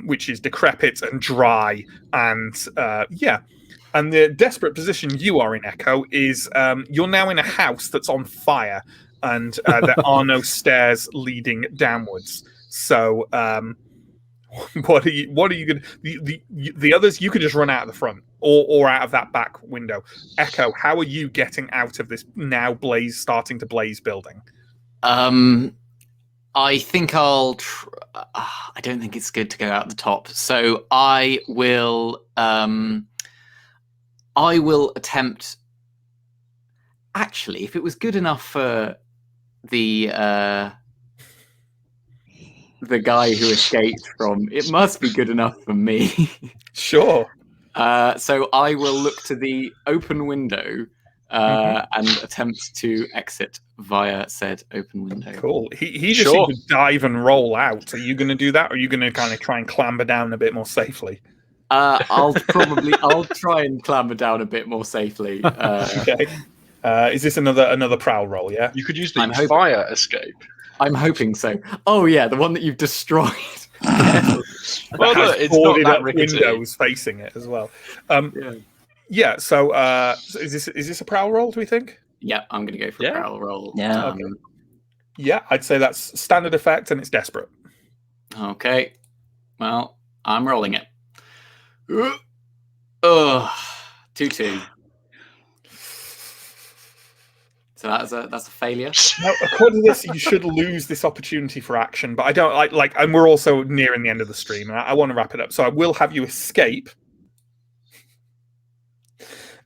which is decrepit and dry, and the desperate position you are in, Echo, is you're now in a house that's on fire, and there are no stairs leading downwards. So, what are you going to? The others, you could just run out of the front or out of that back window. Echo, how are you getting out of this now starting to blaze building?
I think I don't think it's good to go out the top, so I will attempt. Actually, if it was good enough for the guy who escaped from, it must be good enough for me.
Sure.
So I will look to the open window
and attempt to exit via said open window.
Cool. He just seemed to dive and roll out. Are you going to do that, or are you going to kind of try and clamber down a bit more safely?
I'll try and clamber down a bit more safely.
Okay. Is this another prowl roll? Yeah.
You could use the fire escape.
I'm hoping so. Oh yeah, the one that you've destroyed.
Well, look, it's not that rickety.
Windows facing it as well. Yeah. So, is this a prowl roll? Do we think?
Yeah, I'm going to go for a prowl roll.
Yeah.
Okay. Yeah, I'd say that's standard effect, and it's desperate.
Okay. Well, I'm rolling it. Ugh. 2-2. So that's a failure.
Now, according to this, you should lose this opportunity for action, but I don't like. And we're also nearing the end of the stream, and I want to wrap it up. So I will have you escape.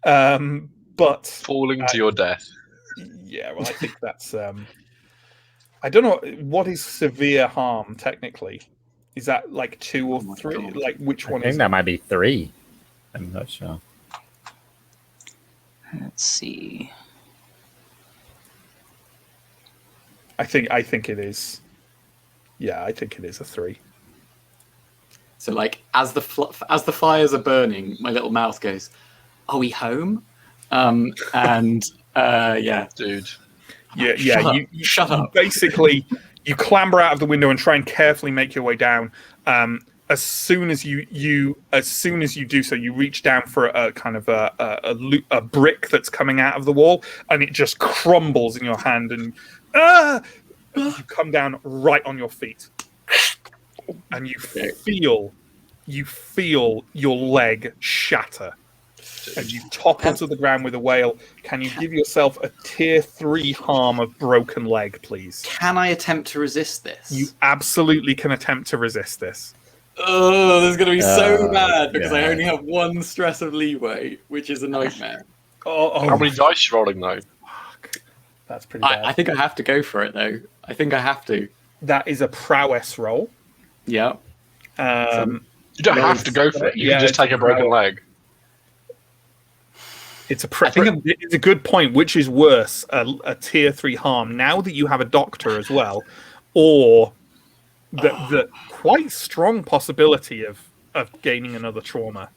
But
falling to your death.
Yeah, well, I think that's. I don't know what is severe harm technically. Is that like 2 or 3?
God.
Like which one?
I think that might be 3. I'm not sure.
Let's see.
I think it is. Yeah, I think it is a 3.
So like as the fires are burning, my little mouth goes, "Are we home?" And yeah,
dude.
Yeah.
Shut up.
Basically, you clamber out of the window and try and carefully make your way down. As soon as you do so, you reach down for a kind of a brick that's coming out of the wall, and it just crumbles in your hand, and you come down right on your feet, and you feel your leg shatter. And you topple to the ground with a wail. Can you give yourself a tier 3 harm of broken leg, please?
Can I attempt to resist this?
You absolutely can attempt to resist this.
Oh, this is going to be so bad because I only have 1 stress of leeway, which is a nightmare.
How many dice are you rolling, though?
Fuck. That's pretty bad.
I think I have to go for it, though. I think I have to.
That is a prowess roll.
Yeah.
You don't have to go for it. You can just take a broken leg.
It's it's a good point. Which is worse, a tier 3 harm now that you have a doctor as well, or the quite strong possibility of gaining another trauma?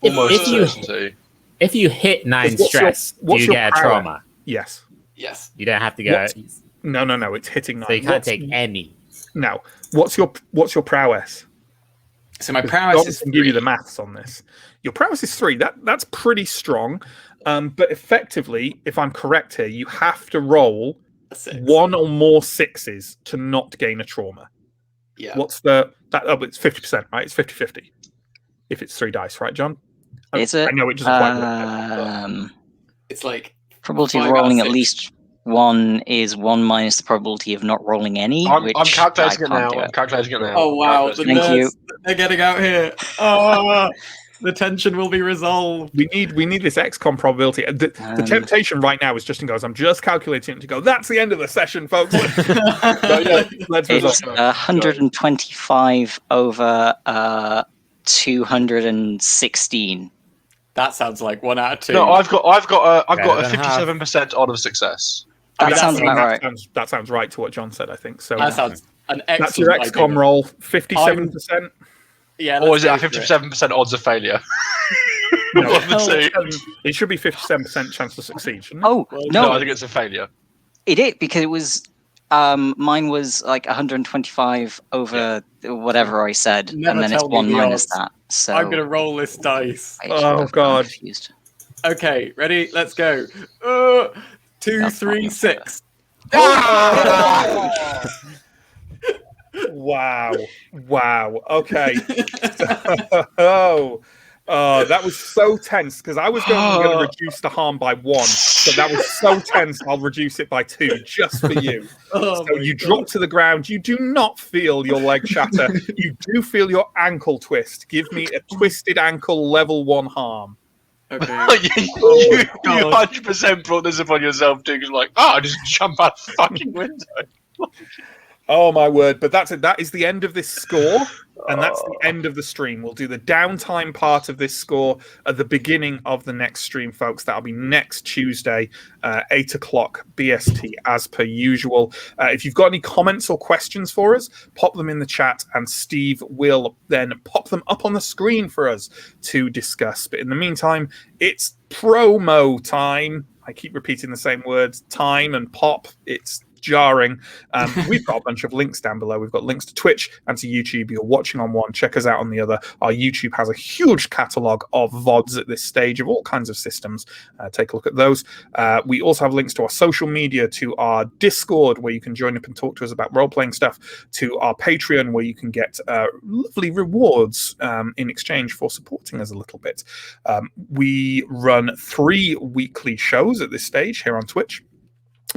If you hit 9 stress, do you get a trauma?
Yes.
You don't have to go.
No. It's hitting 9.
So you can't take any.
No. What's your prowess?
So my prowess is 3.
Give you the maths on this. Your prowess is 3. That's pretty strong. But effectively, if I'm correct here, you have to roll 1 or more 6s to not gain a trauma.
Yeah.
What's it's 50%, right? It's 50-50. If it's 3 dice, right, John?
Is it?
I know it doesn't quite work.
It's like
probability of rolling at least 1 is 1 minus the probability of not rolling any.
I'm calculating it now.
Oh wow! The
Thank you.
They're getting out here. Oh, the tension will be resolved.
We need this XCOM probability. The temptation right now is just to go. I'm just calculating it to go. That's the end of the session, folks. Let's
It's 125 over 216.
That sounds like 1 out of 2.
No, I've got a 57% odd of success.
That sounds about right.
That sounds right to what John said, I think. So
that sounds an excellent.
That's your XCOM roll. 57%.
Yeah.
Or is it a 57% odds of failure?
No, it should be 57% chance to succeed, shouldn't it?
Oh no,
I think it's a failure.
It is because it was. Mine was like 125 over whatever I said, and then it's 1 minus that. So
I'm gonna roll this dice.
Oh god.
Confused.
Okay, ready? Let's go. 2, 3, 6.
Wow. Okay. That was so tense because I was going to reduce the harm by 1, but that was so tense. I'll reduce it by 2 just for you. So you drop to the ground. You do not feel your leg shatter. You do feel your ankle twist. Give me a twisted ankle level 1 harm.
Okay.
you 100% brought this upon yourself too. Because just jump out the fucking window.
Oh my word! But that's it. That is the end of this score, and that's the end of the stream. We'll do the downtime part of this score at the beginning of the next stream, folks. That'll be next Tuesday, 8 o'clock BST, as per usual. If you've got any comments or questions for us, pop them in the chat, and Steve will then pop them up on the screen for us to discuss. But in the meantime, it's promo time. I keep repeating the same words, time and pop. It's jarring. We've got a bunch of links down below. We've got links to Twitch and to YouTube. You're watching on one, check us out on the other. Our YouTube has a huge catalogue of VODs at this stage of all kinds of systems. Take a look at those. We also have links to our social media, to our Discord, where you can join up and talk to us about role-playing stuff, to our Patreon, where you can get lovely rewards in exchange for supporting us a little bit. We run 3 weekly shows at this stage here on Twitch.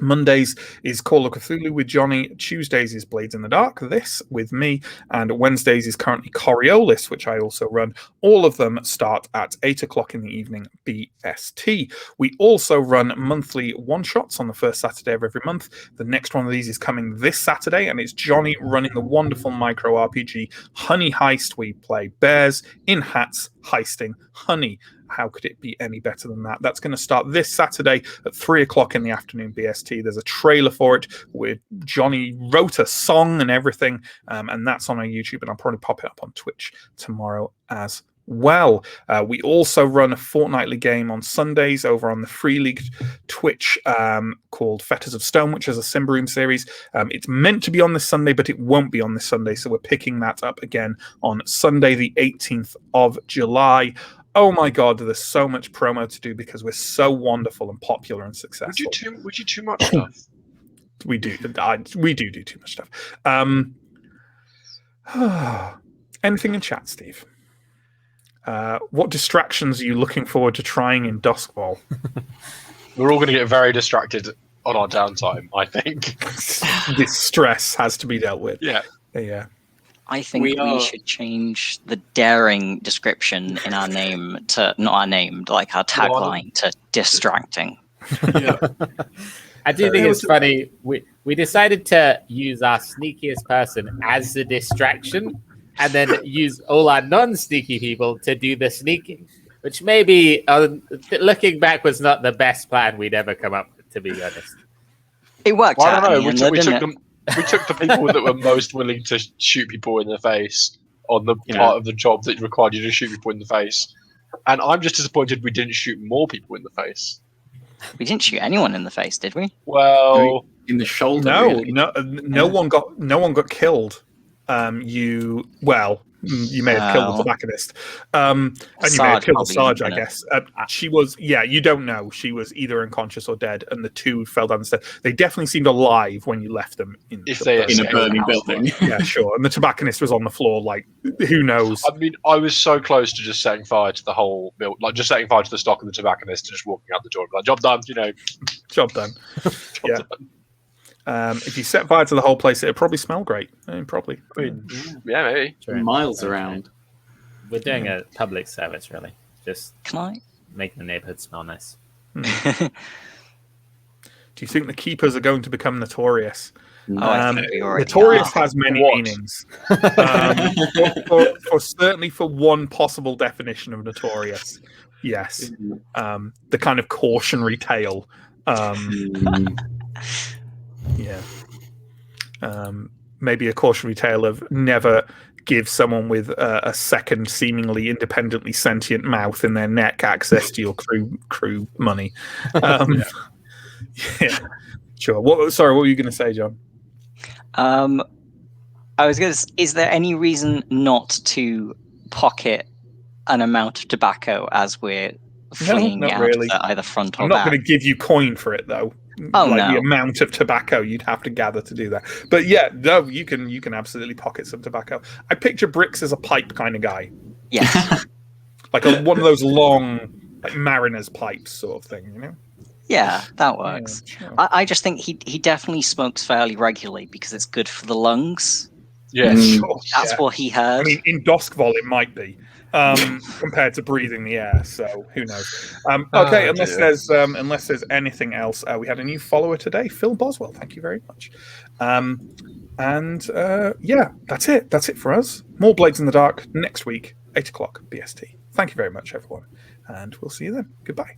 Mondays is Call of Cthulhu with Johnny. Tuesdays is Blades in the Dark, this with me. And Wednesdays is currently Coriolis, which I also run. All of them start at 8 o'clock in the evening BST. We also run monthly one-shots on the first Saturday of every month. The next one of these is coming this Saturday, and it's Johnny running the wonderful micro RPG Honey Heist. We play bears in hats heisting honey. How could it be any better than that? That's going to start this Saturday at 3 o'clock in the afternoon BST. There's a trailer for it where Johnny wrote a song and everything, and that's on our YouTube, and I'll probably pop it up on Twitch tomorrow as well. We also run a fortnightly game on Sundays over on the Free League Twitch called Fetters of Stone, which is a Simbaroom series. It's meant to be on this Sunday, but it won't be on this Sunday, so we're picking that up again on Sunday the 18th of July. Oh my God, there's so much promo to do because we're so wonderful and popular and successful.
Would you too much stuff?
We do too much stuff. Anything in chat, Steve? What distractions are you looking forward to trying in Duskfall?
We're all going to get very distracted on our downtime, I think.
This stress has to be dealt with.
Yeah.
I think we should change the daring description in our name to, not our name, like our tagline to distracting.
Yeah.
I do think it's funny. We decided to use our sneakiest person as the distraction and then use all our non-sneaky people to do the sneaking, which maybe, looking back, was not the best plan we'd ever come up with, to be honest.
It worked out.
I don't know. We took the people that were most willing to shoot people in the face on the part of the job that required you to shoot people in the face. And I'm just disappointed we didn't shoot more people in the face.
We didn't shoot anyone in the face, did we?
Well,
in the shoulder.
No,
really.
no one got killed. You may have killed the tobacconist, and you may have killed the Sarge, I guess. She was, you don't know. She was either unconscious or dead, and the two fell down the stairs. They definitely seemed alive when you left them in
a burning building.
Yeah, sure. And the tobacconist was on the floor, like, who knows?
I mean, I was so close to just setting fire to the whole build, like just setting fire to the stock of the tobacconist and just walking out the door. Like, job done,
Job done. Job done. If you set fire to the whole place, it'd probably smell great. Probably.
Yeah, maybe.
True.
Miles around.
We're doing a public service, really. Just
Can I?
making the neighborhood smell nice.
Do you think the keepers are going to become notorious?
I think we already
notorious
are.
has many meanings. Certainly for one possible definition of notorious. Yes. The kind of cautionary tale. Yeah. Maybe a cautionary tale of never give someone with a second seemingly independently sentient mouth in their neck access to your crew money. Yeah. Sure. What were you going to say, John?
I was going to. Is there any reason not to pocket an amount of tobacco as we're fleeing out
really.
to either front or
I'm
back?
not going to give you coin for it, though.
Oh,
like
no.
the amount of tobacco you'd have to gather to do that. But yeah, no, you can absolutely pocket some tobacco. I picture Bricks as a pipe kind of guy.
Yes.
Like one of those long, like mariner's pipes sort of thing,
Yeah, that works.
Yeah, sure.
I just think he definitely smokes fairly regularly because it's good for the lungs.
Yeah,
Sure,
That's
yeah.
what he heard.
I mean, in Duskfall it might be compared to breathing the air. So who knows? Okay, unless there's anything else, we had a new follower today, Phil Boswell. Thank you very much. And yeah, that's it. That's it for us. More Blades in the Dark next week, 8 o'clock BST. Thank you very much, everyone. And we'll see you then. Goodbye.